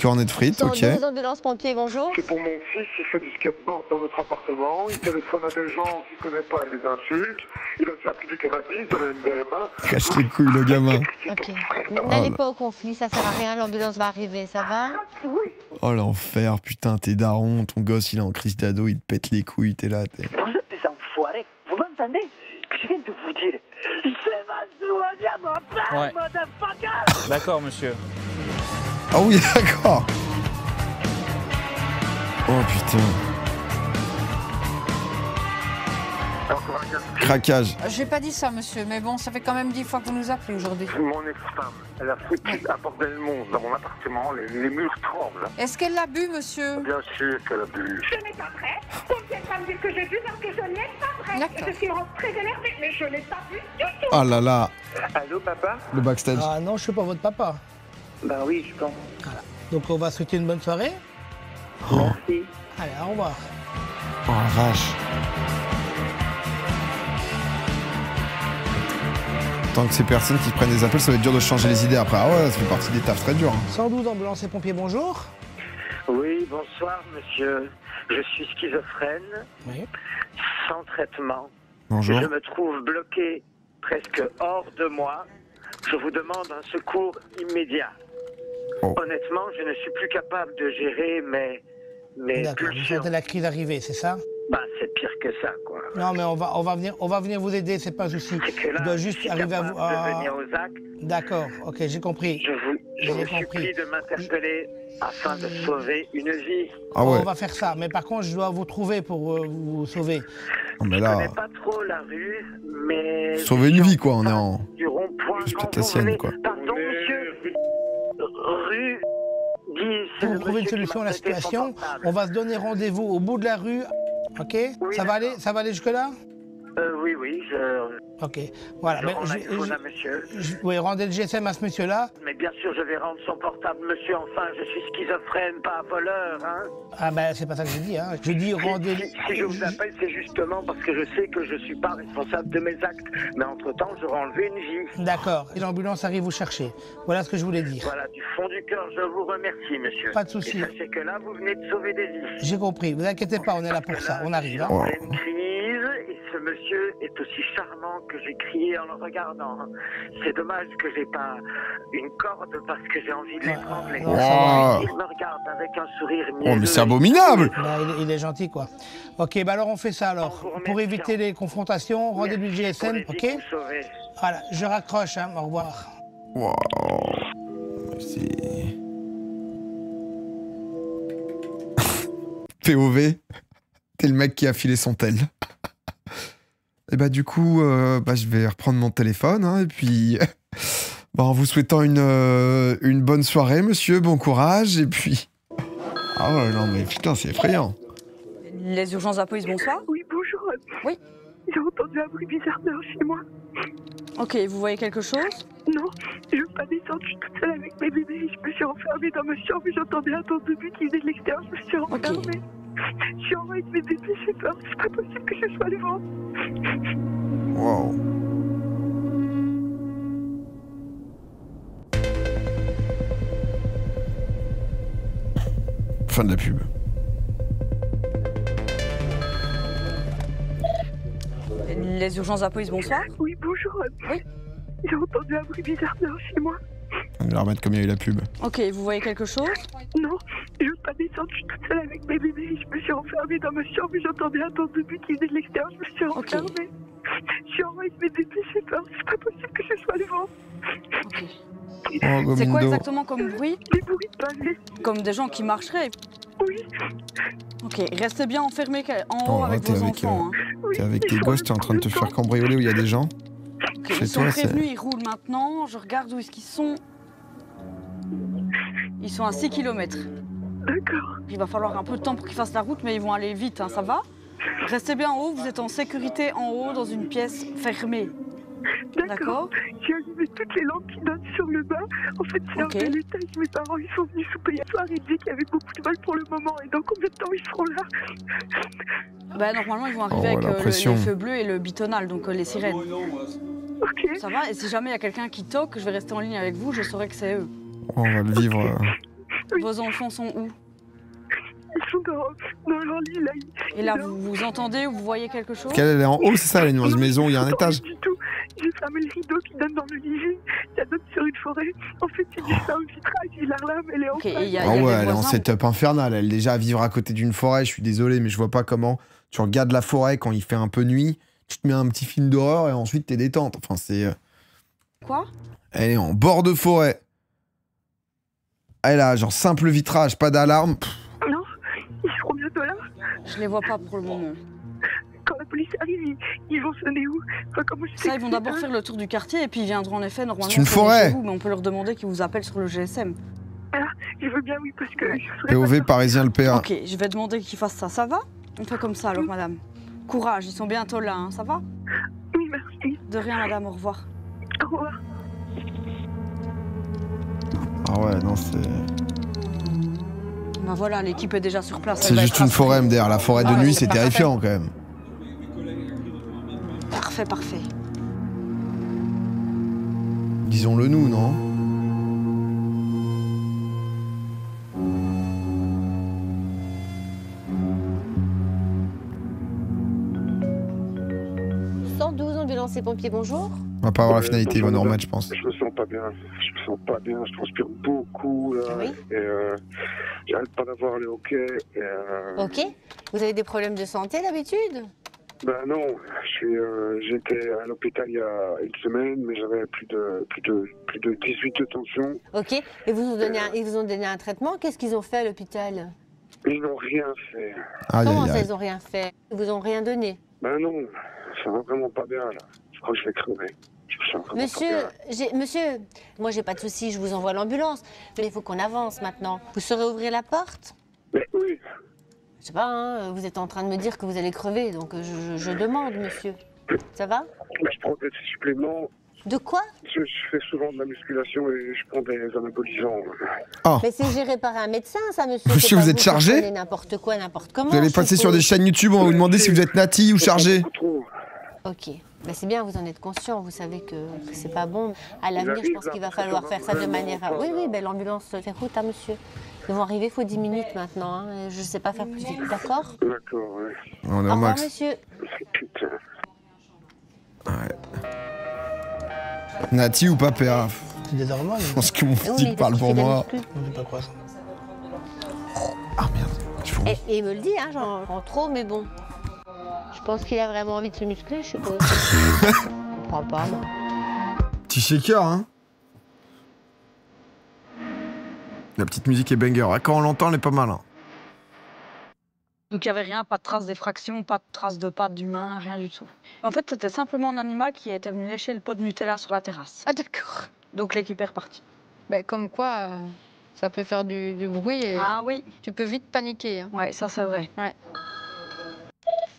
cornet de frites, ok. Ambulance pompier, bonjour. C'est pour mon fils, il fait du skateboard dans notre appartement, il téléphone à des gens qu'il ne connaît pas, il les insulte, il a déjà pris du cannabis, il a une BMA. Cache les couilles, le gamin. Ok. N'allez pas au conflit, ça sert à rien, l'ambulance va arriver, ça va? Oh l'enfer, putain, t'es daron, ton gosse il est en crise d'ado, il te pète les couilles, t'es là, t'es... Vous êtes des enfoirés, vous m'entendez? Je viens de vous dire, c'est ma soirée à mon père, Ouais. motherfucker! D'accord, monsieur. Ah oui, d'accord. Oh putain. Craquage. J'ai pas dit ça, monsieur, mais bon, ça fait quand même 10 fois que vous nous appelez aujourd'hui. Mon ex-femme, elle a foutu un bordel monstre dans mon appartement, les murs tremblent. Est-ce qu'elle l'a bu, monsieur? Bien sûr qu'elle a bu. Ce n'est pas vrai. Vous ne pouvez pas me dire que j'ai bu parce que ce n'est pas vrai. Je suis très énervée, mais je n'ai pas bu du tout. Ah là là. Allô, papa? Le backstage. Ah non, je suis pas votre papa. Bah oui, je pense. Voilà. Donc on va souhaiter une bonne soirée. Merci. Allez, au revoir. Oh la vache. Tant que ces personnes qui prennent des appels, ça va être dur de changer les idées après. Ah ouais, ça fait partie des tafs très durs. 112 ambulance et pompiers, bonjour. Oui, bonsoir, monsieur. Je suis schizophrène, sans traitement. Bonjour. Je me trouve bloqué presque hors de moi. Je vous demande un secours immédiat. Oh. Honnêtement, je ne suis plus capable de gérer mes D'accord, vous pulsions. sentez la crise arriver, c'est ça? Bah, c'est pire que ça, quoi. Non, mais on va venir vous aider, c'est pas un souci. Je dois juste arriver à vous. De venir aux actes. D'accord, ok, j'ai compris. Je vous supplie de m'interpeller afin de sauver une vie. Ah ouais. On va faire ça, mais par contre, je dois vous trouver pour vous sauver. Oh, mais Je là, connais pas trop la rue, mais... sauver une vie quoi, on est en... Du rond-point, Juste quand ta vous sienne venez- quoi. Pardon, monsieur. Rue 10. Pour trouver une solution à la situation, on va se donner rendez-vous au bout de la rue. Ok? Ça va aller jusque-là? Oui, oui, Ok, voilà. je Mais rends l'iPhone à monsieur. oui, rendez le GSM à ce monsieur-là. Mais bien sûr, je vais rendre son portable, monsieur. Enfin, je suis schizophrène, pas voleur, hein. Ah ben, c'est pas ça que je dis, hein. Je dis rendez... Si je vous appelle, c'est justement parce que je sais que je suis pas responsable de mes actes. Mais entre-temps, j'aurais enlevé une vie. D'accord, et l'ambulance arrive vous chercher. Voilà ce que je voulais dire. Voilà, du fond du cœur, je vous remercie, monsieur. Pas de souci. Et sachez que là, vous venez de sauver des vies. J'ai compris, vous inquiétez pas, on est là pour ça, on arrive. Hein. En pleine crise, et ce monsieur est aussi charmant que j'ai crié en le regardant. C'est dommage que j'ai pas une corde parce que j'ai envie de l'étrangler. non, ça va. Il me regarde avec un sourire Oh mais c'est abominable. Bah, il est gentil, quoi. Ok, bah alors on fait ça alors. Pour éviter les confrontations, rendez-vous le GSM, ok? Voilà, je raccroche, hein, au revoir. Wow. C'est... POV, t'es le mec qui a filé son tel. Et bah du coup, je vais reprendre mon téléphone, hein, et puis... en vous souhaitant une bonne soirée, monsieur, bon courage, et puis... Ah ouais, non mais putain, c'est effrayant. Les urgences à police, bonsoir. Oui, bonjour. Oui. J'ai entendu un bruit bizarre dehors chez moi. Ok, vous voyez quelque chose? Non, je veux pas descendre, je suis toute seule avec mes bébés. Je me suis enfermée dans ma chambre et j'entendais un ton de but qui venait de l'extérieur. Je me suis enfermée. Je suis en haut avec mes bébés, j'ai peur. C'est pas possible que je sois devant. Wow. Fin de la pub. Les urgences à police, bonsoir. Oui, bonjour. Oui. J'ai entendu un bruit bizarre dehors chez moi. On va la remettre comme il y a eu la pub. Ok, vous voyez quelque chose? Non, je veux pas descendre, je suis toute seule avec mes bébés. Je me suis enfermée dans ma chambre et j'entendais un ton de but qui venait de l'extérieur. Je me suis enfermée. Je suis en haut avec mes bébés, j'ai peur. C'est pas possible que je sois devant. Oh, C'est quoi exactement comme bruit? Des bruits de pavés. Comme des gens qui marcheraient? Oui. Ok, restez bien enfermés en haut Oh, là, avec t'es vos avec, enfants. t'es avec tes gosses, t'es en train de te faire cambrioler où il y a des gens. Ok, Chez ils sont toi, prévenus, ils roulent maintenant. Je regarde où est-ce qu'ils sont. Ils sont à 6 km. D'accord. Il va falloir un peu de temps pour qu'ils fassent la route, mais ils vont aller vite, hein, ça va? Restez bien en haut, vous êtes en sécurité en haut dans une pièce fermée. D'accord. J'ai allumé toutes les lampes qui donnent sur le bas. En fait, c'est un bel étage. Mes parents, ils sont venus souper hier soir et ils disaient qu'il y avait beaucoup de mal pour le moment. Et dans combien de temps ils seront là? Bah, normalement, ils vont arriver avec les feux bleus et le bitonal, donc les sirènes. Ok. Ça va? Et si jamais il y a quelqu'un qui toque, je vais rester en ligne avec vous, je saurai que c'est eux. On va le vivre. Vos enfants sont où? Ils sont dans leur lit, là. Et là, vous entendez ou vous voyez quelque chose? Elle est en haut, c'est ça, elle est dans une maison où il y a un étage. Du tout. J'ai fermé le rideau qui donne dans le lit. Ça donne sur une forêt. En fait, il y a un vitrage, il la relame, elle est en face. Ah ouais, elle est en setup infernal. Elle est déjà à vivre à côté d'une forêt. Je suis désolé, mais je vois pas comment tu regardes la forêt quand il fait un peu nuit. Tu te mets un petit film d'horreur et ensuite t'es détente. Enfin, c'est. Quoi? Elle est en bord de forêt. Elle a genre simple vitrage, pas d'alarme. Non, ils seront bientôt là. Je les vois pas pour le moment. Quand la police arrive, ils vont sonner où? Enfin, comment je Ça, ils vont d'abord faire le tour du quartier et puis ils viendront en effet normalement. C'est une sonner forêt. chez vous, mais on peut leur demander qu'ils vous appellent sur le GSM. Ah, je veux bien, oui, parce que... POV parisien le PA. Ok, je vais demander qu'ils fassent ça. Ça va? On fait comme ça alors, madame. Courage, ils sont bientôt là, hein. Ça va? Oui, merci. De rien, madame, au revoir. Au revoir. Ah ouais, non, c'est. Bah voilà, l'équipe est déjà sur place. C'est juste une forêt, MDR. La forêt de Ah ouais, nuit, c'est c'est parfait. terrifiant quand même. Parfait, parfait. Disons-le nous, non? Ambulance et pompiers, bonjour. On va pas avoir la finalité, il va nous remettre, je pense. Je me sens pas bien. Je me sens pas bien. Je transpire beaucoup là. Oui. Et j'arrête pas d'avoir les hoquets. Ok. Vous avez des problèmes de santé d'habitude? Ben non. J'étais à l'hôpital il y a une semaine, mais j'avais plus de 18 de tension. Ok. Et ils vous ont donné un traitement? Qu'est-ce qu'ils ont fait à l'hôpital? Ils n'ont rien fait. Comment ça, ils ont rien fait? Ils vous ont rien donné? Ben non. Ça va vraiment pas bien là. Je crois que je vais crever. Monsieur, moi j'ai pas de soucis, je vous envoie l'ambulance. Mais il faut qu'on avance maintenant. Vous saurez ouvrir la porte? Mais oui. Je sais pas, hein, vous êtes en train de me dire que vous allez crever, donc je demande, monsieur. Ça va? Je prends des suppléments. De quoi? Je fais souvent de la musculation et je prends des anabolisants. Oh. Mais c'est géré par un médecin, ça, monsieur. Monsieur, vous êtes chargé? Vous prenez n'importe quoi, n'importe comment. Vous allez passer sur des chaînes YouTube, on va vous demander si vous êtes nati ou chargé. Ok, ben, c'est bien, vous en êtes conscient, vous savez que c'est pas bon. À l'avenir, je pense qu'il va falloir faire ça de manière... Oui, ben, l'ambulance fait route, hein, monsieur. Ils vont arriver, il faut 10 minutes maintenant, hein. Je sais pas faire plus vite, d'accord? D'accord, ouais. On est au au revoir, max. monsieur. Putain. Ouais. Nati ou pas PA? C'est des hormones. Je pense que mon petit parle pour moi. Je sais pas quoi ça. Ah merde. Et il me le dit, hein, j'en prends trop, mais bon. Je pense qu'il a vraiment envie de se muscler, je sais pas. Je comprends pas, moi. Petit shaker, hein. La petite musique est banger. Quand on l'entend, elle est pas mal. Hein. Donc il n'y avait rien, pas de traces d'effraction, pas de traces de pattes d'humain, rien du tout. En fait, c'était simplement un animal qui était venu lécher le pot de Nutella sur la terrasse. Ah d'accord. Donc l'équipe est repartie. Ben, comme quoi, ça peut faire du bruit et Ah oui. tu peux vite paniquer. Hein. Ouais, ça c'est vrai. Ouais.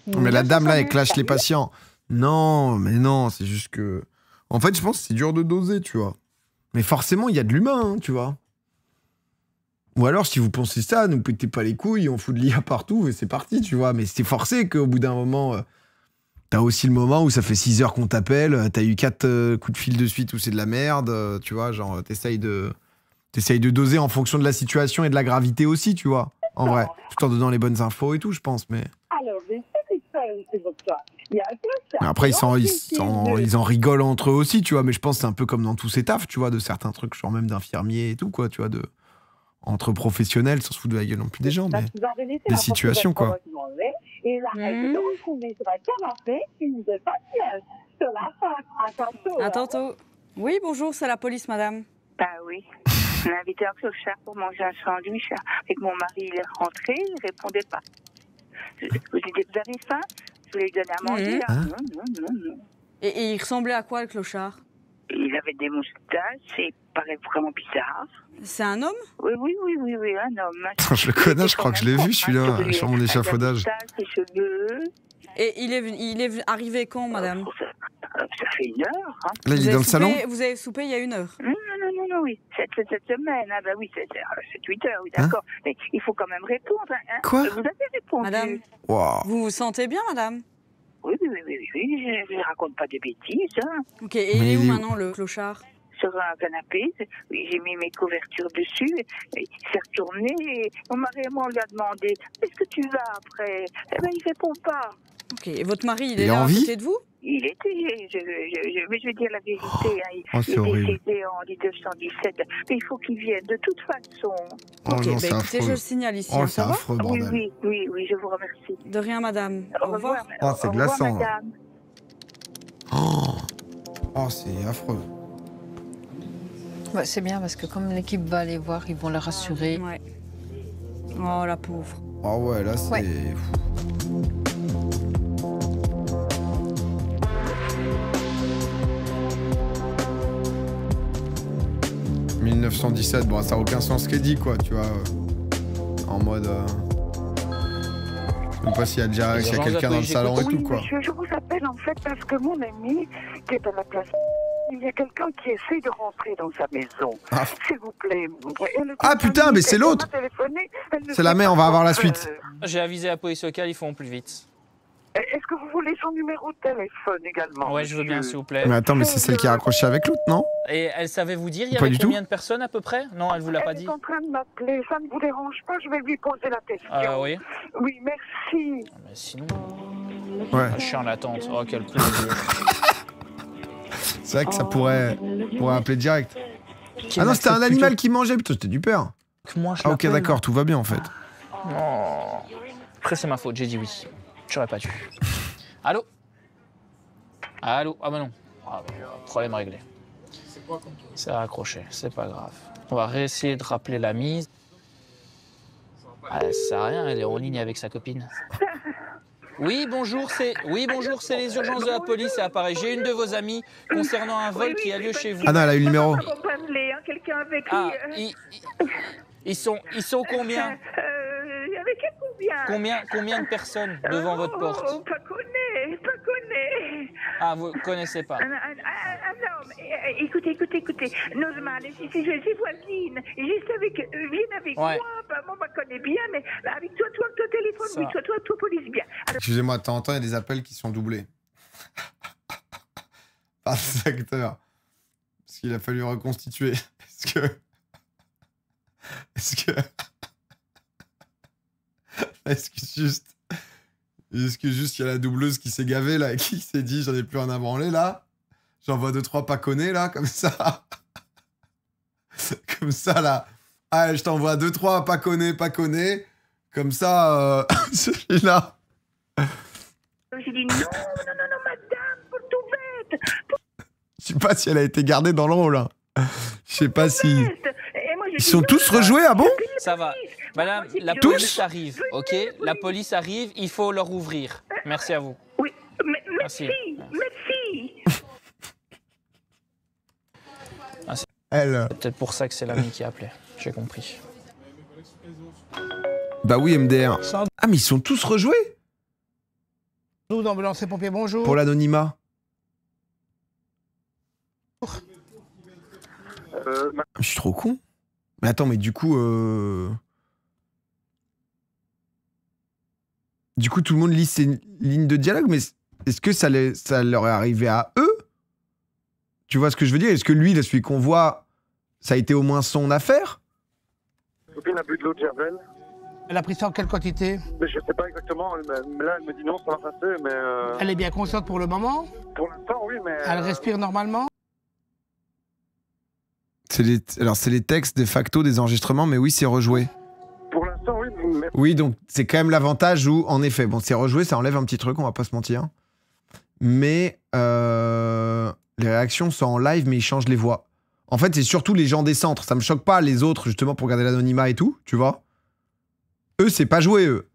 Mais la dame là, elle clash les patients. Non, mais non, c'est juste que. En fait, je pense que c'est dur de doser, tu vois. Mais forcément, il y a de l'humain, hein, tu vois. Ou alors, si vous pensez ça, ne pétez pas les couilles, on fout de l'IA partout et c'est parti, tu vois. Mais c'est forcé qu'au bout d'un moment, t'as aussi le moment où ça fait 6 heures qu'on t'appelle, t'as eu 4 coups de fil de suite où c'est de la merde, tu vois, genre, t'essayes de doser en fonction de la situation et de la gravité aussi, tu vois, en vrai. Tout en donnant les bonnes infos et tout, je pense, mais... Alors, je sais c'est votre choix. Il y a un clochard. Mais après, ils en rigolent entre eux aussi, tu vois, mais je pense que c'est un peu comme dans tous ces tafs, tu vois, de certains trucs, genre même d'infirmiers et tout, quoi, tu vois, entre professionnels, sans se foutre de la gueule non plus des gens, mais des situations, quoi. Et là, de retrouver sur un canapé une de patience sur la face. À tantôt. À tantôt. Oui, bonjour, c'est la police, madame. Bah oui. On a invité un clochard pour manger un sandwich. Et que mon mari, il est rentré, il répondait pas. Je lui ai dit, vous avez faim? Je voulais lui donner à manger. Non. Et il ressemblait à quoi, le clochard? Il avait des moustaches et il paraît vraiment bizarre. C'est un homme? Oui, un homme. Je le connais, je crois que je l'ai vu, celui-là, sur mon échafaudage. Ses cheveux. Et il est arrivé quand, madame? Ça fait 1 heure. Hein. Là, il est dans le salon? Vous avez soupé il y a 1 heure? Non, oui. Cette semaine. Ah, bah oui, c'est 8 heures, oui, d'accord. Mais il faut quand même répondre. Hein. Quoi? Vous avez répondu. Madame, vous vous sentez bien, madame? Oui, je ne raconte pas de bêtises. Hein. Ok, et il est où maintenant, le clochard? sur un canapé. J'ai mis mes couvertures dessus. Il s'est retourné et mon mari et moi on lui a demandé est-ce que tu vas après? Eh ben il répond pas. Ok, et votre mari, il est là à côté de vous? Il était, mais je vais dire la vérité, il est décédé en 1917, mais il faut qu'il vienne de toute façon. Ok, bah écoutez, je le signale ici. Oh, c'est affreux, bordel. Oui, je vous remercie. De rien, madame. Au revoir. Oh, c'est glaçant. Madame. Oh, c'est affreux. Ouais, c'est bien parce que comme l'équipe va aller voir, ils vont la rassurer. Ouais. Oh, la pauvre. Oh ouais, là, c'est... Ouais. 1917, bon, ça n'a aucun sens ce qu'elle dit, quoi, tu vois. En mode... Je sais même pas s'il y a déjà quelqu'un dans le salon et tout, quoi. Monsieur, je vous appelle en fait parce que mon ami, qui est à la place... Il y a quelqu'un qui essaie de rentrer dans sa maison. Ah. S'il vous plaît. Ah putain, mais c'est l'autre. C'est la mère, on va avoir la suite. J'ai avisé la police locale, ils font plus vite. Est-ce que vous voulez son numéro de téléphone également? Ouais, je veux bien, s'il vous plaît. Mais attends, mais c'est celle qui a raccroché avec l'autre, non? Et elle savait vous dire, il y Pas avait du tout. combien de personnes à peu près? Non, elle vous l'a pas dit. Elle est en train de m'appeler, ça ne vous dérange pas, je vais lui poser la question. Oui. Oui, merci. Mais sinon... Ouais. Je suis en attente. Oh, quel plaisir. C'est vrai que ça pourrait appeler direct. Ah non, c'était un animal qui mangeait, putain, c'était du père. Ah ok, d'accord, tout va bien en fait. Oh. Après, c'est ma faute, j'ai dit oui. J'aurais pas dû. Allô? Allô? Ah bah non. Ah bah, problème réglé. C'est raccroché, c'est pas grave. On va réessayer de rappeler la mise. Ah, ça sert à rien, elle est en ligne avec sa copine. Oui, bonjour, c'est les urgences de la police, c'est appareil. J'ai une de vos amies concernant un vol qui a lieu chez vous. Ah non, elle a eu le numéro. Quelqu'un avec Ils sont combien? Avec Combien de personnes devant votre porte? Pas connais. Ah, vous connaissez pas? Non, écoutez. Normal, c'est voisine. Juste viens avec moi. Moi, je connais bien, mais avec toi, téléphone, oui, toi, police, bien. Excusez-moi, de temps en temps, il y a des appels qui sont doublés. Par des acteurs. Parce qu'il a fallu reconstituer. Est-ce que juste il y a la doubleuse qui s'est gavée là et qui s'est dit j'en ai plus rien à branler là. J'envoie 2-3 pas connus là, comme ça. Comme ça là. Ah, je t'envoie 2-3 pas connus. Comme ça, celui-là. J'ai dit non, madame, pour tout bête. Je sais pas si elle a été gardée dans le rôle. Je sais pas si... Ils sont tous rejoués, ah bon? Ça va. Madame, la police arrive, ok? La police arrive, il faut leur ouvrir. Merci à vous. Oui, merci. Elle... C'est peut-être pour ça que c'est l'ami qui a appelé. J'ai compris. Bah oui, MDR. Ah, mais ils sont tous rejoués? Nous, d'ambulance et pompiers, bonjour. Pour l'anonymat. Je suis trop con. Mais attends, mais du coup... Du coup, tout le monde lit ces lignes de dialogue, mais est-ce que ça leur est arrivé à eux? Tu vois ce que je veux dire? Est-ce que lui, celui qu'on voit, ça a été au moins son affaire? Ma copine a bu de l'eau de Javel. Elle a pris ça en quelle quantité? Mais je sais pas exactement. Là, elle me dit non, ça va passer, mais... Elle est bien consciente pour le moment? Pour l'instant, oui, mais... Elle respire normalement? Alors, c'est les textes de facto des enregistrements, mais oui, c'est rejoué. Pour l'instant, oui, mais... Oui, donc c'est quand même l'avantage où, en effet, bon, c'est rejoué, ça enlève un petit truc, on va pas se mentir. Mais les réactions sont en live, mais ils changent les voix. En fait, c'est surtout les gens des centres. Ça me choque pas, les autres, justement, pour garder l'anonymat et tout, tu vois. Eux, c'est pas joué, eux.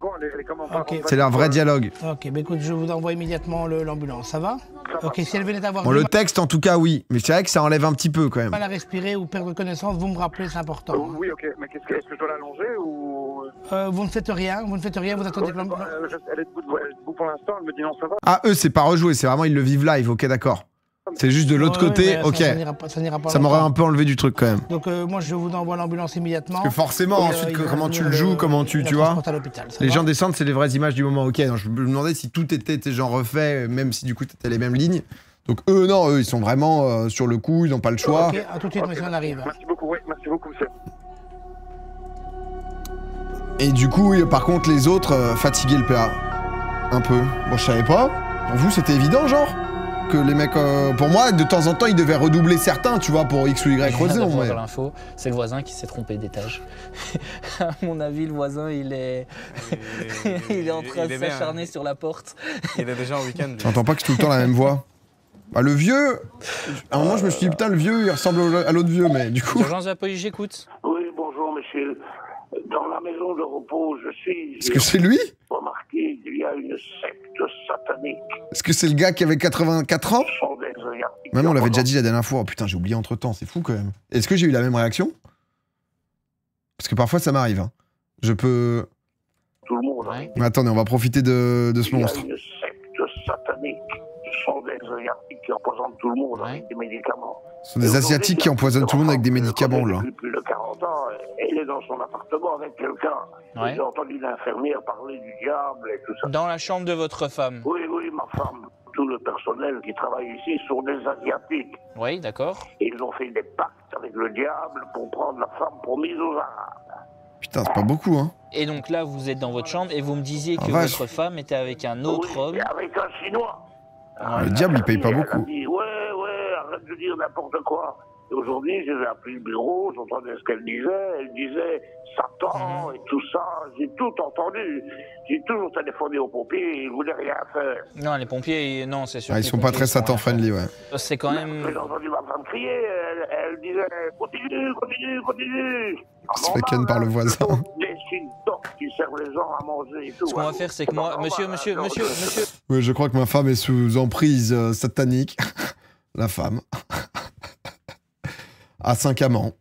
Bon, elle est comment Okay. C'est leur vrai dialogue. Ok, bah écoute, je vous envoie immédiatement l'ambulance, ça va? Ok, si elle venait d'avoir... Bon, le texte, en tout cas, oui. Mais c'est vrai que ça enlève un petit peu, quand même. Mal à respirer ou perdre connaissance, vous me rappelez, c'est important. Oui, ok, mais est-ce que je dois l'allonger ou... Vous ne faites rien, vous attendez que l'ambulance... Elle est debout pour l'instant, elle me dit non, ça va. Ah, eux, c'est pas rejoué, c'est vraiment, ils le vivent live, ok, d'accord. C'est juste de l'autre côté, ok. Ça m'aurait un peu enlevé du truc, quand même. Donc, moi, je vous envoie l'ambulance immédiatement. Parce que forcément, ensuite, comment tu le joues, comment tu vois. Les gens descendent, c'est les vraies images du moment, ok. Donc, je me demandais si tout était genre refait, même si du coup, t'étais les mêmes lignes. Donc eux, non, eux, ils sont vraiment sur le coup, ils n'ont pas le choix. Ok, à tout de suite, monsieur, on arrive. Merci beaucoup, monsieur. Et du coup, par contre, les autres, fatigués le PA. Un peu. Bon, je savais pas. Pour vous, c'était évident, genre que les mecs, pour moi, de temps en temps, ils devaient redoubler certains, tu vois, pour X ou Y raison. Ouais. L'info, c'est le voisin qui s'est trompé d'étage. À mon avis, le voisin, il est en train de s'acharner sur la porte. Il est déjà en week-end. J'entends pas que c'est tout le temps la même voix. Bah, le vieux, à un moment, je me suis dit, putain, le vieux, il ressemble à l'autre vieux, mais du coup... Urgence de la police, j'écoute. Oui, bonjour, monsieur. Dans la maison de repos, je suis... Est-ce que c'est lui? Remarqué, il y a une secte satanique. Est-ce que c'est le gars qui avait 84 ans? Même on l'avait déjà dit la dernière fois. Oh, putain, j'ai oublié entre-temps, c'est fou quand même. Est-ce que j'ai eu la même réaction? Parce que parfois ça m'arrive. Hein. Je peux... Tout le monde. Ouais. Mais attendez, on va profiter de ce monstre. Il y a une secte satanique. Ce sont des Asiatiques qui empoisonnent tout le monde avec des médicaments. Ce sont des Asiatiques qui empoisonnent tout le monde avec des médicaments, là. Depuis plus de 40 ans, il est dans son appartement avec quelqu'un. Ouais. J'ai entendu l'infirmière parler du diable et tout ça. Dans la chambre de votre femme? Oui, ma femme. Tout le personnel qui travaille ici sont des Asiatiques. Oui, d'accord. Ils ont fait des pactes avec le diable pour prendre la femme promise aux Arabes. Putain, c'est pas beaucoup, hein. Et donc là, vous êtes dans votre chambre et vous me disiez que vache. votre femme était avec un autre homme. Avec un Chinois. Le diable, il paye pas Elle a beaucoup. dit, ouais, arrête de dire n'importe quoi. Et aujourd'hui, je vais appeler le bureau, j'entendais ce qu'elle disait. Elle disait Satan et tout ça. J'ai tout entendu. J'ai toujours téléphoné aux pompiers, ils voulaient rien faire. Non, les pompiers, non, c'est sûr. Ah, ils sont pas très Satan-friendly, ouais. C'est quand même... J'ai entendu ma femme crier, elle disait continue. Se fait ken par le voisin. Des Chinois qui servent les gens à manger et tout. Ce qu'on va faire, c'est que moi... Monsieur. Oui, je crois que ma femme est sous emprise satanique. La femme. À 5 amants.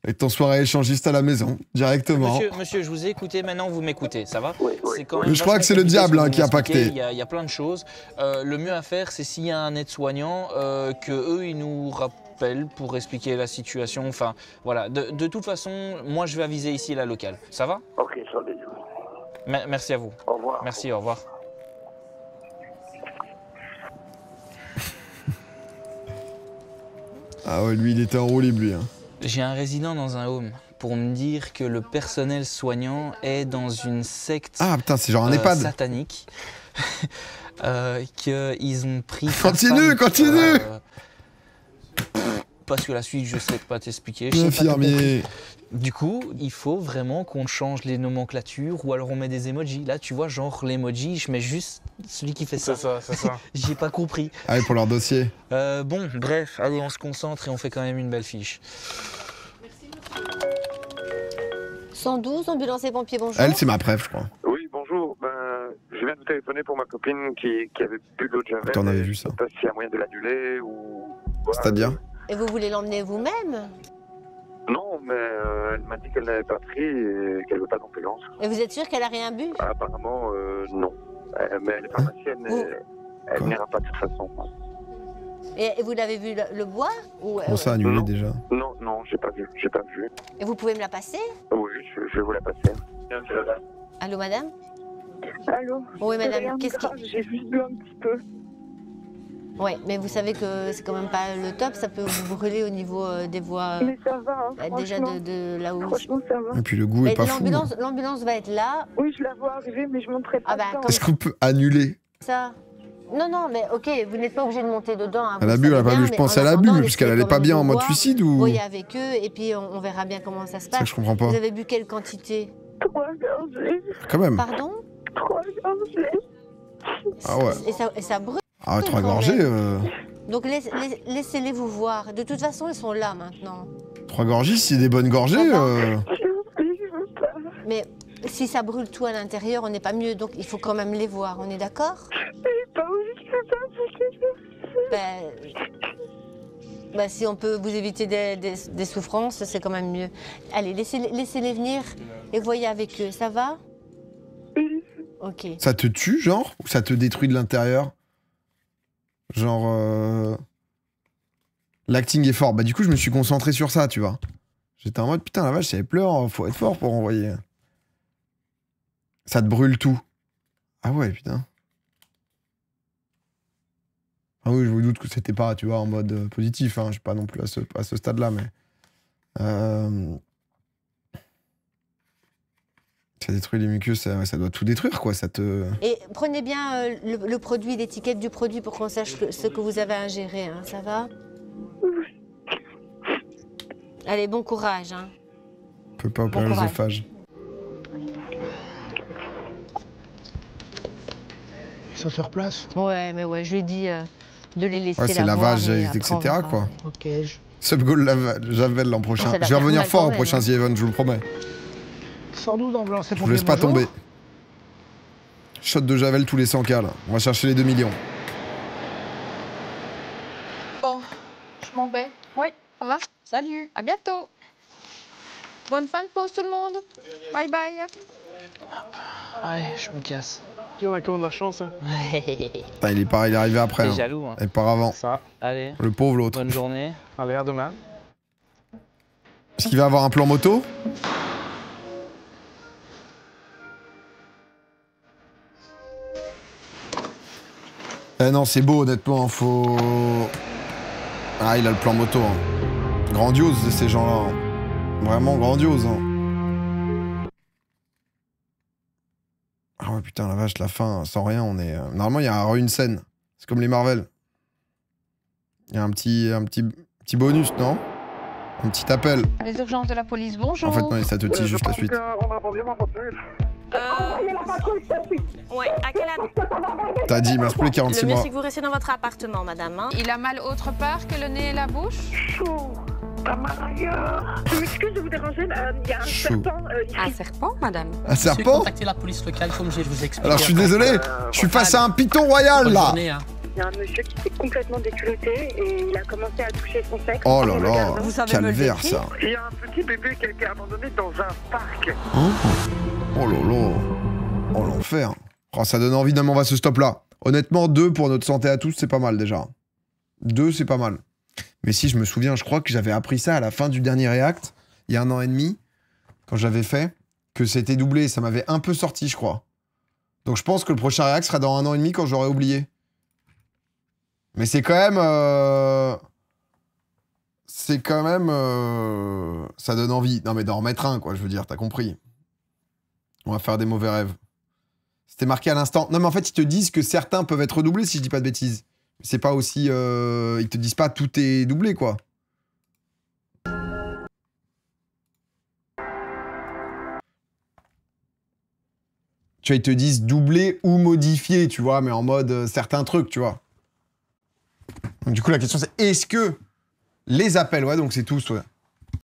Et ton soirée échangiste à la maison, directement. Monsieur, je vous ai écouté, maintenant vous m'écoutez, ça va? Mais je crois que c'est le diable qui a pacté. Il y a plein de choses. Le mieux à faire, c'est s'il y a un aide-soignant, que eux, ils nous rappellent pour expliquer la situation. Enfin, voilà. De toute façon, moi, je vais aviser ici la locale. Ça va? Ok, ça va. Merci à vous. Au revoir. Merci, au revoir. Ah ouais, lui, il était en roue libre, lui. Hein. J'ai un résident dans un home pour me dire que le personnel soignant est dans une secte genre un EHPAD. satanique. Qu'ils ont pris... Continue Parce que la suite, je ne sais pas t'expliquer. L'infirmier. Du coup, il faut vraiment qu'on change les nomenclatures ou alors on met des emojis. Là, tu vois, genre l'emoji, je mets juste celui qui fait ça. C'est ça. J'ai pas compris. Allez, pour leur dossier. Bon, bref, allez, on se concentre et on fait quand même une belle fiche. 112, ambulance et pompiers, bonjour. Elle, c'est ma préf, je crois. Oui, bonjour. Je viens de téléphoner pour ma copine qui avait bu de l'eau de Javel. T'en avais vu ça. Je sais pas s'il y a moyen de l'annuler ou... C'est-à-dire? Et vous voulez l'emmener vous-même? Non, mais elle m'a dit qu'elle n'avait pas pris et qu'elle veut pas d'ambulance. Et vous êtes sûr qu'elle a rien bu? Apparemment, non. Mais elle est pharmacienne et elle n'ira pas de toute façon. Et vous l'avez vu le boire ou On s'est annulé déjà. Non, j'ai pas vu. Et vous pouvez me la passer? Oui, je vais vous la passer. Allô, madame? Allô? Oui, madame, qu'est-ce qui... J'ai juste bu un petit peu. Ouais, mais vous savez que c'est quand même pas le top, ça peut vous brûler au niveau des voies. Mais ça va, hein, déjà de là où. Franchement, ça va. Et puis le goût est pas fou. L'ambulance va être là. Oui, je la vois arriver, mais je monterai pas. Est-ce qu'on peut annuler ça? Non, mais ok, vous n'êtes pas obligé de monter dedans. Hein, elle a bu, elle a pas bu, je pense qu'elle a bu, puisqu'elle allait pas bien en mode suicide ou. Voyez avec eux, et puis on verra bien comment ça se passe. C'est que je comprends pas. Vous avez bu quelle quantité? 3 gorgées. Quand même. Pardon? 3 gorgées. Ah ouais. Et ça brûle. Ah, 3 gorgées. Donc laissez-les vous voir. De toute façon, ils sont là maintenant. 3 gorgées, c'est des bonnes gorgées. Mais si ça brûle tout à l'intérieur, on n'est pas mieux. Donc il faut quand même les voir. On est d'accord? Pas obligé que ça. Si on peut vous éviter des souffrances, c'est quand même mieux. Allez, laissez-les venir et voyez avec eux. Ça va? Ok. Ça te tue, genre? Ou ça te détruit de l'intérieur? Genre... L'acting est fort. Bah du coup, je me suis concentré sur ça, tu vois. J'étais en mode, putain, la vache, si elle pleure, faut être fort pour envoyer. Ça te brûle tout. Ah ouais, putain. Ah oui, je vous doute que c'était pas, tu vois, en mode positif. Hein. Je suis pas non plus à ce stade-là, mais... Ça détruit les muqueuses, ça doit tout détruire, quoi. Ça te... Et prenez bien le produit, l'étiquette du produit pour qu'on sache ce que vous avez ingéré, hein. Ça va? Allez, bon courage. Hein. On peut pas opérer l'œsophage. Ils sont sur place? Ouais, mais ouais, je lui ai dit de les laisser. Ouais, c'est lavage, etc. quoi. Ok. Subgoal Javel l'an prochain. Je vais revenir fort au prochain The Event, je vous le promets. 112 en blanc, c'est Je pour vous laisse pas tomber. Shot de Javel tous les 100K là. On va chercher les 2 millions. Bon, je m'en vais. Oui, ça va? Salut, à bientôt. Bonne fin de pause tout le monde. Bye bye. Allez, je me casse. On a quand même de la chance. Hein. Putain, il est arrivé après. T'es jaloux, hein. Et par avant. Ça. Allez. Le pauvre l'autre. Bonne journée. Allez, à demain. Est-ce qu'il va avoir un plan moto? Eh non, c'est beau, honnêtement, faut... Ah, il a le plan moto. Hein. Grandiose, ces gens-là. Hein. Vraiment grandiose. Hein. Ah ouais, putain, la vache, la fin, sans rien, on est... Normalement, il y a une scène. C'est comme les Marvel. Il y a un petit bonus, non? Un petit appel. Les urgences de la police, bonjour. En fait, non, ça te dit juste la suite. Ouais, à quelle adresse? T'as dit, il m'a appelé 46 Le mieux, mois. c'est que vous restez dans votre appartement, madame. Hein. Il a mal autre part que le nez et la bouche? Je m'excuse de vous déranger, il y a un serpent. Un serpent, madame? Un serpent? Contactez la police locale comme je vous explique. Alors, je suis désolé, je suis face à un python royal, là. Il y a un monsieur qui s'est complètement déculotté et il a commencé à toucher son sexe. Oh là là, calvaire, ça. Il y a un petit bébé qui a été abandonné dans un parc. Oh là là. Oh l'enfer. Oh, ça donne envie d'un moment, on va se stop là. Honnêtement, 2 pour notre santé à tous, c'est pas mal déjà. 2, c'est pas mal. Mais si je me souviens, je crois que j'avais appris ça à la fin du dernier React, il y a 1 an et demi, quand j'avais fait, que c'était doublé. Ça m'avait un peu sorti, je crois. Donc je pense que le prochain React sera dans 1 an et demi quand j'aurai oublié. Mais c'est quand même... C'est quand même... Ça donne envie. Non mais d'en remettre un, quoi, je veux dire, t'as compris. On va faire des mauvais rêves. C'était marqué à l'instant. Non mais en fait, ils te disent que certains peuvent être doublés, si je dis pas de bêtises. C'est pas aussi... Ils te disent pas tout est doublé, quoi. Tu vois, ils te disent doublé ou modifié, tu vois, mais en mode certains trucs, tu vois. Donc, du coup, la question, c'est est-ce que les appels, ouais, donc c'est tous, ouais.